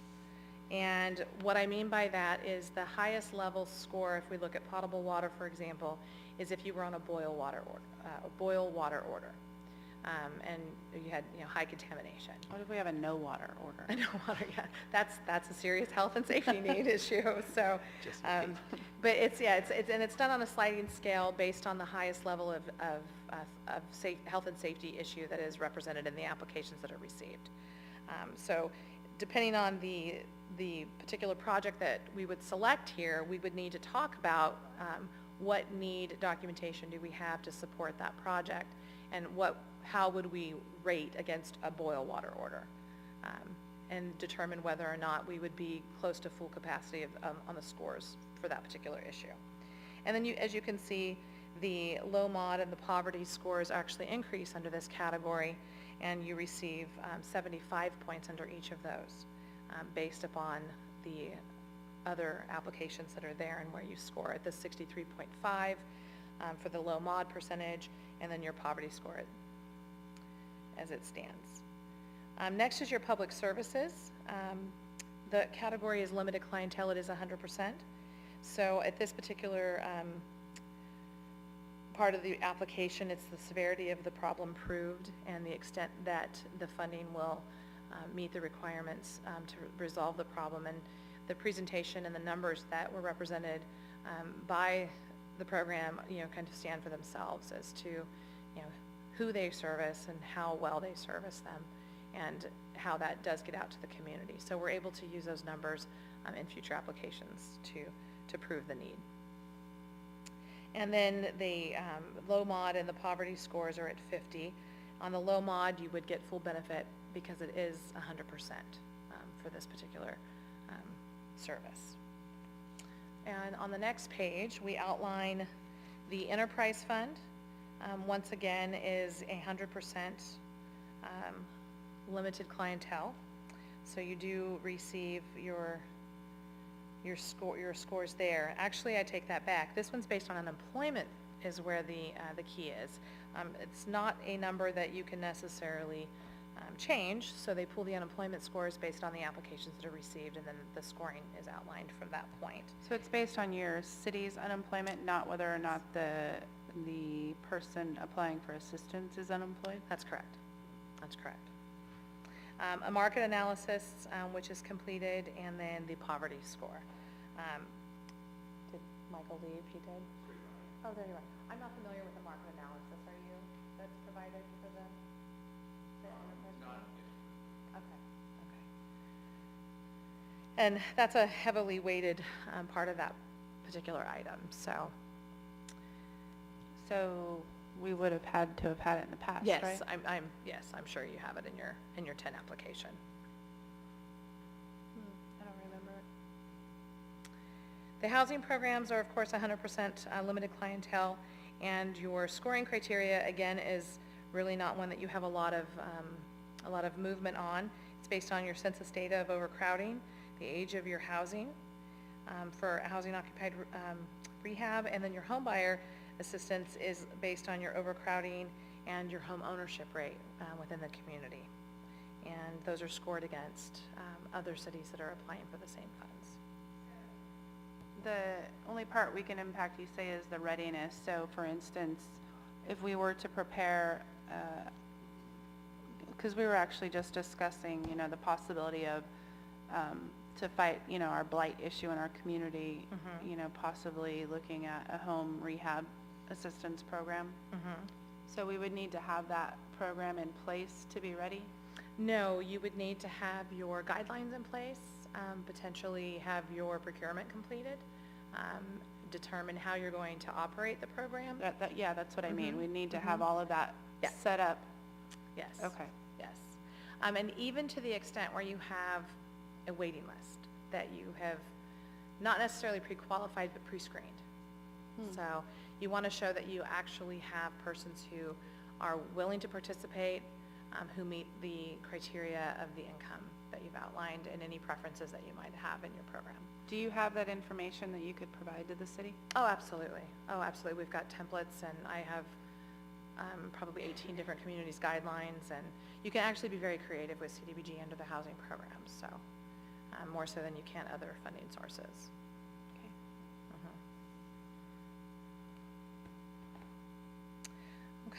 And what I mean by that is the highest level score, if we look at potable water, for example, is if you were on a boil water order. And you had, high contamination. What if we have a no water order? I know water, yeah, that's a serious health and safety need issue, so. Just But it's done on a sliding scale based on the highest level of health and safety issue that is represented in the applications that are received. So depending on the particular project that we would select here, we would need to talk about what need documentation do we have to support that project, and how would we rate against a boil water order, and determine whether or not we would be close to full capacity on the scores for that particular issue. And then as you can see, the low mod and the poverty scores actually increase under this category, and you receive 75 points under each of those, based upon the other applications that are there and where you score at the 63.5 for the low mod percentage, and then your poverty score as it stands. Next is your public services. The category is limited clientele. It is 100%. So at this particular part of the application, it's the severity of the problem proved and the extent that the funding will meet the requirements to resolve the problem. And the presentation and the numbers that were represented by the program, kind of stand for themselves as to, who they service and how well they service them, and how that does get out to the community. So we're able to use those numbers in future applications to prove the need. And then the low mod and the poverty scores are at 50. On the low mod, you would get full benefit because it is 100% for this particular service. And on the next page, we outline the enterprise fund. Once again, is 100% limited clientele. So you do receive your scores there. Actually, I take that back. This one's based on unemployment is where the key is. It's not a number that you can necessarily change, so they pull the unemployment scores based on the applications that are received, and then the scoring is outlined from that point. So it's based on your city's unemployment, not whether or not the person applying for assistance is unemployed? That's correct. That's correct. A market analysis, which is completed, and then the poverty score. Did Michael leave? He did? Oh, there you are. I'm not familiar with the market analysis. Are you? That's provided for the enterprise? Okay, okay. And that's a heavily weighted part of that particular item, so. So we would have had to have had it in the past, Yes, right? I'm sure you have it in your 10 application. I don't remember it. The housing programs are, of course, 100% limited clientele, and your scoring criteria, again, is really not one that you have a lot of movement on. It's based on your census data of overcrowding, the age of your housing for housing occupied rehab, and then your home buyer assistance is based on your overcrowding and your home ownership rate within the community. And those are scored against other cities that are applying for the same funds. The only part we can impact, you say, is the readiness. So for instance, if we were to prepare, because we were actually just discussing, the possibility of to fight, our blight issue in our community, possibly looking at a home rehab assistance program. So we would need to have that program in place to be ready? No, you would need to have your guidelines in place, potentially have your procurement completed, determine how you're going to operate the program. Yeah, that's what I mean. Mhm, We need to have mhm. all of that Yes. set up. Yes. Okay. Yes. And even to the extent where you have a waiting list that you have not necessarily pre-qualified, but pre-screened. So you want to show that you actually have persons who are willing to participate, who meet the criteria of the income that you've outlined and any preferences that you might have in your program. Do you have that information that you could provide to the city? Oh, absolutely. Oh, absolutely. We've got templates, and I have probably 18 different communities guidelines, and you can actually be very creative with CDBG under the housing program, so more so than you can other funding sources.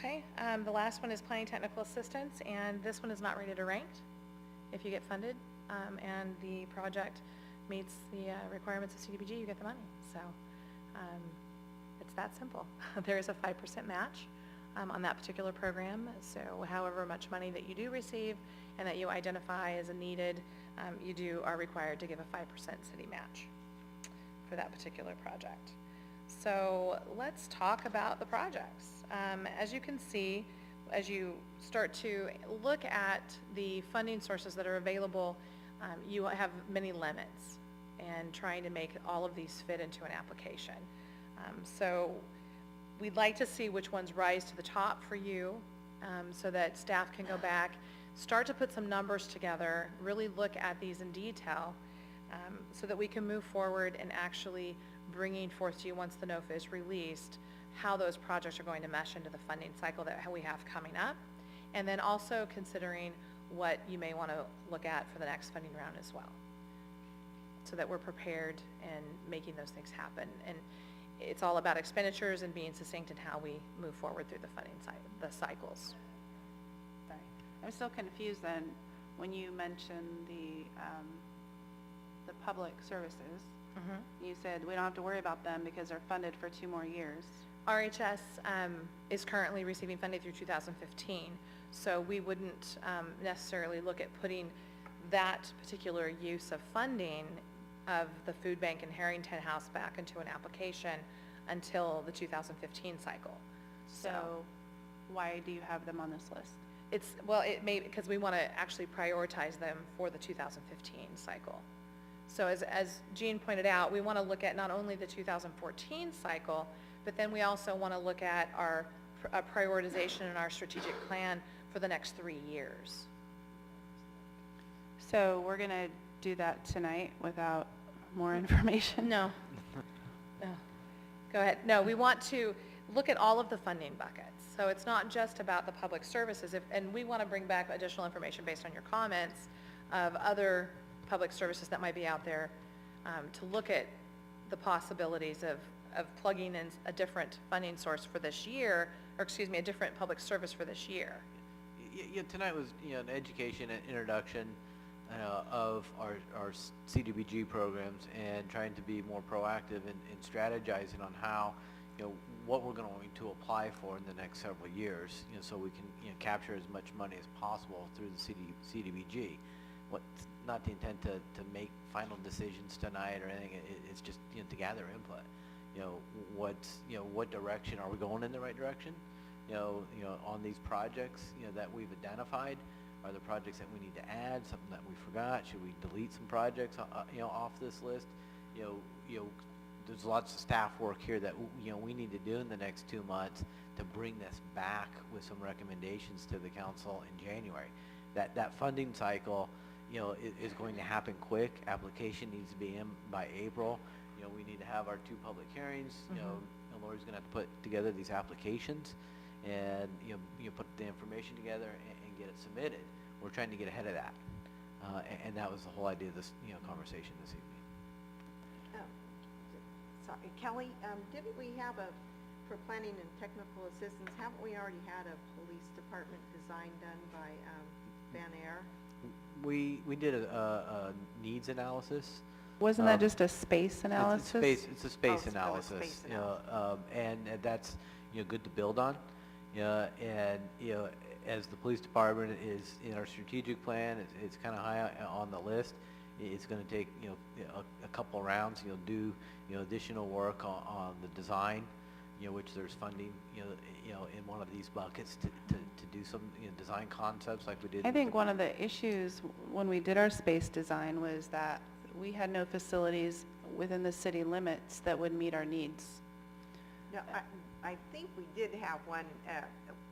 Okay, the last one is planning technical assistance, and this one is not rated or ranked. If you get funded and the project meets the requirements of CDBG, you get the money. So it's that simple. There is a 5% match on that particular program. So however much money that you do receive and that you identify as needed, you are required to give a 5% city match for that particular project. So let's talk about the projects. As you can see, as you start to look at the funding sources that are available, you have many limits and trying to make all of these fit into an application. So we'd like to see which ones rise to the top for you so that staff can go back, start to put some numbers together, really look at these in detail so that we can move forward and actually bringing forth to you once the NOFA is released how those projects are going to mesh into the funding cycle that we have coming up, and then also considering what you may want to look at for the next funding round as well, so that we're prepared and making those things happen. And it's all about expenditures and being succinct in how we move forward through the funding the cycles. Sorry. I'm still confused then when you mentioned the public services. You said we don't have to worry about them because they're funded for 2 more years. RHS is currently receiving funding through 2015, so we wouldn't necessarily look at putting that particular use of funding of the food bank and Harrington House back into an application until the 2015 cycle. So why do you have them on this list? It may because we want to actually prioritize them for the 2015 cycle. So as Jean pointed out, we want to look at not only the 2014 cycle, but then we also want to look at our prioritization and our strategic plan for the next 3 years. So we're going to do that tonight without more information? No. No. Go ahead. No, we want to look at all of the funding buckets. So it's not just about the public services, and we want to bring back additional information based on your comments of other public services that might be out there to look at the possibilities of plugging in a different funding source for this year, or excuse me, a different public service for this year. Yeah, tonight was, an education and introduction of our CDBG programs and trying to be more proactive in strategizing on how, what we're going to apply for in the next several years, so we can, capture as much money as possible through the CDBG. What's not the intent to make final decisions tonight or anything. It's just, to gather input. What direction are we going in the right direction? On these projects, that we've identified. Are there projects that we need to add? Something that we forgot? Should we delete some projects, off this list? There's lots of staff work here that we need to do in the next 2 months to bring this back with some recommendations to the council in January. That funding cycle, is going to happen quick. Application needs to be in by April. We need to have our 2 public hearings. Lori's going to have to put together these applications and put the information together and get it submitted. We're trying to get ahead of that, and that was the whole idea of this conversation this evening. Sorry, Kelly, didn't we have for planning and technical assistance, haven't we already had a police department design done by Van Air? We did a needs analysis. Wasn't that just a space analysis? It's a space analysis, and that's good to build on. And as the police department is in our strategic plan, it's kind of high on the list. it's gonna take, a couple rounds, do, additional work on the design, which there's funding, in one of these buckets to do some, design concepts like we did. I with think the- one of the issues when we did our space design was that we had no facilities within the city limits that would meet our needs. No, I think we did have one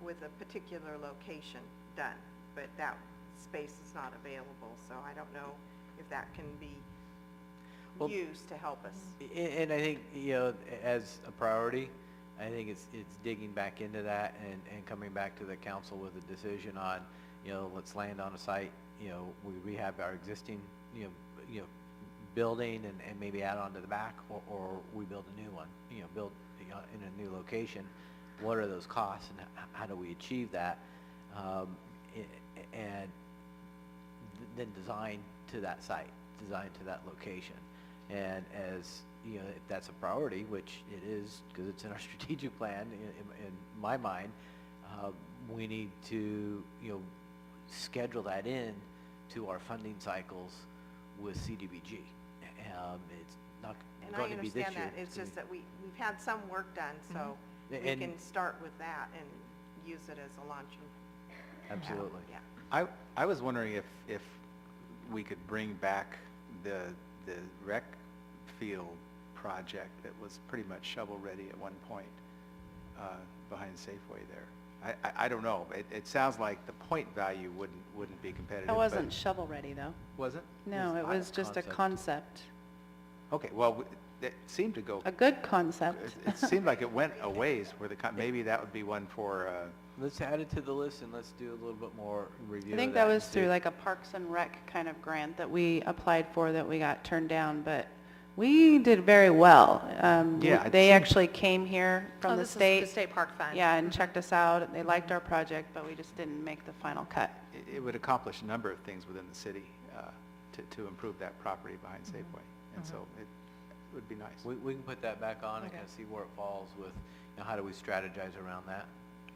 with a particular location done, but that space is not available, so I don't know if that can be Well, used to help us. And I think, as a priority, I think it's digging back into that and coming back to the council with a decision on, let's land on a site, we rehab our existing, building and maybe add on to the back, or we build a new one, build in a new location. What are those costs and how do we achieve that? And then design to that site, design to that location. And as, if that's a priority, which it is, because it's in our strategic plan, in my mind, we need to, schedule that in to our funding cycles with CDBG. It's not And going I to be this year. understand that, it's just that we've had some work done, so we And- can start with that and use it as a launching. Absolutely. Yeah. I was wondering if we could bring back the rec field project that was pretty much shovel-ready at one point behind Safeway there. I don't know. It sounds like the point value wouldn't be competitive. It but- wasn't shovel-ready, though. Was it? No, it was just a concept. Okay, well, it seemed to go. A good concept. It seemed like it went a ways where maybe that would be one for, Let's add it to the list and let's do a little bit more review I of think that and was see. through like a Parks and Rec kind of grant that we applied for that we got turned down, but we did very well. Yeah, it They seemed- actually came here from the This is state. the State Park Fund. Yeah, and checked us out. They liked our project, but we just didn't make the final cut. it would accomplish a number of things within the city to improve that property behind Safeway. And so it would be nice. We can put that back on and kind of see where it falls with, how do we strategize around that?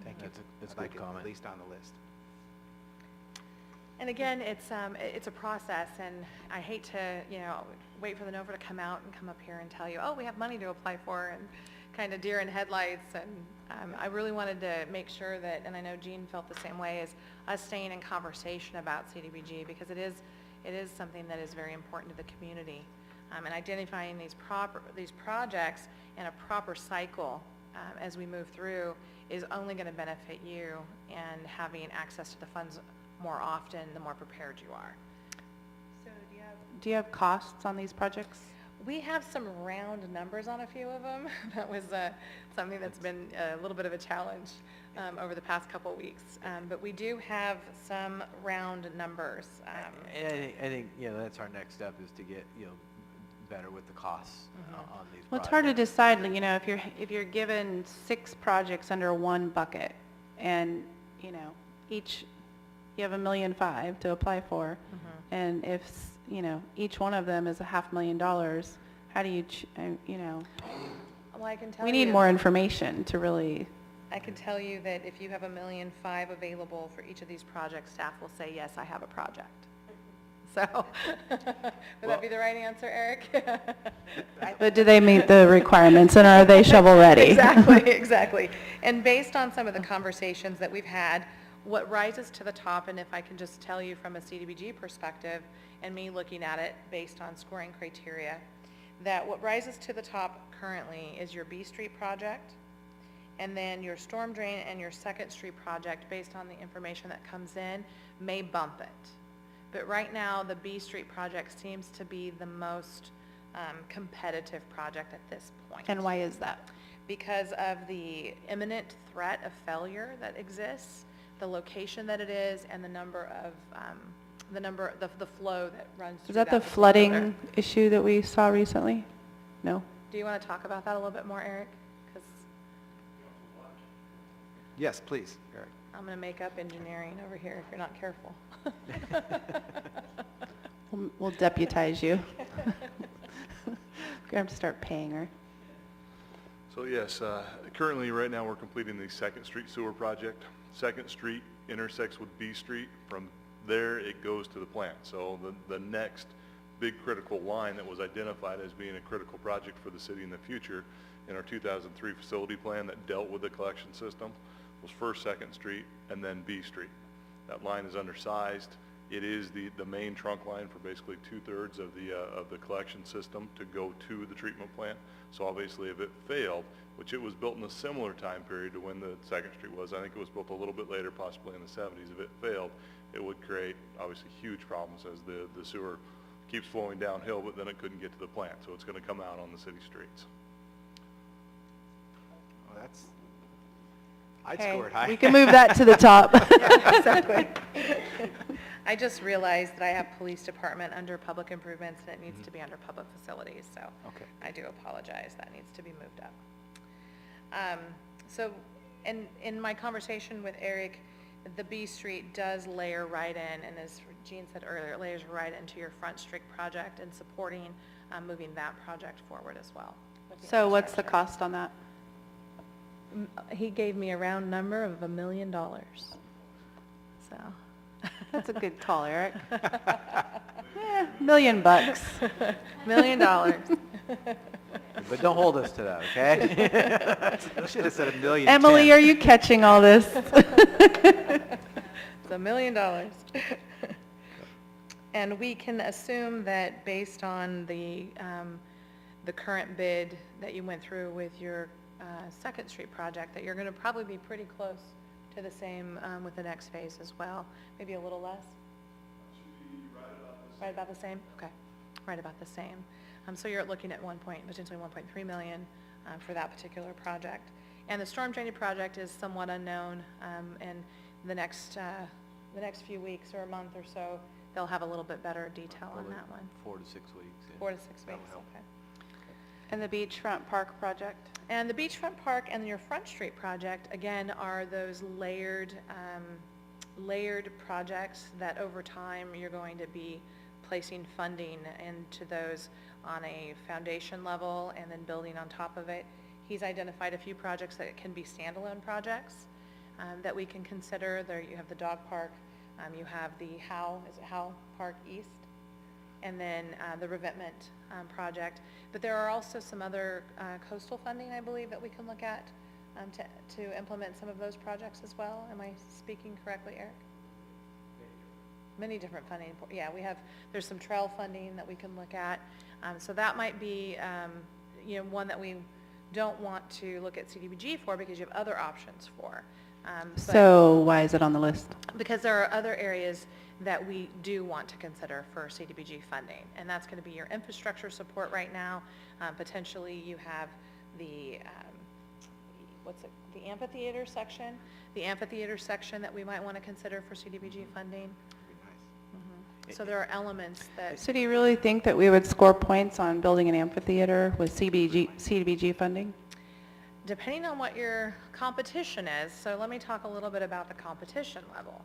Thank you. That's a I'd like good it comment. at least on the list. And again, it's a process, and I hate to, wait for the NOVA to come out and come up here and tell you, oh, we have money to apply for, and kind of deer in headlights, and I really wanted to make sure that, and I know Jean felt the same way, is us staying in conversation about CDBG, because it is something that is very important to the community. And identifying these projects in a proper cycle as we move through is only going to benefit you, and having access to the funds more often, the more prepared you are. So do you have costs on these projects? We have some round numbers on a few of them. That was something that's been a little bit of a challenge over the past couple of weeks. But we do have some round numbers. And I think, that's our next step, is to get, better with the costs on these Well, it's projects. hard to decide, if you're given 6 projects under one bucket, and, each, you have $1.5 million to apply for, and if, each one of them is $500,000, how do you, Well, I can tell we need you- more information to really, I can tell you that if you have $1.5 million available for each of these projects, staff will say, yes, I have a project. So, would that be the right answer, Eric? but do they meet the requirements, and are they shovel-ready? Exactly. And based on some of the conversations that we've had, what rises to the top, and if I can just tell you from a CDBG perspective, and me looking at it based on scoring criteria, that what rises to the top currently is your B Street project, and then your storm drain and your Second Street project, based on the information that comes in, may bump it. But right now, the B Street project seems to be the most competitive project at this point. And why is that? Because of the imminent threat of failure that exists, the location that it is, and the number of, the flow that runs through Is that the particular- flooding issue that we saw recently? No? Do you want to talk about that a little bit more, Eric? Because Yes, please, Eric. I'm going to make up engineering over here if you're not careful. We'll deputize you. We're going to have to start paying her. So yes, currently, right now, we're completing the Second Street sewer project. Second Street intersects with B Street. From there, it goes to the plant. So the next big critical line that was identified as being a critical project for the city in the future in our 2003 facility plan that dealt with the collection system was First, Second Street, and then B Street. That line is undersized. It is the main trunk line for basically 2/3 of the collection system to go to the treatment plant. So obviously if it failed, which it was built in a similar time period to when the Second Street was, I think it was built a little bit later, possibly in the 70s. If it failed, it would create obviously huge problems as the sewer keeps flowing downhill, but then it couldn't get to the plant. So it's going to come out on the city streets. Well, that's, I'd Okay, score it high. we can move that to the top. Yeah, exactly. I just realized that I have police department under public improvements and it needs to be under public facilities, so Okay. I do apologize. That needs to be moved up. So in my conversation with Eric, the B Street does layer right in, and as Jean said earlier, it layers right into your Front Street project and supporting moving that project forward as well. with the So what's the infrastructure. cost on that? He gave me a round number of $1 million. So. That's a good call, Eric. Yeah, $1 million. $1 million. But don't hold us to that, okay? I should have said $1 million. Emily, are you catching all this? It's $1 million. And we can assume that based on the current bid that you went through with your Second Street project, that you're going to probably be pretty close to the same with the next phase as well. Maybe a little less? Right about the same? Okay, right about the same. So you're looking at potentially 1.3 million for that particular project. And the storm drainage project is somewhat unknown, and the next few weeks or a month or so, they'll have a little bit better detail on that one. 4 to 6 weeks. Yeah. 4 to 6 That would weeks, help. okay. And the beachfront park project? And the beachfront park and your Front Street project, again, are those layered projects that over time you're going to be placing funding into those on a foundation level and then building on top of it. He's identified a few projects that can be standalone projects that we can consider. There you have the dog park, you have the Howe Park East, and then the revetment project. But there are also some other coastal funding, I believe, that we can look at to implement some of those projects as well. Am I speaking correctly, Eric? Many different funding. Yeah, there's some trail funding that we can look at. So that might be, one that we don't want to look at CDBG for because you have other options for. So why is it on the list? Because there are other areas that we do want to consider for CDBG funding, and that's going to be your infrastructure support right now. Potentially you have the, the amphitheater section. The amphitheater section that we might want to consider for CDBG funding. So there are elements that... So do you really think that we would score points on building an amphitheater with CDBG funding? Depending on what your competition is, so let me talk a little bit about the competition level.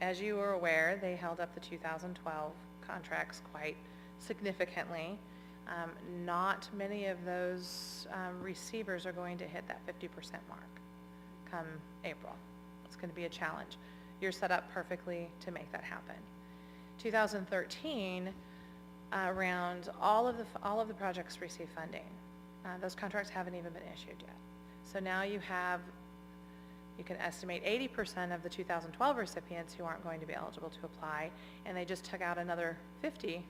As you are aware, they held up the 2012 contracts quite significantly. Not many of those receivers are going to hit that 50% mark come April. It's going to be a challenge. You're set up perfectly to make that happen. 2013, around all of the projects receive funding. Those contracts haven't even been issued yet. So now you can estimate 80% of the 2012 recipients who aren't going to be eligible to apply, and they just took out another 50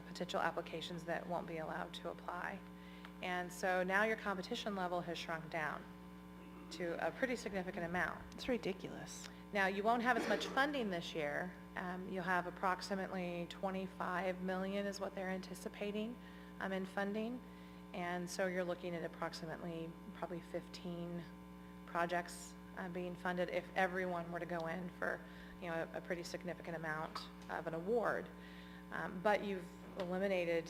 potential applications that won't be allowed to apply. And so now your competition level has shrunk down to a pretty significant amount. It's ridiculous. Now, you won't have as much funding this year. You'll have approximately 25 million is what they're anticipating in funding. And so you're looking at approximately probably 15 projects being funded if everyone were to go in for, a pretty significant amount of an award. But you've eliminated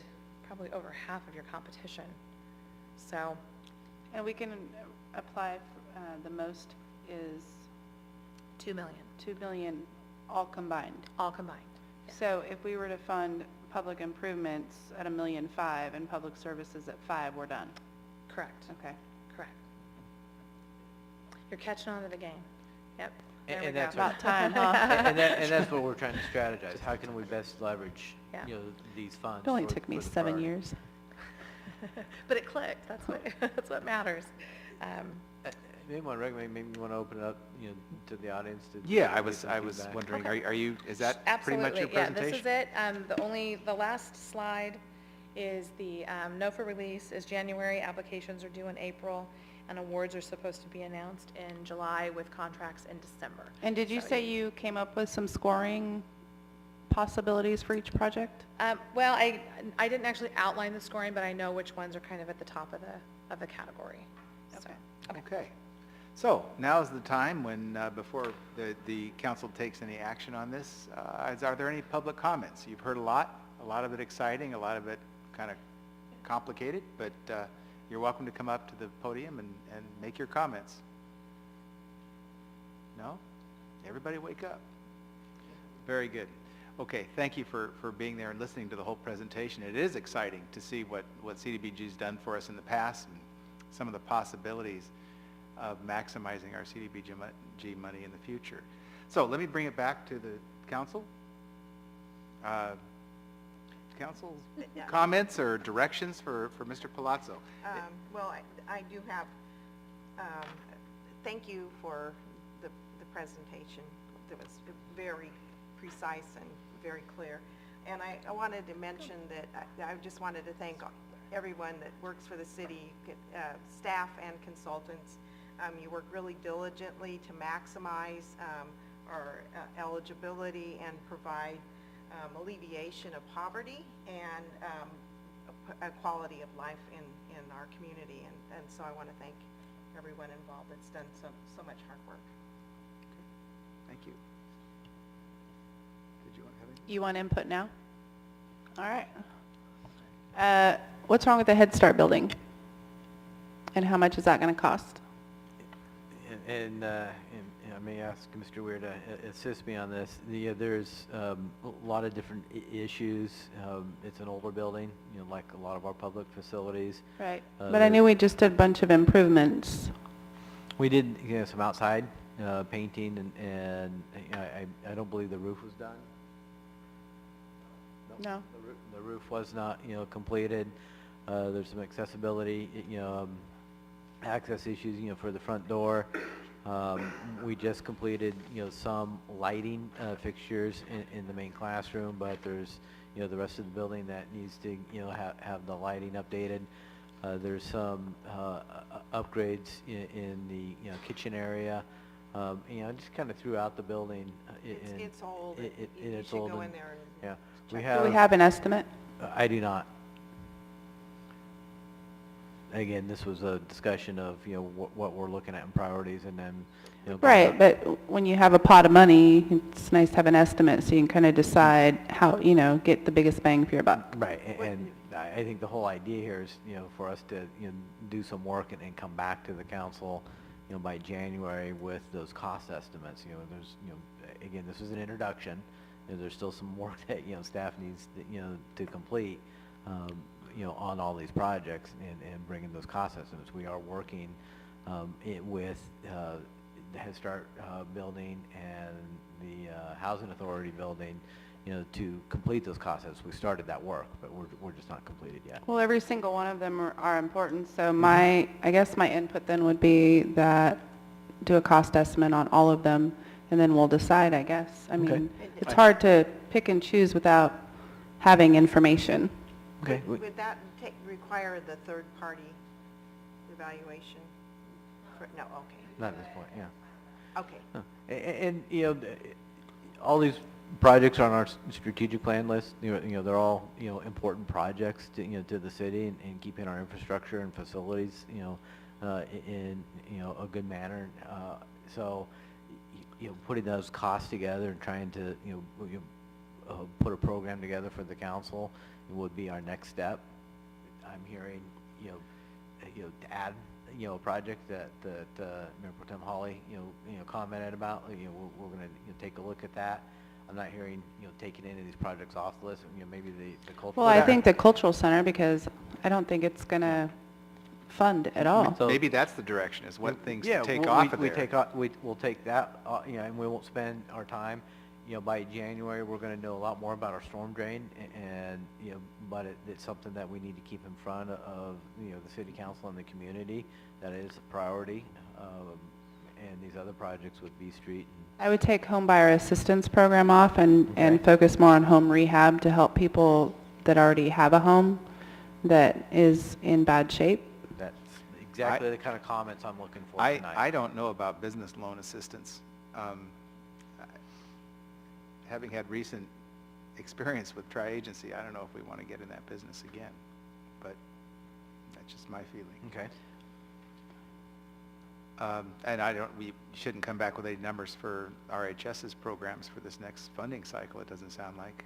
probably over half of your competition. So. And we can apply, the most is? 2 million. 2 million all combined. All combined. Yeah. So if we were to fund public improvements at $1.5 million and public services at $5 million, we're done. Correct. Okay. Correct. You're catching on to the game. Yep. There we And go. that's About time, huh? And that's what we're trying to strategize. How can we best leverage, Yeah. these funds? It only for- took me for the 7 priority? years. But it clicked, that's what, that's what matters. Maybe want to recommend, maybe you want to open it up, to the audience to. Yeah, to I get was, some I was feedback. wondering, Okay. are you, is that pretty much your presentation? Absolutely, yeah, this is it. The last slide is the no for release is January, applications are due in April, and awards are supposed to be announced in July with contracts in December. And did you So say you came up with some scoring possibilities for each project? Well, I didn't actually outline the scoring, but I know which ones are kind of at the top of the category. So, Okay. So now is the time when, before the council takes any action on this, are there any public comments? You've heard a lot of it exciting, a lot of it kind of complicated, but you're welcome to come up to the podium and make your comments. No? Everybody wake up. Very good. Okay, thank you for being there and listening to the whole presentation. It is exciting to see what CDBG's done for us in the past and some of the possibilities of maximizing our CDBG money in the future. So let me bring it back to the council. Council's comments or directions for Mr. Palazzo? Well, I do have, thank you for the presentation. It was very precise and very clear. And I wanted to mention that I just wanted to thank everyone that works for the city, staff and consultants. You work really diligently to maximize our eligibility and provide alleviation of poverty and a quality of life in our community. And so I want to thank everyone involved that's done so much hard work. Thank you. Did you want to have anything? You want input now? All right. What's wrong with the Head Start building? And how much is that going to cost? And I may ask Mr. Weir to assist me on this. There's a lot of different issues. It's an older building, like a lot of our public facilities. Right. But I knew we just did a bunch of improvements. We did some outside painting, and I don't believe the roof was done. No. The roof was not, completed. There's some accessibility, access issues, for the front door. We just completed, some lighting fixtures in the main classroom, but there's, the rest of the building that needs to, have the lighting updated. There's some upgrades in the, kitchen area. Just kind of throughout the building. It's old. You It's should old. go and- in there and Yeah. Do we have an estimate? I do not. Again, this was a discussion of, what we're looking at in priorities, and then, Right, but when you have a pot of money, it's nice to have an estimate so you can kind of decide how, get the biggest bang for your buck. Right, and I think the whole idea here is, for us to, do some work and come back to the council, by January with those cost estimates. There's, again, this is an introduction. There's still some work that, staff needs, to complete, on all these projects and bringing those cost estimates. We are working with the Head Start building and the Housing Authority building, to complete those cost estimates. We started that work, but we're just not completed yet. Well, every single one of them are important, so I guess my input then would be that do a cost estimate on all of them, and then we'll decide, I guess. I mean, it's hard to pick and choose without having information. Okay. Would that require the third-party evaluation? No, okay. Not at this point, yeah. Okay. And, all these projects are on our strategic plan list. They're all, important projects to, to the city and keeping our infrastructure and facilities, in, a good manner. So, putting those costs together and trying to, put a program together for the council would be our next step. I'm hearing, to add, a project that Mayor Pro Tem Hawley, commented about. We're going to take a look at that. I'm not hearing, taking any of these projects off the list. Maybe the cultural. Well, I think the cultural center, because I don't think it's going to fund at all. So- Maybe that's the direction, is what things Yeah, to take we- off of we there. take off- we'll take that, and we won't spend our time, by January, we're gonna know a lot more about our storm drain, and, but it's something that we need to keep in front of, the city council and the community, that is a priority, and these other projects with B Street. I would take home buyer assistance program off and focus more on home rehab to help people that already have a home that is in bad shape. That's exactly the kind of comments I'm looking for I tonight. don't know about business loan assistance. Having had recent experience with Tri-Agency, I don't know if we want to get in that business again, but that's just my feeling. Okay. And we shouldn't come back with any numbers for RHS's programs for this next funding cycle, it doesn't sound like,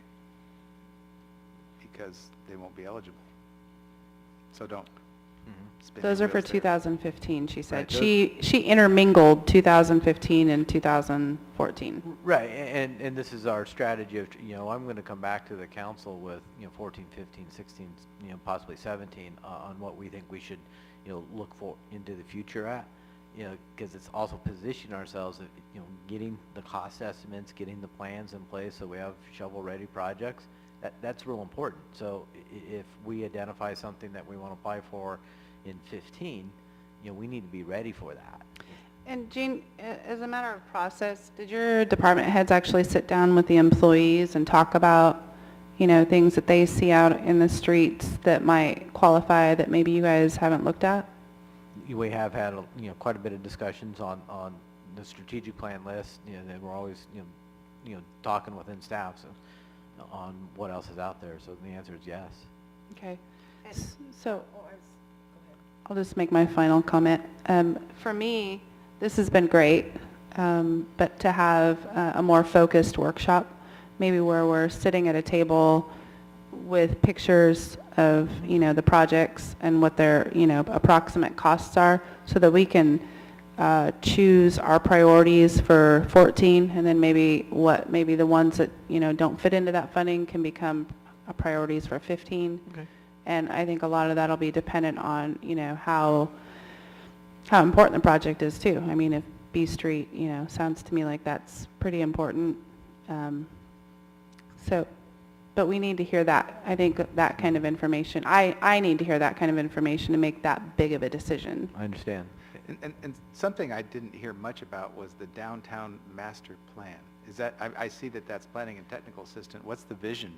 because they won't be eligible. So don't spin your Those are for wheels there. 2015, she said. Right, She intermingled 2015 and 2014. Right, and this is our strategy of, I'm gonna come back to the council with, 14, 15, 16, possibly 17, on what we think we should, look for into the future at, because it's also position ourselves, getting the cost estimates, getting the plans in place so we have shovel-ready projects. That's real important. So if we identify something that we want to apply for in 15, we need to be ready for that. And Jean, as a matter of process, did your department heads actually sit down with the employees and talk about, things that they see out in the streets that might qualify that maybe you guys haven't looked at? We have had, quite a bit of discussions on the strategic plan list, and we're always, talking within staff on what else is out there. So the answer is yes. Okay. So I'll just make my final comment. For me, this has been great, but to have a more focused workshop, maybe where we're sitting at a table with pictures of, the projects and what their, approximate costs are, so that we can choose our priorities for 14, and then maybe the ones that, don't fit into that funding can become priorities for 15. Okay. And I think a lot of that will be dependent on, how important the project is too. I mean, if B Street, sounds to me like that's pretty important. But we need to hear that. I think that kind of information. I need to hear that kind of information to make that big of a decision. I understand. And something I didn't hear much about was the downtown master plan. Is that, I see that that's planning and technical assistant. What's the vision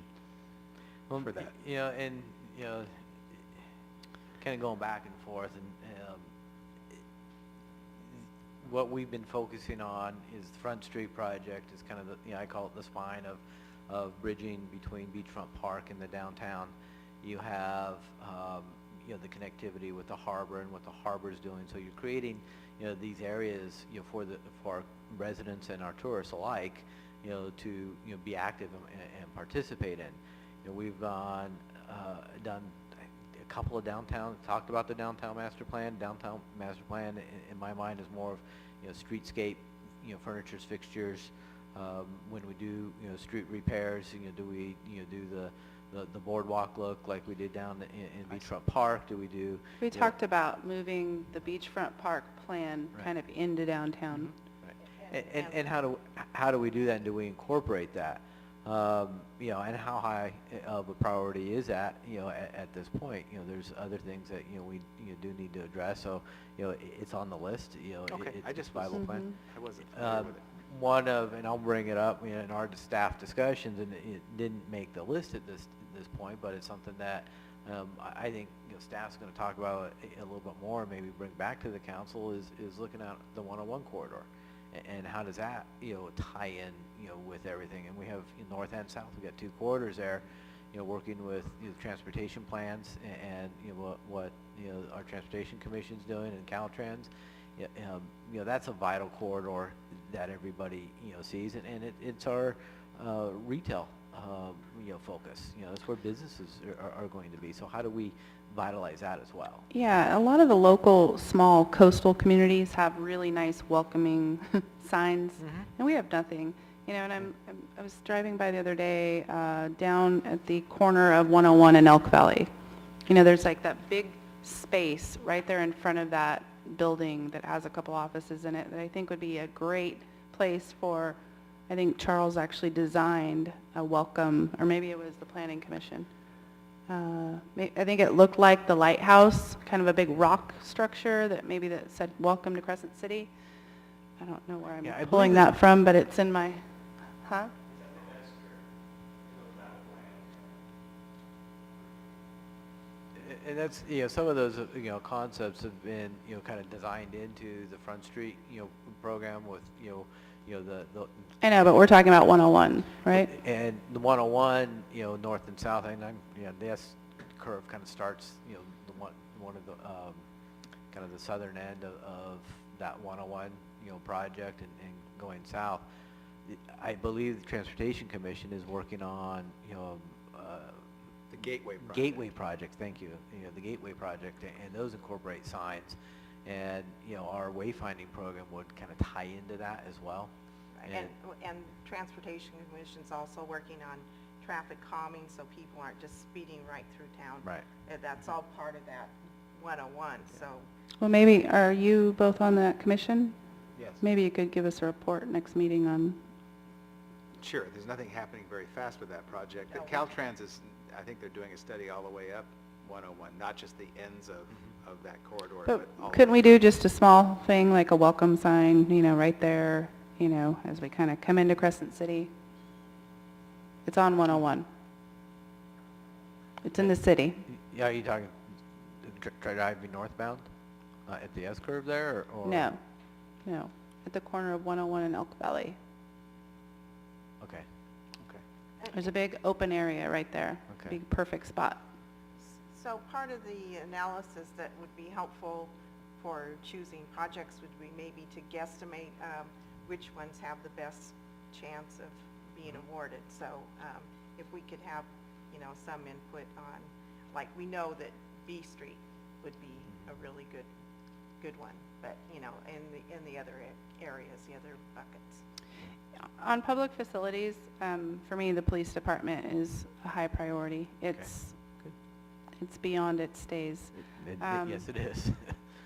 for that? Kind of going back and forth, and what we've been focusing on is the Front Street project is kind of the, I call it the spine of bridging between Beachfront Park and the downtown. You have, the connectivity with the harbor and what the harbor is doing. So you're creating, these areas, for our residents and our tourists alike, to, be active and participate in. We've done a couple of downtown, talked about the downtown master plan. Downtown master plan, in my mind, is more of, streetscape, furnitures, fixtures. When we do, street repairs, do we, do the boardwalk look like we did down in Beachfront Park? Do we do? We talked about moving the Beachfront Park plan kind of into downtown. Right. And how do we do that, and do we incorporate that? And how high of a priority is that, at this point? There's other things that, we do need to address. So, it's on the list, Okay, it's I just a viable plan. I wasn't familiar with it. One of, and I'll bring it up, in our staff discussions, and it didn't make the list at this point, but it's something that I think staff's going to talk about a little bit more, maybe bring back to the council, is looking at the 101 corridor, and how does that tie in with everything. And we have north and south, we've got two corridors there, working with transportation plans and what our transportation commission's doing and Caltrans. That's a vital corridor that everybody sees, and it's our retail focus. That's where businesses are going to be. So how do we vitalize that as well? Yeah, a lot of the local small coastal communities have really nice welcoming signs, and we have nothing. And I was driving by the other day down at the corner of 101 and Elk Valley. There's like that big space right there in front of that building that has a couple offices in it that I think would be a great place for, I think Charles actually designed a welcome, or maybe it was the Planning Commission. I think it looked like the lighthouse, kind of a big rock structure that maybe that said, "Welcome to Crescent City." I don't know where I'm Yeah, I pulling believe that from, but it's in my, huh? And that's, some of those, concepts have been, kind of designed into the Front Street, program with, the I know, but we're talking about 101, right? and the 101, north and south, and the S curve kind of starts, the one of the, kind of the southern end of that 101, project and going south. I believe the Transportation Commission is working on, The Gateway project. Gateway project, thank you. The Gateway project, and those incorporate signs. And, our wayfinding program would kind of tie into that as well. And Transportation Commission's also working on traffic calming, so people aren't just speeding right through town. Right. And that's all part of that 101, so. Well, maybe, are you both on that commission? Yes. Maybe you could give us a report next meeting on, Sure, there's nothing happening very fast with that project, but No. Caltrans is, I think they're doing a study all the way up 101, not just the ends of that corridor, but but all couldn't the we do just a small thing, like a welcome sign, right there, as we kind of come into Crescent City? It's on 101. It's in the city. Yeah, are you talking driving northbound at the S curve there, or? No, at the corner of 101 and Elk Valley. Okay. There's a big open area right there. Okay. Big perfect spot. So part of the analysis that would be helpful for choosing projects would be maybe to guesstimate which ones have the best chance of being awarded. So if we could have, some input on, like, we know that B Street would be a really good one, but, in the other areas, the other buckets. On public facilities, for me, the police department is a high priority. It's beyond its days. Yes, it is.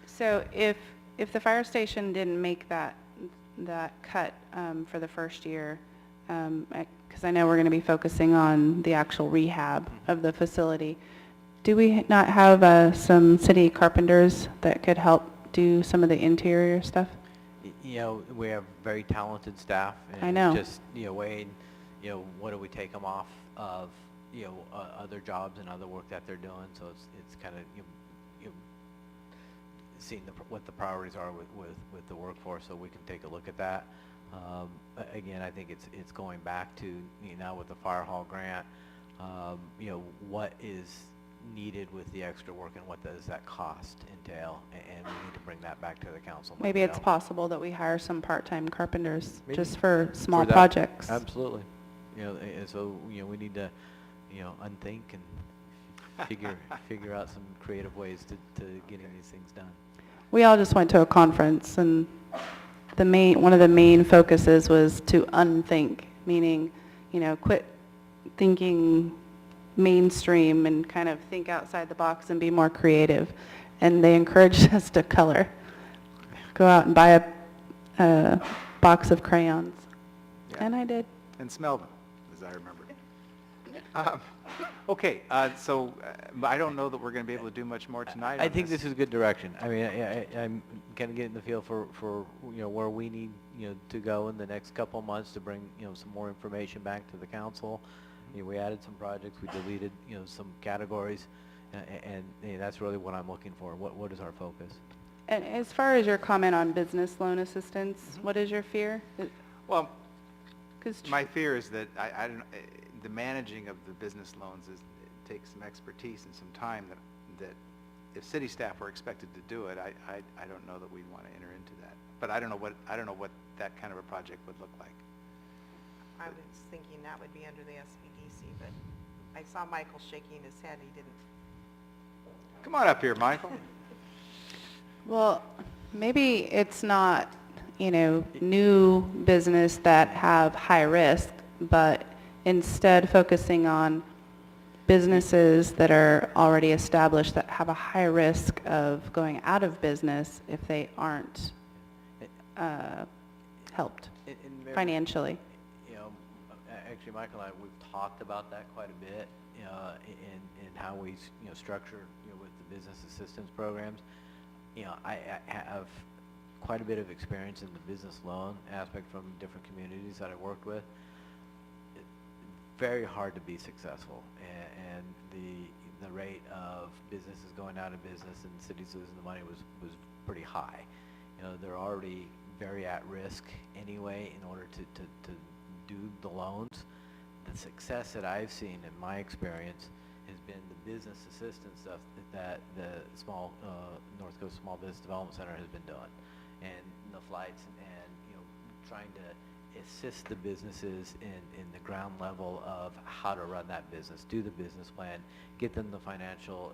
So if the fire station didn't make that cut for the first year, because I know we're going to be focusing on the actual rehab of the facility, do we not have some city carpenters that could help do some of the interior stuff? We have very talented staff. And I know. Just, weighing, what do we take them off of, other jobs and other work that they're doing. So it's kind of, seeing what the priorities are with the workforce, so we can take a look at that. Again, I think it's going back to, now with the fire hall grant, what is needed with the extra work and what does that cost entail, and we need to bring that back to the council. and let Maybe them it's know. possible that we hire some part-time carpenters Maybe. just for small that. projects. Absolutely. And so, we need to, unthink and figure out some creative ways to getting these things done. We all just went to a conference, and one of the main focuses was to unthink, meaning, quit thinking mainstream and kind of think outside the box and be more creative. And they encouraged us to color. Go out and buy a box of crayons. Yeah. And I did. And smell them, as I remember. Okay, so I don't know that we're going to be able to do much more tonight. I on think this is good direction. I mean, I'm kind of getting the feel for where we need, to go in the next couple of months to bring, some more information back to the council. We added some projects, we deleted, some categories, and that's really what I'm looking for. What is our focus? And as far as your comment on business loan assistance, what is your fear? Well, 'Cause my fear is that I don't, the managing of the business loans it takes some expertise and some time that if city staff were expected to do it, I don't know that we'd want to enter into that. But I don't know what that kind of a project would look like. I was thinking that would be under the SBDC, but I saw Michael shaking his head. He didn't. Come on up here, Michael. Well, maybe it's not, new business that have high risk, but instead focusing on businesses that are already established that have a high risk of going out of business if they aren't helped financially. You know, actually, Michael and I, we've talked about that quite a bit, in how we, structure, with the business assistance programs. I have quite a bit of experience in the business loan aspect from different communities that I worked with. Very hard to be successful, and the rate of businesses going out of business and cities losing the money was pretty high. They're already very at risk anyway in order to do the loans. The success that I've seen in my experience has been the business assistance stuff that the North Coast Small Business Development Center has been doing, and the flights and trying to assist the businesses in the ground level of how to run that business, do the business plan, get them the financial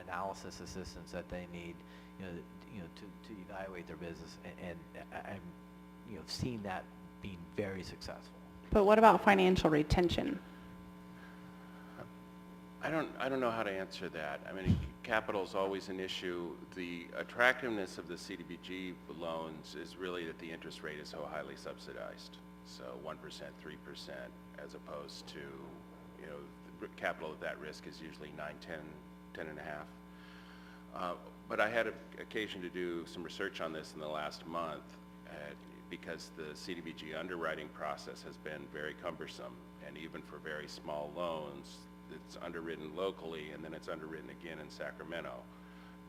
analysis assistance that they need, to evaluate their business, and I'm seen that being very successful. But what about financial retention? I don't know how to answer that. I mean, capital is always an issue. The attractiveness of the CDBG loans is really that the interest rate is so highly subsidized. So 1%, 3%, as opposed to, the capital at that risk is usually 9, 10, 10.5. But I had an occasion to do some research on this in the last month because the CDBG underwriting process has been very cumbersome, and even for very small loans, it's underwritten locally and then it's underwritten again in Sacramento.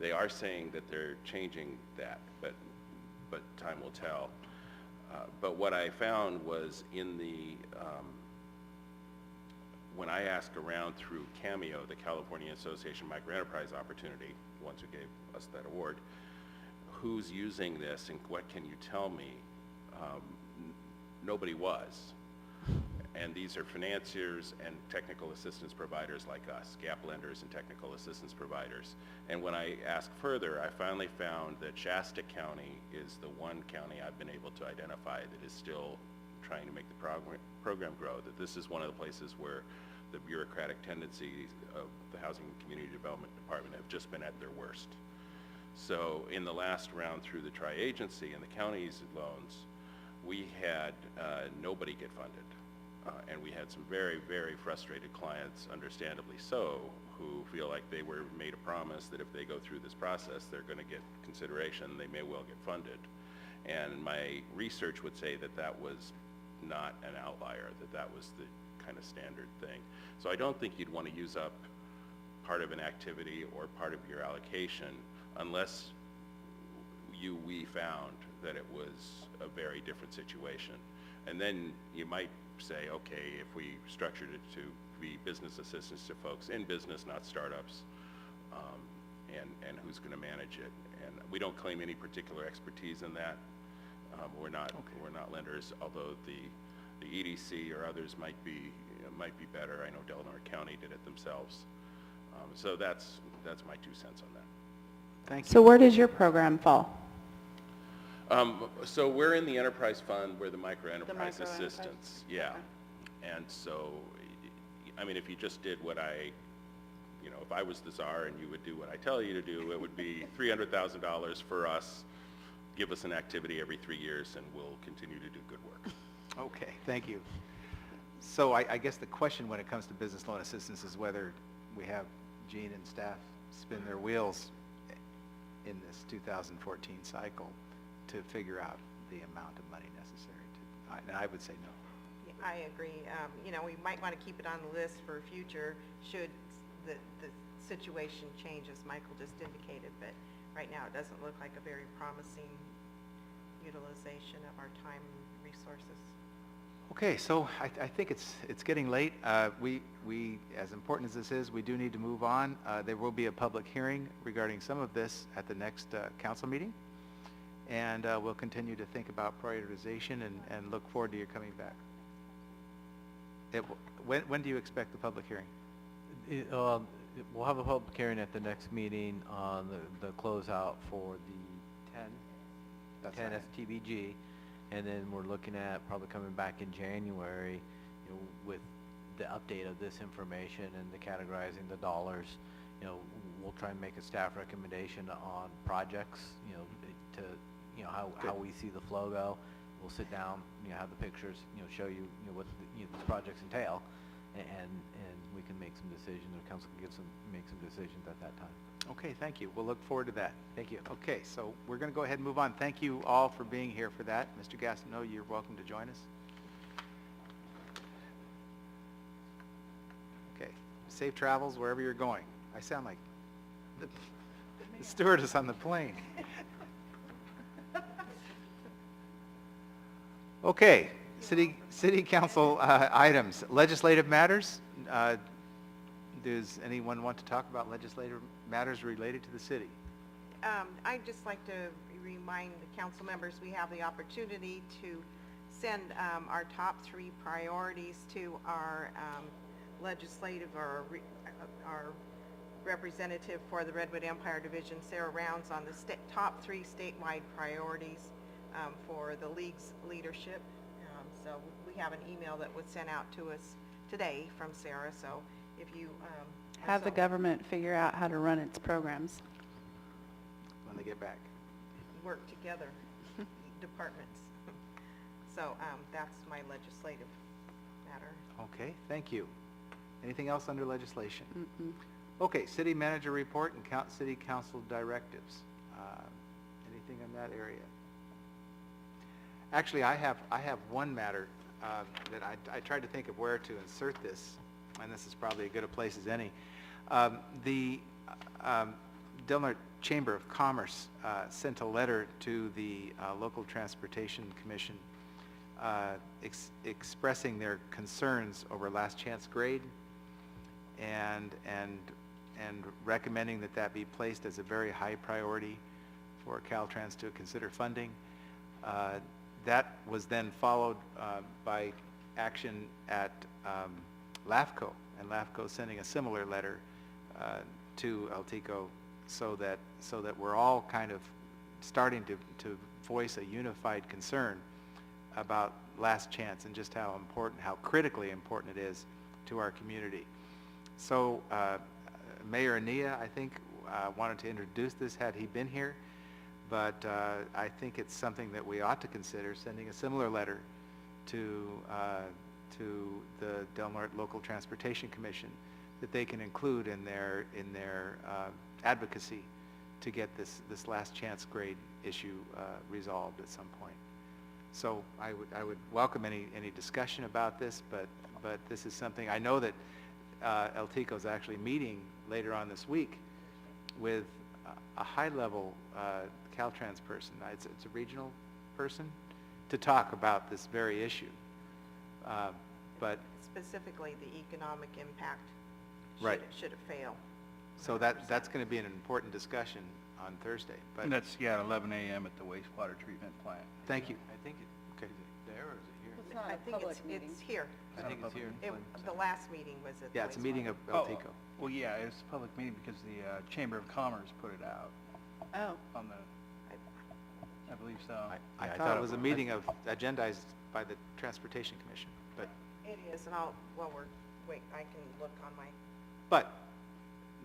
They are saying that they're changing that, but time will tell. But what I found was in the when I asked around through Cameo, the California Association Microenterprise Opportunity, the ones who gave us that award, who's using this and what can you tell me? Nobody was. And these are financiers and technical assistance providers like us, gap lenders and technical assistance providers. And when I asked further, I finally found that Shasta County is the one county I've been able to identify that is still trying to make the program grow, that this is one of the places where the bureaucratic tendencies of the Housing and Community Development Department have just been at their worst. So in the last round through the tri-agency and the county's loans, we had nobody get funded. And we had some very, very frustrated clients, understandably so, who feel like they were made a promise that if they go through this process, they're going to get consideration, they may well get funded. And my research would say that that was not an outlier, that was the kind of standard thing. So I don't think you'd want to use up part of an activity or part of your allocation unless we found that it was a very different situation. And then you might say, okay, if we structured it to be business assistance to folks in business, not startups, and who's going to manage it. And we don't claim any particular expertise in that. We're not lenders, although the EDC or others might be better. I know Delaware County did it themselves. So that's my 2 cents on that. Thank you. So where does your program fall? So we're in the enterprise fund, we're the microenterprise assistance. Yeah. Okay. And so, I mean, if you just did what if I was the czar and you would do what I tell you to do, it would be $300,000 for us. Give us an activity every 3 years and we'll continue to do good work. Okay, thank you. So I guess the question when it comes to business loan assistance is whether we have Gene and staff spin their wheels in this 2014 cycle to figure out the amount of money necessary to, and I would say no. Yeah, I agree. We might want to keep it on the list for future should the situation change, as Michael just indicated, but right now it doesn't look like a very promising utilization of our time and resources. Okay, so I think it's getting late. We as important as this is, we do need to move on. There will be a public hearing regarding some of this at the next council meeting, and we'll continue to think about prioritization and look forward to your coming back. When do you expect the public hearing? We'll have a public hearing at the next meeting on the closeout for the 10 STBG, and then we're looking at probably coming back in January, with the update of this information and the categorizing the dollars. You know, we'll try and make a staff recommendation on projects, you know, to, you know, how we see the flow go. We'll sit down, you know, have the pictures, you know, show you, you know, what these projects entail, and we can make some decisions, or council can make some decisions at that time. Okay, thank you. We'll look forward to that. Thank you. Okay, so we're going to go ahead and move on. Thank you all for being here for that. Mr. Gastineau, you're welcome to join us. Okay, safe travels wherever you're going. I sound like the stewardess on the plane. Okay, city council items. Legislative matters. Does anyone want to talk about legislative matters related to the city? I'd just like to remind the council members we have the opportunity to send our top 3 priorities to our legislative or our representative for the Redwood Empire Division, Sarah Rounds, on the top 3 statewide priorities for the league's leadership. So we have an email that was sent out to us today from Sarah. So if you have the government figure out how to run its programs when they get back, work together, departments. So that's my legislative matter. Okay, thank you. Anything else under legislation? Mm-mm. Okay, city manager report and city council directives. Anything in that area? Actually, I have one matter that I tried to think of where to insert this, and this is probably as good a place as any. The Del Norte Chamber of Commerce sent a letter to the local transportation commission expressing their concerns over last chance grade and recommending that be placed as a very high priority for Caltrans to consider funding. That was then followed by action at LAFCO, and LAFCO sending a similar letter to Altico, so that we're all kind of starting to voice a unified concern about last chance and just how important, how critically important it is to our community. So Mayor Ania, I think, wanted to introduce this had he been here, but I think it's something that we ought to consider, sending a similar letter to the Del Norte Local Transportation Commission that they can include in their advocacy to get this last chance grade issue resolved at some point. So I would welcome any discussion about this, but this is something I know that Altico is actually meeting later on this week with a high-level Caltrans person. It's a regional person to talk about this very issue. But specifically the economic impact. Right. Should it fail. So that's going to be an important discussion on Thursday. But And that's, yeah, at 11 a.m. at the wastewater treatment plant. thank you. I think Okay. is it there or is it here? It's not I a think public meeting. it's here. I think it's here. The last meeting was at Yeah, it's a meeting of Oh, Altico. well, yeah, it's a public meeting because the Chamber of Commerce put it out Oh, on the, I believe so. I Yeah, I thought thought it it was a was- meeting of agendized by the Transportation Commission, but It is, and I can look on my, But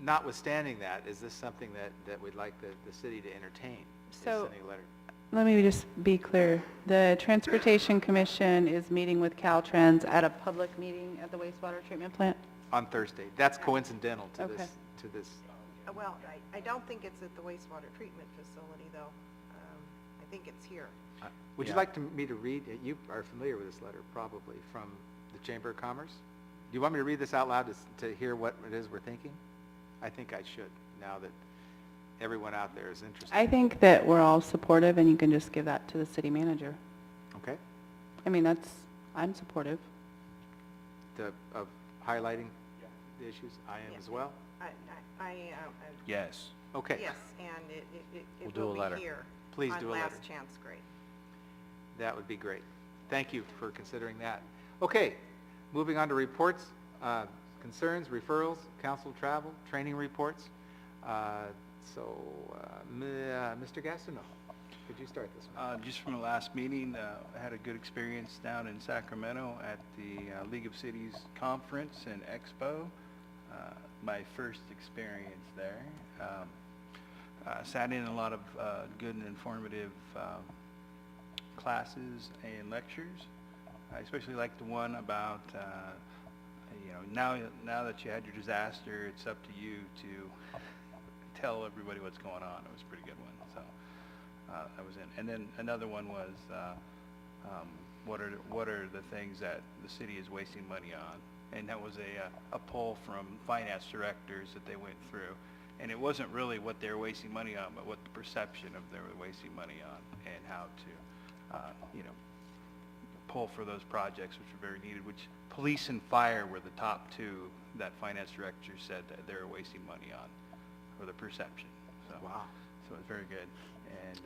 notwithstanding that, is this something that we'd like the city to entertain? Is So- sending a letter? let me just be clear. The Transportation Commission is meeting with Caltrans at a public meeting at the wastewater treatment plant? On Thursday. That's coincidental to Okay. this. well, I don't think it's at the wastewater treatment facility, though. I think it's here. Would you Yeah. like me to read, you are familiar with this letter probably, from the Chamber of Commerce? Do you want me to read this out loud to hear what it is we're thinking? I think I should, now that everyone out there is interested. I think that we're all supportive, and you can just give that to the city manager. Okay? I mean, I'm supportive. Of highlighting the issues? I am Yeah. as well? Yes. Okay. Yes, and We'll it do a will be letter. here. Please do a letter. On last chance grade. That would be great. Thank you for considering that. Okay, moving on to reports, concerns, referrals, council travel, training reports. Mr. Gastineau. Could you start this one? Just from the last meeting, I had a good experience down in Sacramento at the League of Cities Conference and Expo. My first experience there. Sat in a lot of good and informative classes and lectures. I especially liked the one about, now that you had your disaster, it's up to you to tell everybody what's going on. It was a pretty good one. So I was in. And then another one was what are the things that the city is wasting money on? And that was a poll from finance directors that they went through. And it wasn't really what they were wasting money on, but what the perception of they were wasting money on, and how to, pull for those projects which are very needed, which police and fire were the top two that finance directors said that they were wasting money on, or the perception. So, wow. So it was very good. And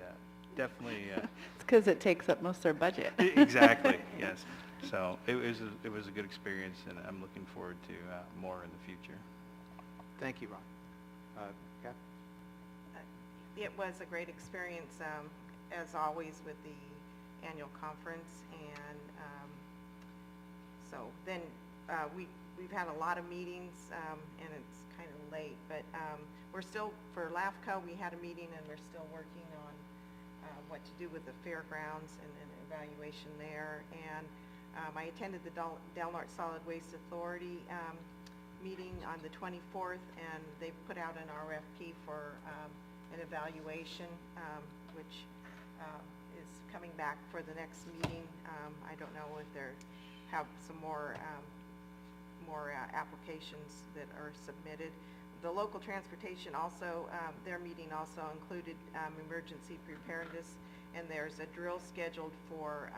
definitely... It's because it takes up most of their budget. Exactly, yes. So it was a good experience, and I'm looking forward to more in the future. Thank you, Ron. Kath? It was a great experience, as always, with the annual conference, and so then we've had a lot of meetings, and it's kind of late, but we're still, for LAFCO, we had a meeting, and we're still working on what to do with the fairgrounds and an evaluation there. And I attended the Del Norte Solid Waste Authority meeting on the 24th, and they put out an RFP for an evaluation, which is coming back for the next meeting. I don't know if they have some more applications that are submitted. The local transportation also, their meeting also included emergency preparedness, and there's a drill scheduled for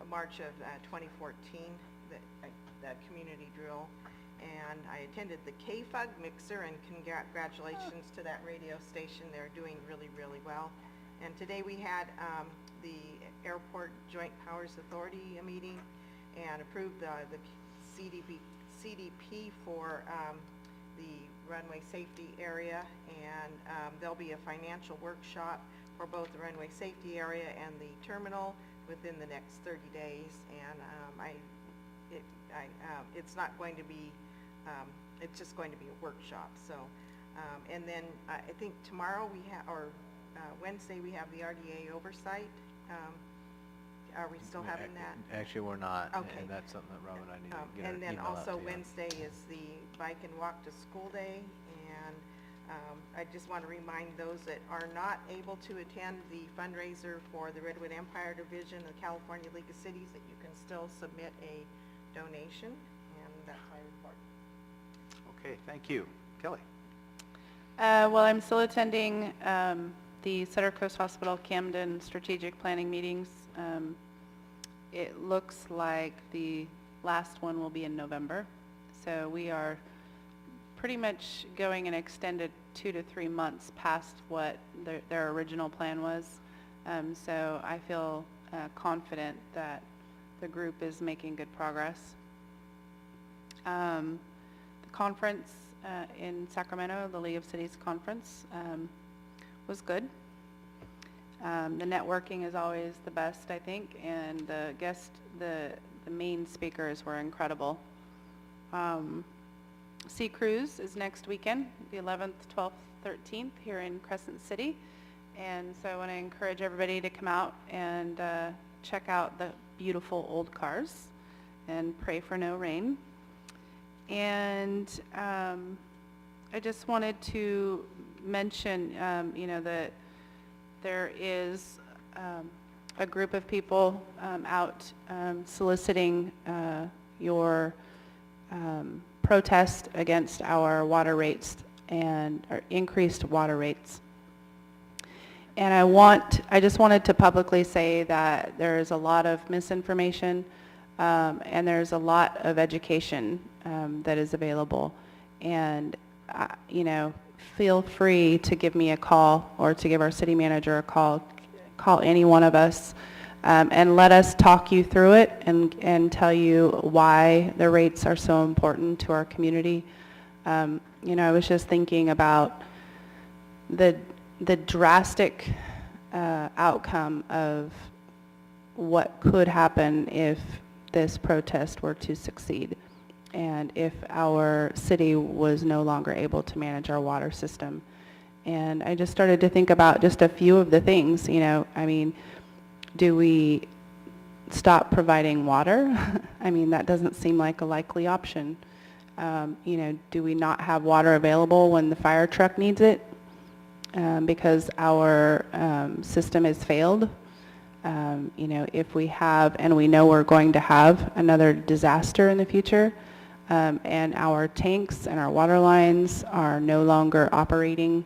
March of 2014, the community drill. And I attended the KFUG mixer, and congratulations to that radio station. They're doing really, really well. And today we had the Airport Joint Powers Authority meeting and approved the CDP for the runway safety area, and there'll be a financial workshop for both the runway safety area and the terminal within the next 30 days. And it's not going to be it's just going to be a workshop. So, and then I think tomorrow we have, or Wednesday we have the RDA oversight. Are we still having that? Actually, we're not. Okay. And that's something that Rob and I need to get And then email out also to you. Wednesday is the Bike and Walk to School Day. And I just want to remind those that are not able to attend the fundraiser for the Redwood Empire Division of the California League of Cities, that you can still submit a donation. And that's my report. Okay, thank you. Kelly? Well, I'm still attending the Sutter Coast Hospital Camden strategic planning meetings. It looks like the last one will be in November. So we are pretty much going an extended 2 to 3 months past what their original plan was. So I feel confident that the group is making good progress. The conference in Sacramento, the League of Cities conference, was good. The networking is always the best, I think, and the main speakers were incredible. Sea Cruise is next weekend, the 11th, 12th, 13th, here in Crescent City. And so I want to encourage everybody to come out and check out the beautiful old cars and pray for no rain. And I just wanted to mention, that there is a group of people out soliciting your protest against our water rates and our increased water rates. And I just wanted to publicly say that there is a lot of misinformation and there's a lot of education that is available. And, feel free to give me a call or to give our city manager a call. Call any one of us and let us talk you through it and tell you why the rates are so important to our community. I was just thinking about the drastic outcome of what could happen if this protest were to succeed, and if our city was no longer able to manage our water system. And I just started to think about just a few of the things, you know, I mean, do we stop providing water? I mean, that doesn't seem like a likely option. You know, do we not have water available when the fire truck needs it because our system has failed? You know, if we have, and we know we're going to have another disaster in the future, and our tanks and our water lines are no longer operating,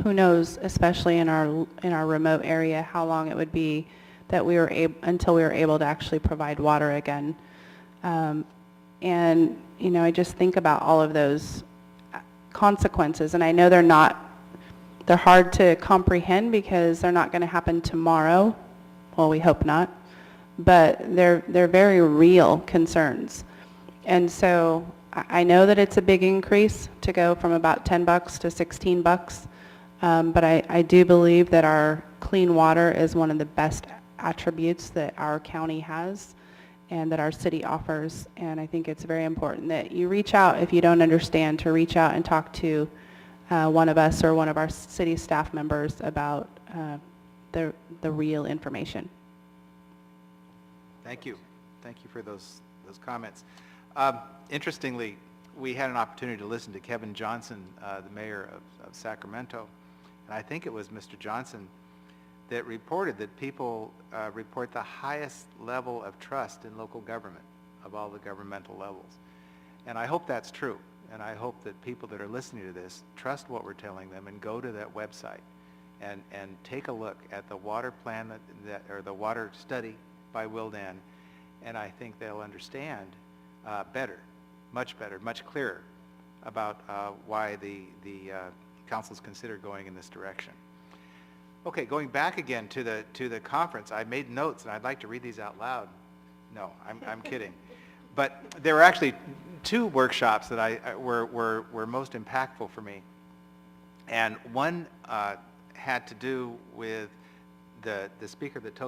who knows, especially in our remote area, how long it would be that we were until we were able to actually provide water again. And you know, I just think about all of those consequences, and I know they're hard to comprehend because they're not going to happen tomorrow. Well, we hope not, but they're very real concerns. And so I know that it's a big increase to go from about $10 to $16, but I do believe that our clean water is one of the best attributes that our county has and that our city offers. And I think it's very important that you reach out, if you don't understand, to reach out and talk to one of us or one of our city staff members about the real information. Thank you. Thank you for those comments. Interestingly, we had an opportunity to listen to Kevin Johnson, the mayor of Sacramento, and I think it was Mr. Johnson that reported that people report the highest level of trust in local government of all the governmental levels. And I hope that's true. And I hope that people that are listening to this trust what we're telling them and go to that website and take a look at the water plan or the water study by Wildan, and I think they'll understand better, much clearer about why the council's considered going in this direction. Okay, going back again to the conference, I made notes and I'd like to read these out loud. No, I'm kidding. But there were actually two workshops that were most impactful for me. And one had to do with the speaker that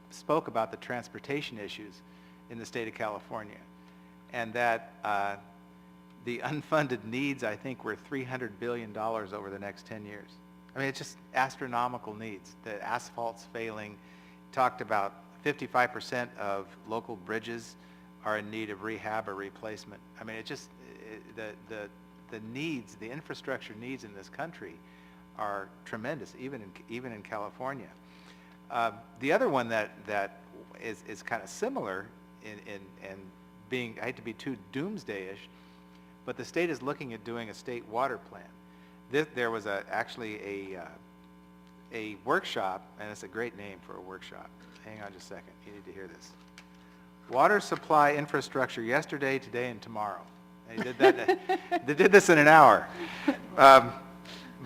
spoke about the transportation issues in the state of California. And that the unfunded needs, I think, were $300 billion over the next 10 years. I mean, it's just astronomical needs. The asphalt's failing. Talked about 55% of local bridges are in need of rehab or replacement. I mean, the needs, the infrastructure needs in this country are tremendous, even in California. The other one that is kind of similar in being, I hate to be too doomsday-ish, but the state is looking at doing a state water plan. There was actually a workshop, and it's a great name for a workshop. Hang on just a second, you need to hear this. Water supply infrastructure yesterday, today, and tomorrow. They did that. They did this in an hour,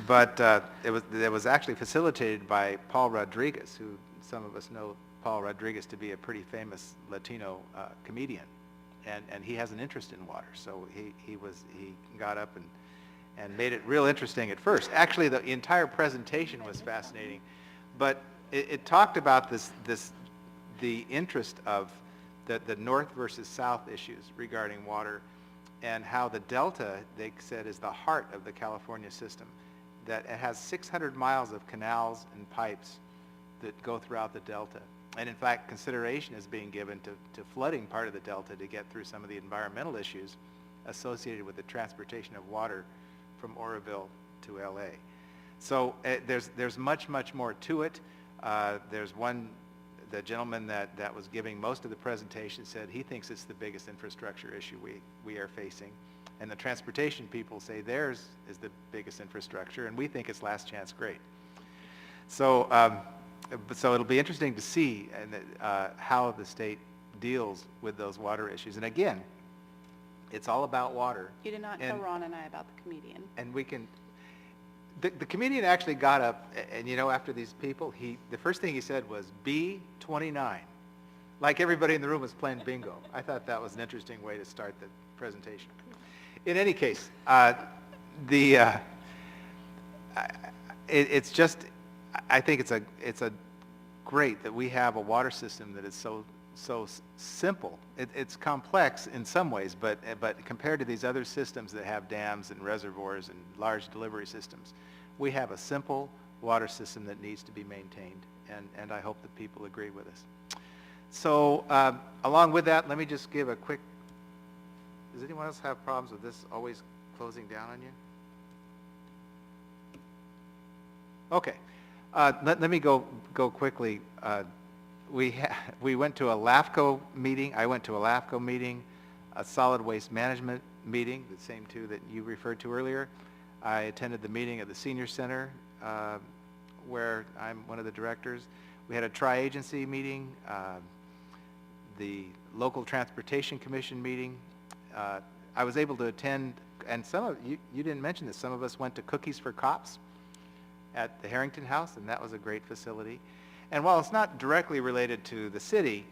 but it was actually facilitated by Paul Rodriguez, who some of us know Paul Rodriguez to be a pretty famous Latino comedian, and he has an interest in water. So he got up and made it real interesting at first. Actually, the entire presentation was fascinating, but it talked about the interest of the north versus south issues regarding water, and how the Delta, they said, is the heart of the California system. That it has 600 miles of canals and pipes that go throughout the Delta. And in fact, consideration is being given to flooding part of the Delta to get through some of the environmental issues associated with the transportation of water from Oroville to LA. So there's much more to it. There's the gentleman that was giving most of the presentation said he thinks it's the biggest infrastructure issue we are facing. And the transportation people say theirs is the biggest infrastructure, and we think it's last chance great. So, so it'll be interesting to see how the state deals with those water issues. And again, it's all about water. You did not tell Ron and I about the comedian. And we can, the comedian actually got up, and you know, after these people, the first thing he said was B29. Like everybody in the room was playing bingo. I thought that was an interesting way to start the presentation. In any case, it's just, I think it's a great that we have a water system that is so simple. It's complex in some ways, but compared to these other systems that have dams and reservoirs and large delivery systems, we have a simple water system that needs to be maintained, and I hope that people agree with us. So along with that, let me just give a quick, does anyone else have problems with this always closing down on you? Okay, let me go quickly. We went to a LAFCO meeting. I went to a LAFCO meeting, a solid waste management meeting, the same two that you referred to earlier. I attended the meeting at the Senior Center, where I'm one of the directors. We had a tri-agency meeting, the local transportation commission meeting. I was able to attend, and some of you didn't mention this, some of us went to Cookies for Cops at the Harrington House, and that was a great facility. And while it's not directly related to the city,